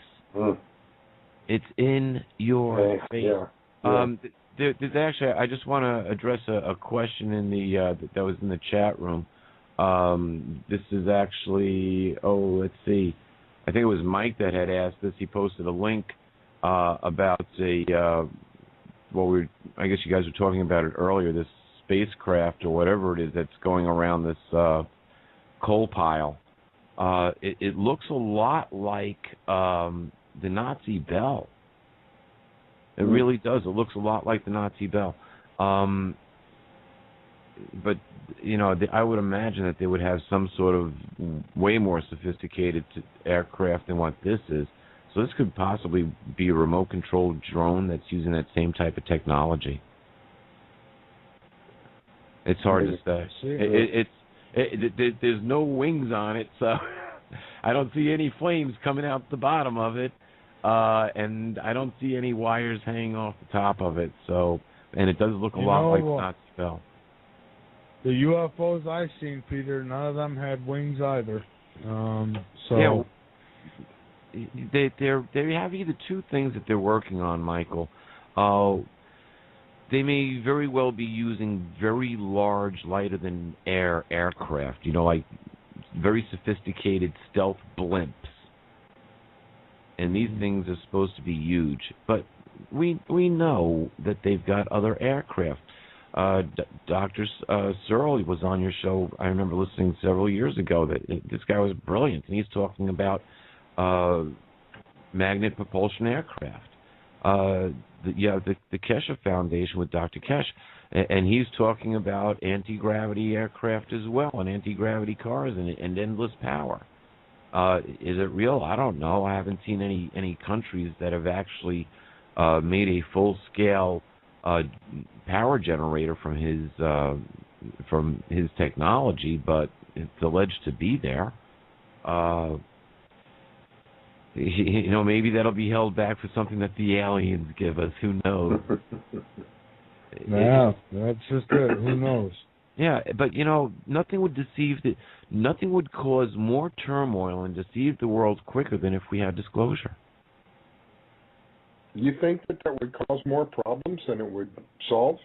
It's in your face. Yeah. There's actually, I just want to address a question in the that was in the chat room. This is actually, let's see. I think it was Mike that had asked this. He posted a link about I guess you guys were talking about it earlier, this spacecraft or whatever it is that's going around this coal pile. It looks a lot like the Nazi bell. It really does. It looks a lot like the Nazi bell. But, I would imagine that they would have some sort of way more sophisticated aircraft than what this is. So this could possibly be a remote-controlled drone that's using that same type of technology. It's hard to say. There's no wings on it, so I don't see any flames coming out the bottom of it, and I don't see any wires hanging off the top of it. So, and it does look a lot like the Nazi bell. The UFOs I've seen, Peter, none of them had wings either. Yeah. They have either two things that they're working on, Michael. They may very well be using very large, lighter-than-air aircraft, like very sophisticated stealth blimps. And these things are supposed to be huge. But we know that they've got other aircraft. Dr. Searle was on your show, I remember listening several years ago, that this guy was brilliant, and he's talking about magnet propulsion aircraft. The Keshe Foundation with Dr. Keshe, and he's talking about anti-gravity aircraft as well, and anti-gravity cars and endless power. Is it real? I don't know. I haven't seen any countries that have actually made a full-scale power generator from his technology, but it's alleged to be there. Maybe that'll be held back for something that the aliens give us. Who knows? Yeah, that's just it. Who knows? Yeah, but nothing would cause more turmoil and deceive the world quicker than if we had disclosure. You think that would cause more problems than it would solve?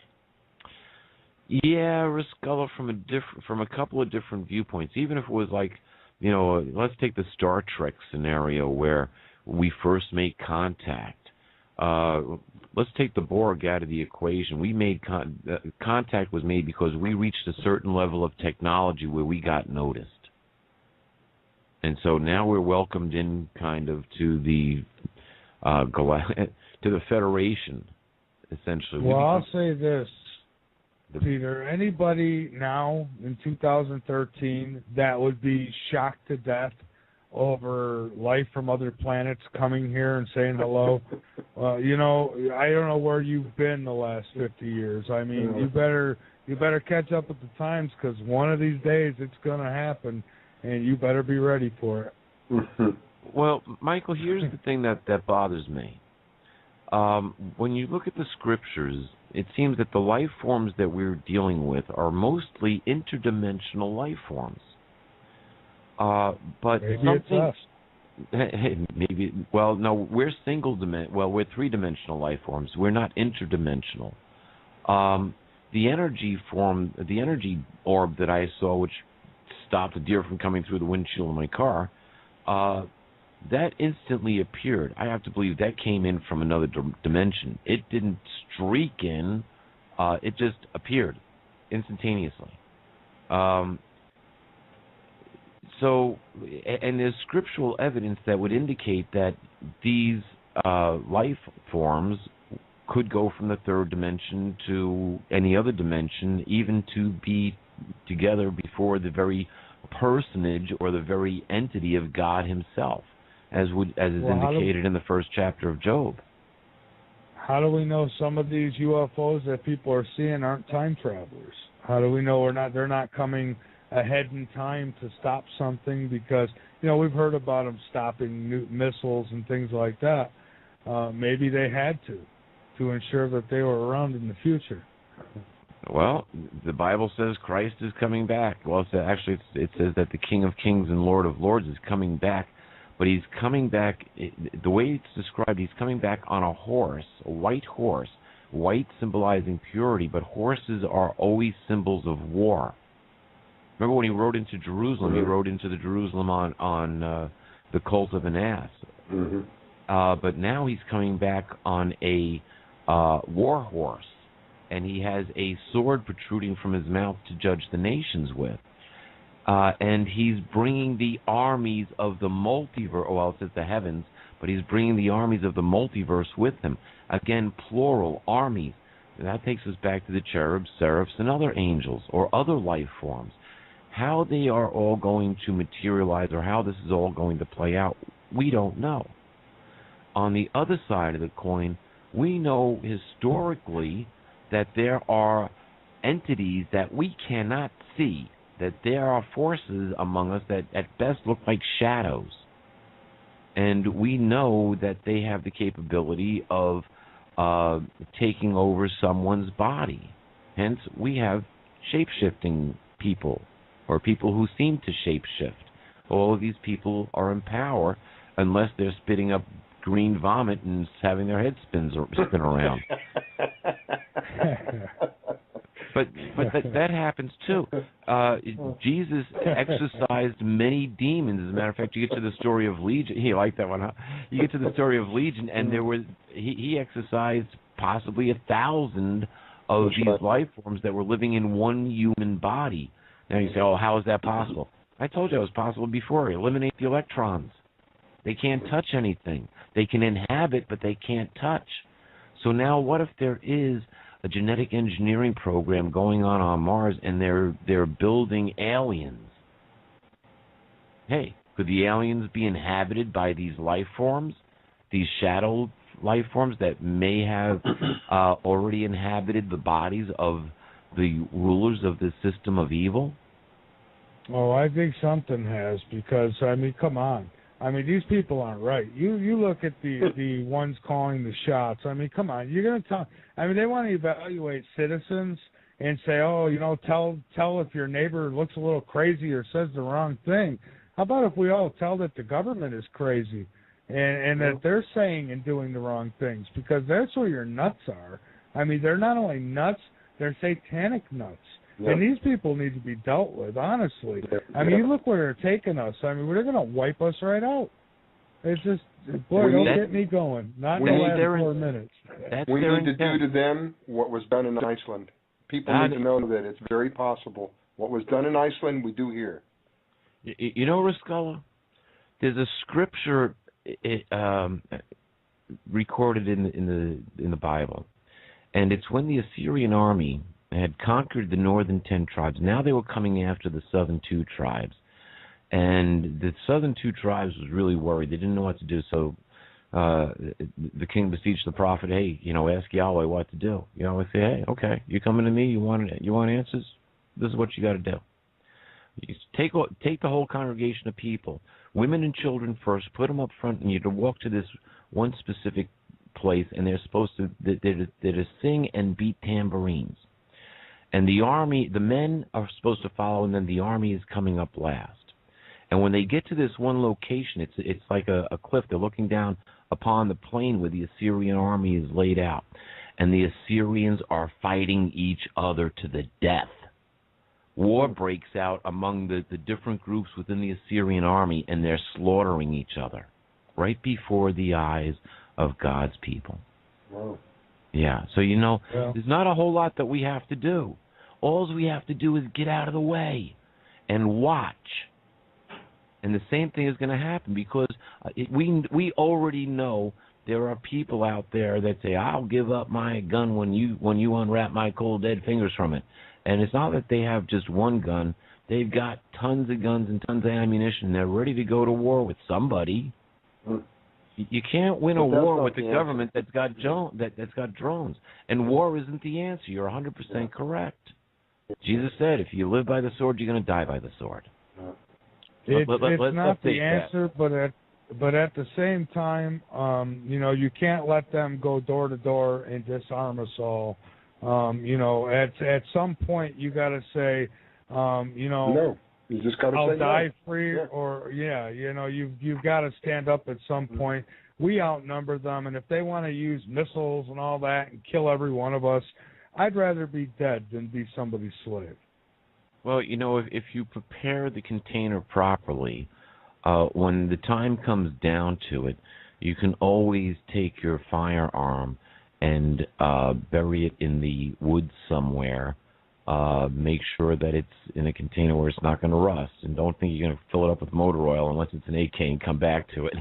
Yeah, Riscola, from a couple of different viewpoints. Even if it was like, let's take the Star Trek scenario where we first make contact. Let's take the Borg out of the equation. We made contact was made because we reached a certain level of technology where we got noticed, and so now we're welcomed in kind of to the to the Federation, essentially. Well, I'll say this, Peter. Anybody now in 2013 that would be shocked to death over life from other planets coming here and saying hello, I don't know where you've been the last 50 years. I mean, you better catch up with the times, because one of these days it's going to happen, and you better be ready for it. Well, Michael, here's the thing that bothers me. When you look at the scriptures, it seems that the life forms that we're dealing with are mostly interdimensional life forms. But maybe something, it's us. No, we're we're three-dimensional life forms. We're not interdimensional. The energy orb that I saw, which stopped a deer from coming through the windshield of my car, that instantly appeared. I have to believe that came in from another dimension. It didn't streak in. It just appeared instantaneously. And there's scriptural evidence that would indicate that these life forms could go from the third dimension to any other dimension, even to be together before the very personage or the very entity of God himself, as is indicated in the first chapter of Job. How do we know some of these UFOs that people are seeing aren't time travelers? How do we know they're not coming ahead in time to stop something? Because we've heard about them stopping new missiles and things like that. Maybe they had to ensure that they were around in the future. Well, the Bible says Christ is coming back. Well, it says that the King of Kings and Lord of Lords is coming back, but he's coming back, the way it's described, he's coming back on a horse, a white horse, white symbolizing purity, but horses are always symbols of war. Remember when he rode into Jerusalem, he rode into the Jerusalem on the colt of an ass. Mm-hmm. But now he's coming back on a war horse, and he has a sword protruding from his mouth to judge the nations with. And he's bringing the armies of the multiverse, well, it says the heavens, but he's bringing the armies of the multiverse with him. Again, plural, armies. And that takes us back to the cherubs, seraphs, and other angels, or other life forms. How they are all going to materialize, or how this is all going to play out, we don't know. On the other side of the coin, we know historically that there are entities that we cannot see, that there are forces among us that at best look like shadows. And we know that they have the capability of taking over someone's body. Hence, we have shape-shifting people, or people who seem to shape-shift. All of these people are in power unless they're spitting up green vomit and having their head spin around. But that happens too. Jesus exorcised many demons. As a matter of fact, you get to the story of Legion. You like that one, huh? You get to the story of Legion, and he exorcised possibly 1,000 of these life forms that were living in one human body. Now you say, oh, how is that possible? I told you it was possible before. Eliminate the electrons. They can't touch anything. They can inhabit, but they can't touch. So now what if there is a genetic engineering program going on Mars, and they're building aliens? Hey, could the aliens be inhabited by these life forms, these shadow life forms that may have already inhabited the bodies of the rulers of the system of evil? Oh, I think something has, because, I mean, come on. I mean, these people aren't right. You look at the ones calling the shots. I mean, come on, you're going to tell. I mean, they want to evaluate citizens and say, oh, you know, tell if your neighbor looks a little crazy or says the wrong thing. How about if we all tell that the government is crazy and that they're saying and doing the wrong things, because that's where your nuts are. I mean, they're not only nuts, they're satanic nuts. Yep. And these people need to be dealt with, honestly. Yep. I mean, you look where they're taking us. I mean, they're going to wipe us right out. It's just, boy, don't get me going. Not in the last 4 minutes. We need to do to them what was done in Iceland. People need to know that it's very possible. What was done in Iceland, we do here. You know, Ruscella, there's a scripture recorded in the Bible, and it's when the Assyrian army had conquered the northern 10 tribes. Now they were coming after the southern 2 tribes. And the southern 2 tribes was really worried. They didn't know what to do. So the king beseeched the prophet, hey, you know, ask Yahweh what to do. Yahweh say, hey, okay, you coming to me, you want answers? This is what you got to do. You take the whole congregation of people, women and children first, put them up front, and you're to walk to this one specific place, and they're supposed to they're to sing and beat tambourines. And the army, the men are supposed to follow, and then the army is coming up last. And when they get to this one location, it's like a cliff. They're looking down upon the plain where the Assyrian army is laid out. And the Assyrians are fighting each other to the death. War breaks out among the different groups within the Assyrian army, and they're slaughtering each other right before the eyes of God's people. Wow. Yeah, so there's not a whole lot that we have to do. All we have to do is get out of the way and watch. And the same thing is going to happen, because we already know there are people out there that say, I'll give up my gun when you unwrap my cold dead fingers from it. And it's not that they have just one gun. They've got tons of guns and tons of ammunition. They're ready to go to war with somebody. You can't win a war with a government that's got drones. And war isn't the answer. You're 100% correct. Jesus said, if you live by the sword, you're going to die by the sword. It's not the answer, but at the same time, you can't let them go door to door and disarm us all. At some point you got to say, no, you just got to I'll say die no. free, or you've got to stand up at some point. We outnumber them, and if they want to use missiles and all that and kill every one of us, I'd rather be dead than be somebody's slave. Well, if you prepare the container properly, when the time comes down to it, you can always take your firearm and bury it in the woods somewhere. Make sure that it's in a container where it's not going to rust, and don't think you're going to fill it up with motor oil unless it's an AK and come back to it.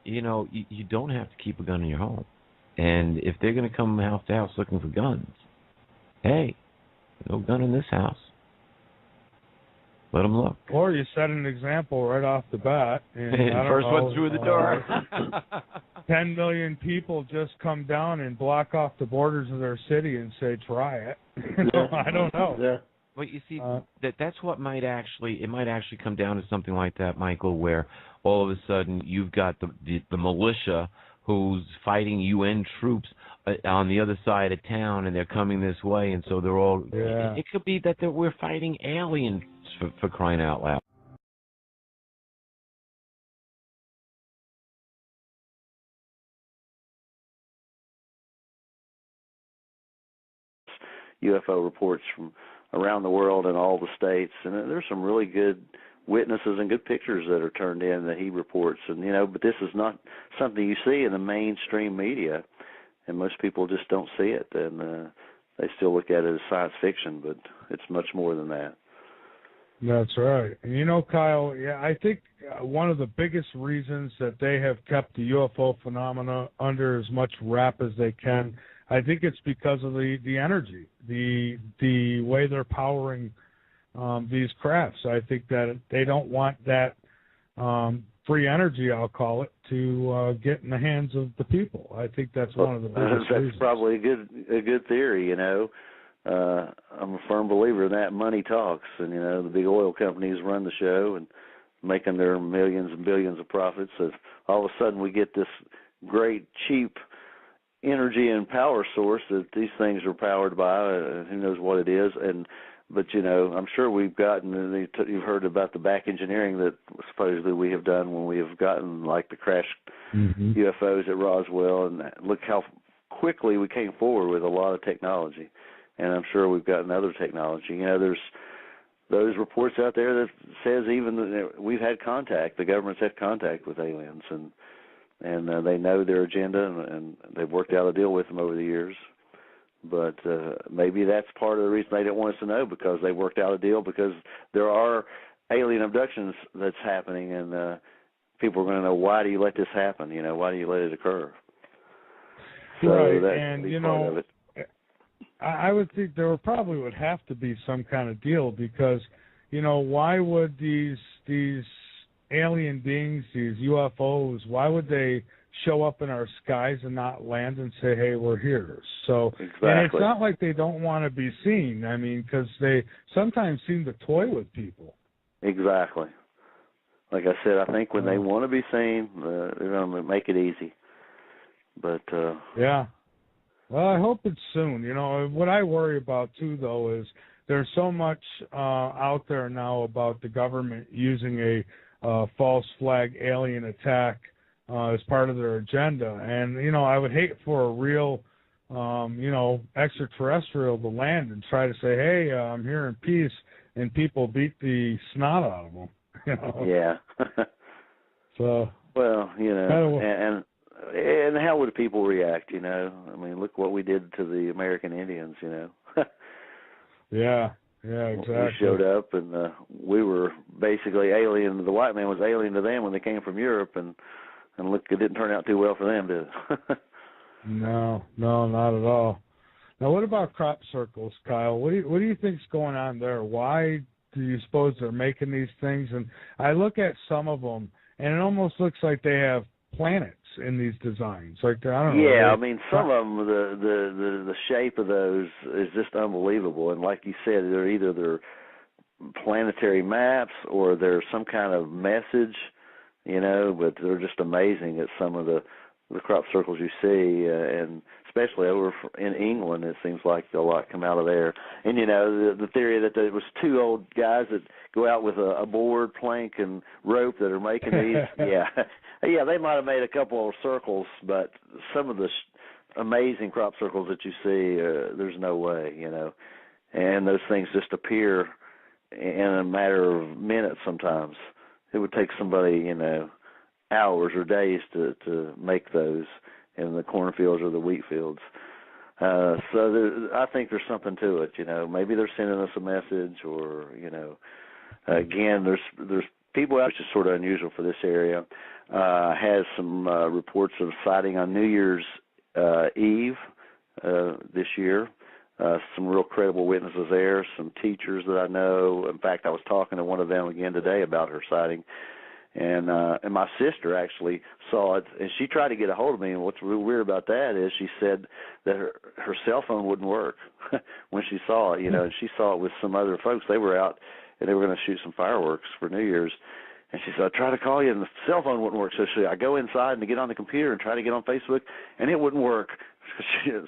You don't have to keep a gun in your home. And if they're going to come house to house looking for guns, hey, no gun in this house. Let them look. Or you set an example right off the bat. And first one through the door. 10 million people just come down and block off the borders of their city and say, try it. I don't know. Yeah. But you see, that's what might actually come down to something like that, Michael, where all of a sudden you've got the militia who's fighting UN troops on the other side of town, and they're coming this way, and so they're all... Yeah. It could be that we're fighting aliens, for crying out loud. UFO reports from around the world and all the states, and there's some really good witnesses and good pictures that are turned in that he reports, and but this is not something you see in the mainstream media, and most people just don't see it, and they still look at it as science fiction, but it's much more than that. That's right. And Kyle, I think one of the biggest reasons that they have kept the UFO phenomena under as much wrap as they can, I think it's because of the energy, the way they're powering these crafts. I think that they don't want that free energy, I'll call it, to get in the hands of the people. I think that's one of the biggest reasons. That's probably a good theory, I'm a firm believer in that. Money talks, and the big oil companies run the show and making their millions and billions of profits. So all of a sudden we get this great cheap energy and power source that these things are powered by. Who knows what it is? But I'm sure we've gotten. You've heard about the back engineering that supposedly we have done when we have gotten like the crashed UFOs at Roswell, and look how quickly we came forward with a lot of technology. And I'm sure we've gotten other technology. There's those reports out there that says even that we've had contact. The government's had contact with aliens, and they know their agenda, and they've worked out a deal with them over the years. But maybe that's part of the reason they didn't want us to know, because they worked out a deal, because there are alien abductions that's happening, and people are going to know, why do you let this happen? Why do you let it occur? So right, that and part of it. I would think there probably would have to be some kind of deal, because why would these alien beings, these UFOs, why would they show up in our skies and not land and say, hey, we're here? So, exactly. And it's not like they don't want to be seen. I mean, because they sometimes seem to toy with people. Exactly. Like I said, I think when they want to be seen, they're going to make it easy. But yeah. Well, I hope it's soon. What I worry about, too, though, is there's so much out there now about the government using a false flag alien attack as part of their agenda. And, I would hate for a real, extraterrestrial to land and try to say, hey, I'm here in peace, and people beat the snot out of them. Yeah. So. Well, and how would people react, I mean, look what we did to the American Indians, Yeah, exactly. We showed up, and we were basically alien. The white man was alien to them when they came from Europe, and look, it didn't turn out too well for them, did it? No, not at all. Now, what about crop circles, Kyle? What do you think's going on there? Why do you suppose they're making these things? And I look at some of them, and it almost looks like they have planets in these designs. Like, I don't know. Yeah, I mean, some of them, the shape of those is just unbelievable. And like you said, they're planetary maps, or they're some kind of message, but they're just amazing at some of the crop circles you see, and especially over in England, it seems like a lot come out of there. And, the theory that it was two old guys that go out with a board, plank, and rope that are making these, yeah, they might have made a couple of circles, but some of the amazing crop circles that you see, there's no way, and those things just appear in a matter of minutes sometimes. It would take somebody, hours or days to make those in the cornfields or the wheat fields. So I think there's something to it, Maybe they're sending us a message, or, again, there's people out, which is sort of unusual for this area. Has some reports of sighting on New Year's Eve this year. Some real credible witnesses there, some teachers that I know. In fact, I was talking to one of them again today about her sighting. And my sister actually saw it, and she tried to get a hold of me. And what's real weird about that is she said that her cell phone wouldn't work when she saw it, and she saw it with some other folks. They were out, and they were going to shoot some fireworks for New Year's. And she said, I tried to call you, and the cell phone wouldn't work. So I go inside and get on the computer and try to get on Facebook, and it wouldn't work.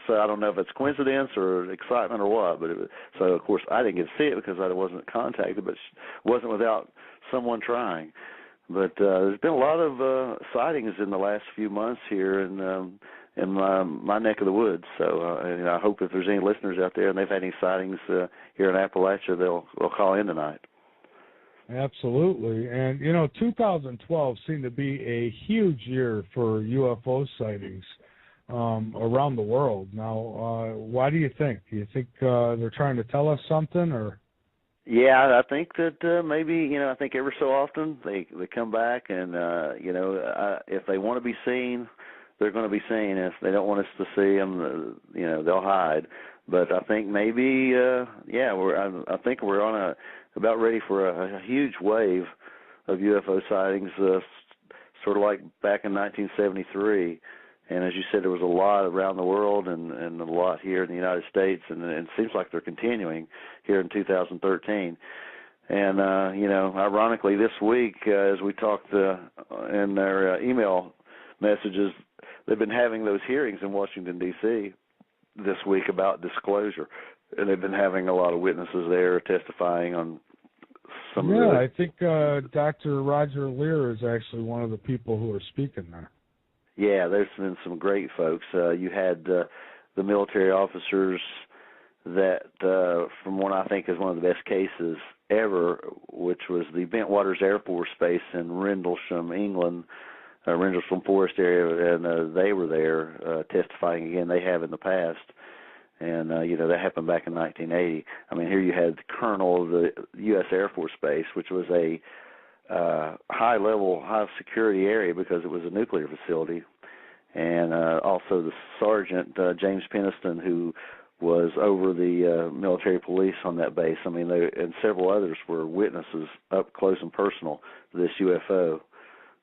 So I don't know if it's coincidence or excitement or what. So, of course, I didn't get to see it because I wasn't contacted, but it wasn't without someone trying. But there's been a lot of sightings in the last few months here in my neck of the woods. So I hope if there's any listeners out there and they've had any sightings here in Appalachia, they'll call in tonight. Absolutely. And, 2012 seemed to be a huge year for UFO sightings around the world. Now, why do you think? Do you think they're trying to tell us something, or? Yeah, I think that maybe, I think every so often they come back and, if they want to be seen, they're going to be seen. If they don't want us to see them, they'll hide. But I think maybe, I think we're about ready for a huge wave of UFO sightings, sort of like back in 1973. And as you said, there was a lot around the world and a lot here in the United States, and it seems like they're continuing here in 2013. And, ironically, this week, as we talked in their email messages, they've been having those hearings in Washington, D.C. this week about disclosure. And they've been having a lot of witnesses there testifying on some of the... Yeah, I think Dr. Roger Lear is actually one of the people who are speaking there. Yeah, there's been some great folks. You had the military officers that, from what I think is one of the best cases ever, which was the Bentwaters Air Force Base in Rendlesham, England, Rendlesham Forest area, and they were there testifying again. They have in the past. And, that happened back in 1980. I mean, here you had the colonel of the U.S. Air Force Base, which was a high-level, high-security area because it was a nuclear facility, and also the sergeant, James Peniston, who was over the military police on that base. I mean, and several others were witnesses up close and personal to this UFO.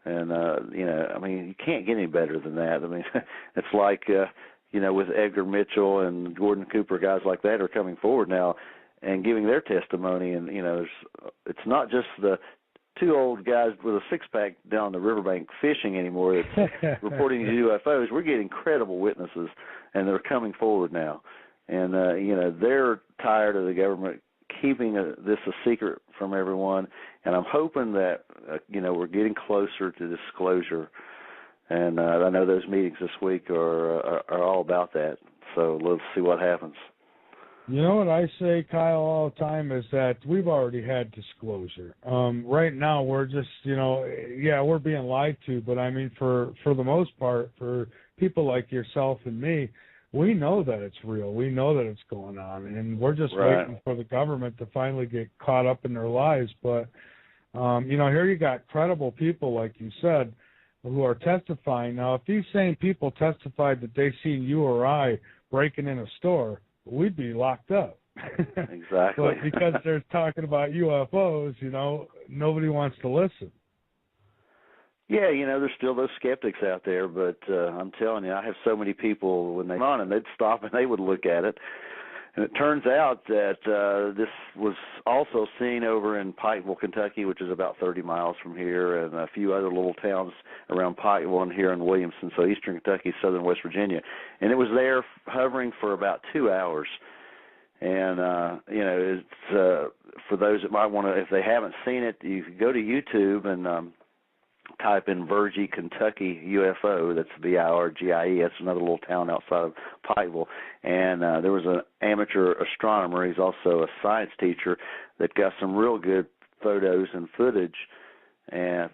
And, I mean, you can't get any better than that. I mean, it's like, with Edgar Mitchell and Gordon Cooper, guys like that are coming forward now and giving their testimony. And, it's not just the two old guys with a six-pack down the riverbank fishing anymore that's reporting these UFOs. We're getting credible witnesses, and they're coming forward now. And, they're tired of the government keeping this a secret from everyone. And I'm hoping that, we're getting closer to disclosure. And I know those meetings this week are all about that. So let's see what happens. You know what I say, Kyle, all the time is that we've already had disclosure. Right now we're just, we're being lied to. But, I mean, for the most part, for people like yourself and me, we know that it's real. We know that it's going on. And we're just waiting for the government to finally get caught up in their lies. But, here you got credible people, like you said, who are testifying. Now, if these same people testified that they seen you or I breaking in a store, we'd be locked up. Exactly. But because they're talking about UFOs, nobody wants to listen. Yeah, there's still those skeptics out there, but I'm telling you, I have so many people when they come on and they'd stop and they would look at it. And it turns out that this was also seen over in Pikeville, Kentucky, which is about 30 miles from here, and a few other little towns around Pikeville and here in Williamson, so eastern Kentucky, southern West Virginia. And it was there hovering for about 2 hours. And, it's for those that might want to, if they haven't seen it, you can go to YouTube and type in Virgie, Kentucky UFO. That's VIRGIE. That's another little town outside of Pikeville. And there was an amateur astronomer. He's also a science teacher that got some real good photos and footage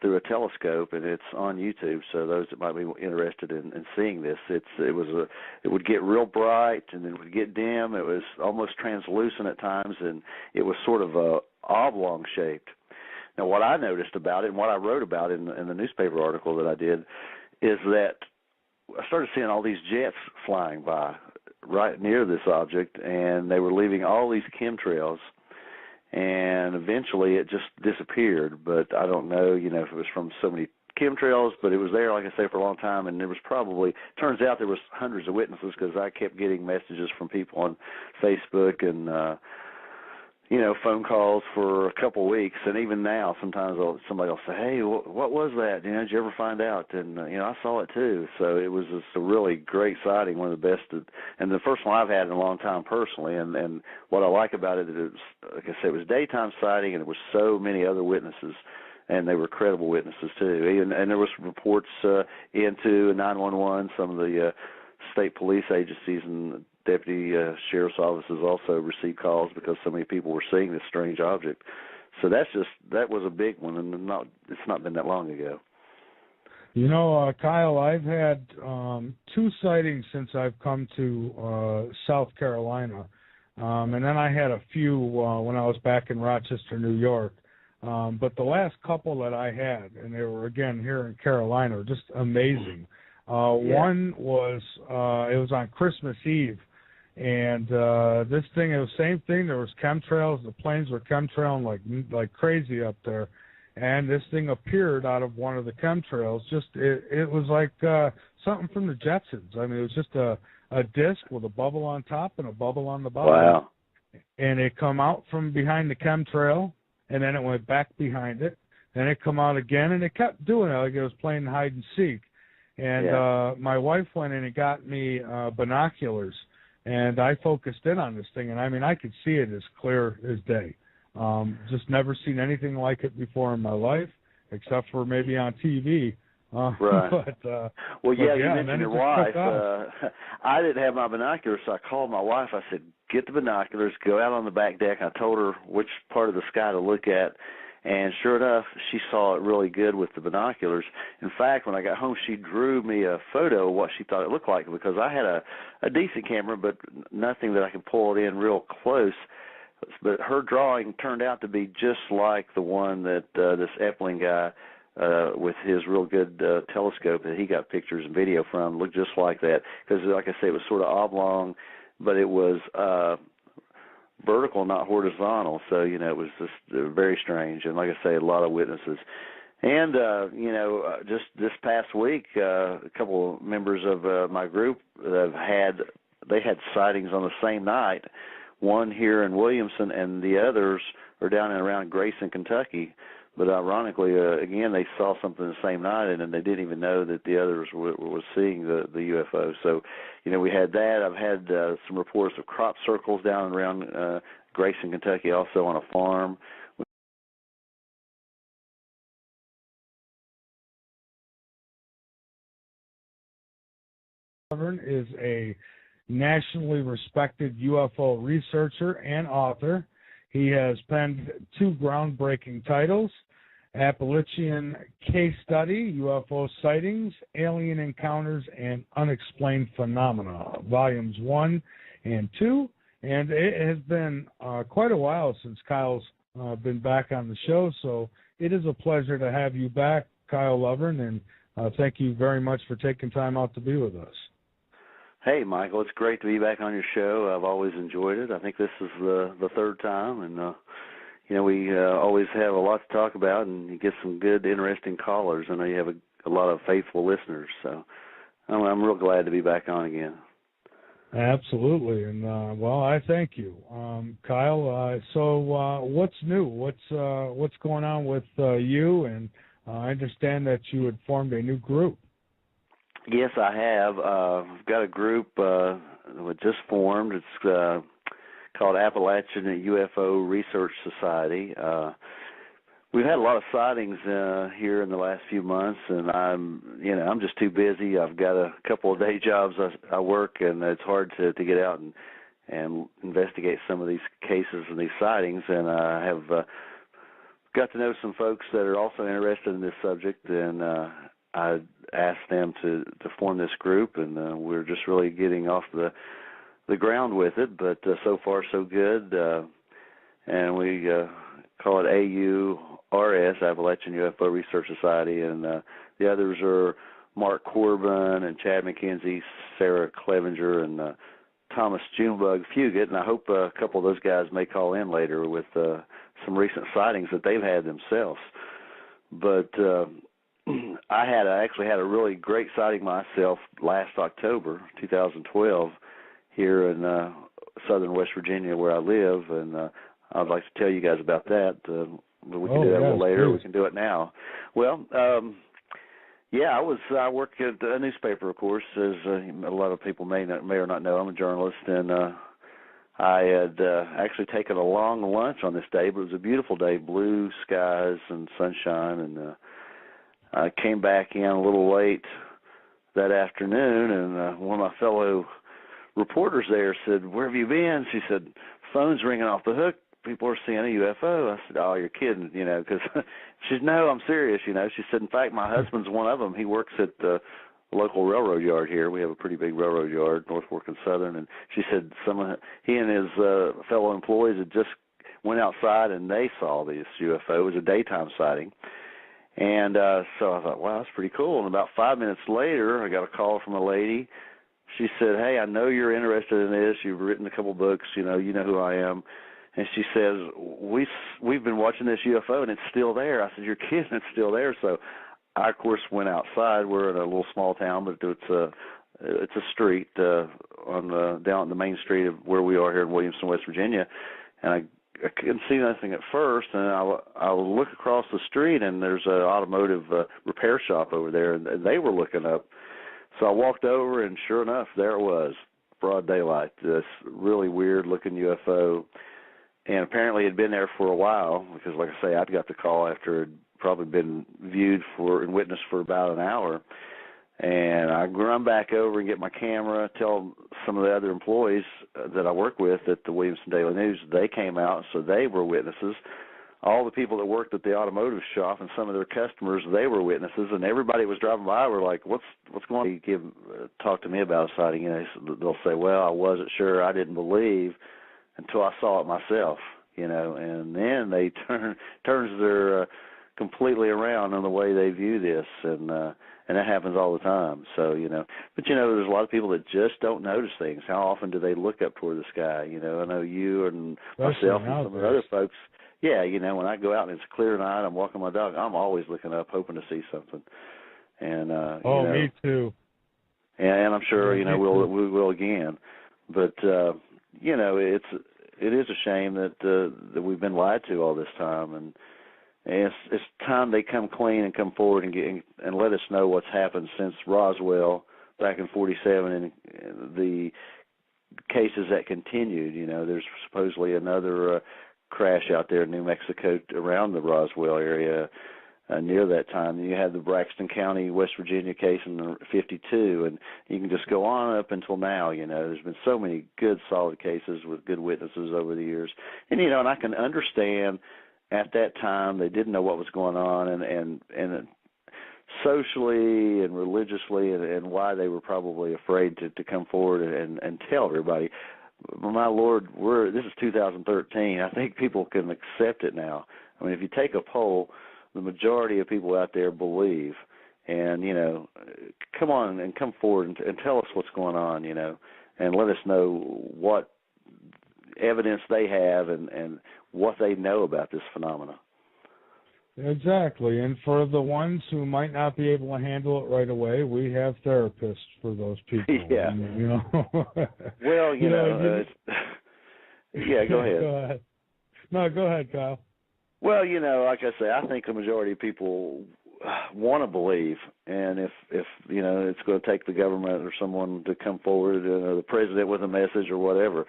through a telescope, and it's on YouTube. So those that might be interested in seeing this, it would get real bright and it would get dim. It was almost translucent at times, and it was sort of oblong shaped. Now, what I noticed about it and what I wrote about in the newspaper article that I did is that I started seeing all these jets flying by right near this object, and they were leaving all these chemtrails, and eventually it just disappeared. But I don't know, if it was from so many chemtrails, but it was there, like I say, for a long time, and there was turns out there was hundreds of witnesses because I kept getting messages from people on Facebook and phone calls for a couple of weeks, and even now, sometimes somebody will say, "Hey, what was that? Did you ever find out?" And I saw it too. So it was just a really great sighting, one of the best, and the first one I've had in a long time personally. And what I like about it is, it was, like I said, it was daytime sighting, and there were so many other witnesses, and they were credible witnesses too. And there was reports into 911, some of the state police agencies and deputy sheriff's offices also received calls because so many people were seeing this strange object. So that was a big one, and it's not been that long ago. Kyle, I've had 2 sightings since I've come to South Carolina, and then I had a few when I was back in Rochester, New York. But the last couple that I had, and they were again here in Carolina, were just amazing. One was it was on Christmas Eve. And this thing, it was the same thing. There was chemtrails. The planes were chemtrailing like crazy up there. and this thing appeared out of one of the chemtrails. It was like something from the Jetsons. I mean, it was just a disc with a bubble on top and a bubble on the bottom. Wow. And it come out from behind the chemtrail, and then it went back behind it. Then it come out again, and it kept doing it like it was playing hide and seek. And my wife went in and got me binoculars, and I focused in on this thing. And, I mean, I could see it as clear as day. Just never seen anything like it before in my life, except for maybe on TV. Right. Well, you mentioned your wife. I didn't have my binoculars, so I called my wife. I said, get the binoculars, go out on the back deck. I told her which part of the sky to look at, and sure enough, she saw it really good with the binoculars. In fact, when I got home, she drew me a photo of what she thought it looked like, because I had a decent camera, but nothing that I could pull it in real close. But her drawing turned out to be just like the one that this Epling guy with his real good telescope that he got pictures and video from looked just like that. Because, like I say, it was sort of oblong, but it was vertical, not horizontal. So, it was just very strange. And like I say, a lot of witnesses. And, just this past week, a couple of members of my group had sightings on the same night. One here in Williamson, and the others are down and around Grayson, Kentucky. But ironically, again, they saw something the same night, and they didn't even know that the others were seeing the UFO. So, we had that. I've had some reports of crop circles down and around Grayson, Kentucky, also on a farm. Is a nationally respected UFO researcher and author. He has penned 2 groundbreaking titles: Appalachian Case Study, UFO Sightings, Alien Encounters, and Unexplained Phenomena, Volumes 1 and 2. And it has been quite a while since Kyle's been back on the show, so it is a pleasure to have you back, Kyle Lovern, and thank you very much for taking time out to be with us. Hey, Michael, it's great to be back on your show. I've always enjoyed it. I think this is the third time, and we always have a lot to talk about, and you get some good, interesting callers. I know you have a lot of faithful listeners, so I'm real glad to be back on again. Absolutely, and I thank you, Kyle. So what's new? What's going on with you? And I understand that you had formed a new group. Yes, I have. I've got a group that just formed. It's called Appalachian UFO Research Society. We've had a lot of sightings here in the last few months, and I'm just too busy. I've got a couple of day jobs I work, and it's hard to get out and investigate some of these cases and these sightings. And I have got to know some folks that are also interested in this subject, and I asked them to form this group, and we're just really getting off the ground with it, but so far so good. And we call it AURS, Appalachian UFO Research Society, and the others are Mark Corbin and Chad McKenzie, Sarah Clevenger, and Thomas Junebug Fugit, and I hope a couple of those guys may call in later with some recent sightings that they've had themselves. But I actually had a really great sighting myself last October, 2012, here in southern West Virginia where I live, and I'd like to tell you guys about that. But we can do that a little later. Please. We can do it now. Well, I work at a newspaper, of course, as a lot of people may or not know. I'm a journalist, and I had actually taken a long lunch on this day, but it was a beautiful day, blue skies and sunshine, and I came back in a little late that afternoon, and one of my fellow reporters there said, "Where have you been?" She said, "Phone's ringing off the hook. People are seeing a UFO." I said, "Oh, you're kidding," because she said, "No, I'm serious," She said, "In fact, my husband's one of them. He works at the local railroad yard here. We have a pretty big railroad yard, North Fork and Southern." And she said he and his fellow employees had just went outside, and they saw this UFO. It was a daytime sighting. And so I thought, wow, that's pretty cool. And about 5 minutes later, I got a call from a lady. She said, "Hey, I know you're interested in this. You've written a couple books. You know who I am." And she says, we've been watching this UFO, and it's still there. I said, you're kidding, it's still there. So I, of course, went outside. We're in a little small town, but it's a street down the main street of where we are here in Williamson, West Virginia. And I couldn't see nothing at first, and I look across the street, and there's an automotive repair shop over there, and they were looking up. So I walked over, and sure enough, there it was, broad daylight, this really weird-looking UFO. And apparently it had been there for a while because, like I say, I'd got the call after it had probably been viewed for and witnessed for about an hour. And I run back over and get my camera, tell some of the other employees that I work with at the Williamson Daily News. They came out, so they were witnesses. All the people that worked at the automotive shop and some of their customers, they were witnesses. And everybody that was driving by were like, what's going on? Talk to me about a sighting. You know, they'll say, well, I wasn't sure. I didn't believe until I saw it myself, you know, and then they turns their completely around on the way they view this, and that happens all the time. So, you know, but you know, there's a lot of people that just don't notice things. How often do they look up toward the sky? You know, I know you and myself and some of the other folks. Yeah, you know, when I go out and it's a clear night, I'm walking my dog, I'm always looking up, hoping to see something. And you know, me too. And I'm sure you know we will again, but. You know, it is a shame that we've been lied to all this time, and it's time they come clean and come forward and let us know what's happened since Roswell back in '47 and the cases that continued. You know, there's supposedly another crash out there in New Mexico around the Roswell area near that time. And you had the Braxton County, West Virginia case in '52, and you can just go on up until now. You know, there's been so many good, solid cases with good witnesses over the years. And, you know, and I can understand at that time they didn't know what was going on and socially and religiously and why they were probably afraid to come forward and tell everybody. My Lord, this is 2013. I think people can accept it now. I mean, if you take a poll, the majority of people out there believe, and, you know, come on and come forward and tell us what's going on, you know, and let us know what evidence they have and what they know about this phenomena. Exactly, and for the ones who might not be able to handle it right away, we have therapists for those people. Yeah. You know. Well, you know yeah, go ahead. Go ahead. No, go ahead, Kyle. Well, you know, like I say, I think the majority of people want to believe, and if you know, it's going to take the government or someone to come forward, or the president with a message or whatever.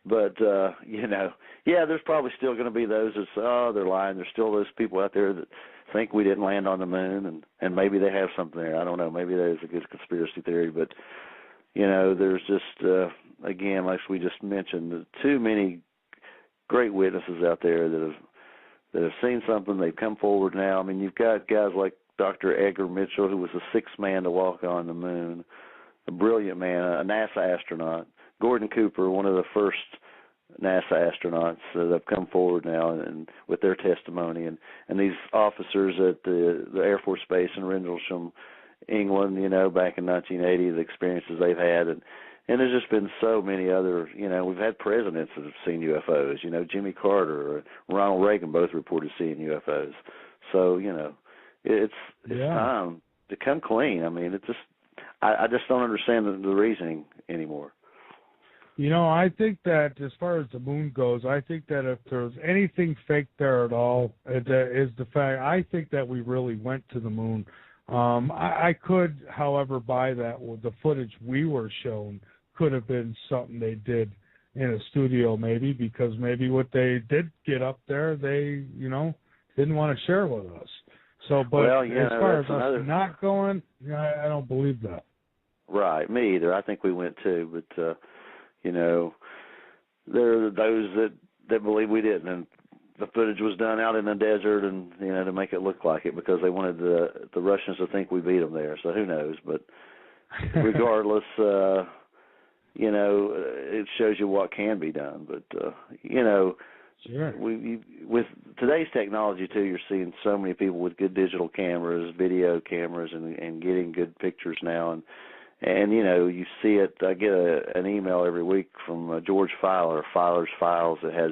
But you know, yeah, there's probably still going to be those that say, oh, they're lying. There's still those people out there that think we didn't land on the moon, and maybe they have something there. I don't know. Maybe that is a good conspiracy theory, but you know, there's just again, like we just mentioned, too many great witnesses out there that have seen something. They've come forward now. I mean, you've got guys like Dr. Edgar Mitchell, who was the sixth man to walk on the moon, a brilliant man, a NASA astronaut. Gordon Cooper, one of the first NASA astronauts that have come forward now and with their testimony, and these officers at the Air Force Base in Rendlesham, England, you know, back in 1980, the experiences they've had, and there's just been so many other, you know, we've had presidents that have seen UFOs, you know, Jimmy Carter or Ronald Reagan both reported seeing UFOs. So, you know, it's time to come clean. I mean, I just don't understand the reasoning anymore. You know, I think that as far as the moon goes, I think that if there's anything fake there at all, it is the fact, I think that we really went to the moon. I could, however, buy that with the footage we were shown could have been something they did in a studio maybe, because maybe what they did get up there, they, you know, didn't want to share with us. So, but well, yeah, as far as us not going, I don't believe that. Right, me either. I think we went too, but, you know, there are those that believe we didn't, and the footage was done out in the desert, and you know, to make it look like it, because they wanted the Russians to think we beat them there. So who knows? But regardless, you know, it shows you what can be done. But you know, sure. With today's technology too, you're seeing so many people with good digital cameras, video cameras, and getting good pictures now, and you know, you see it. I get an email every week from George Filer, Filer's Files, that has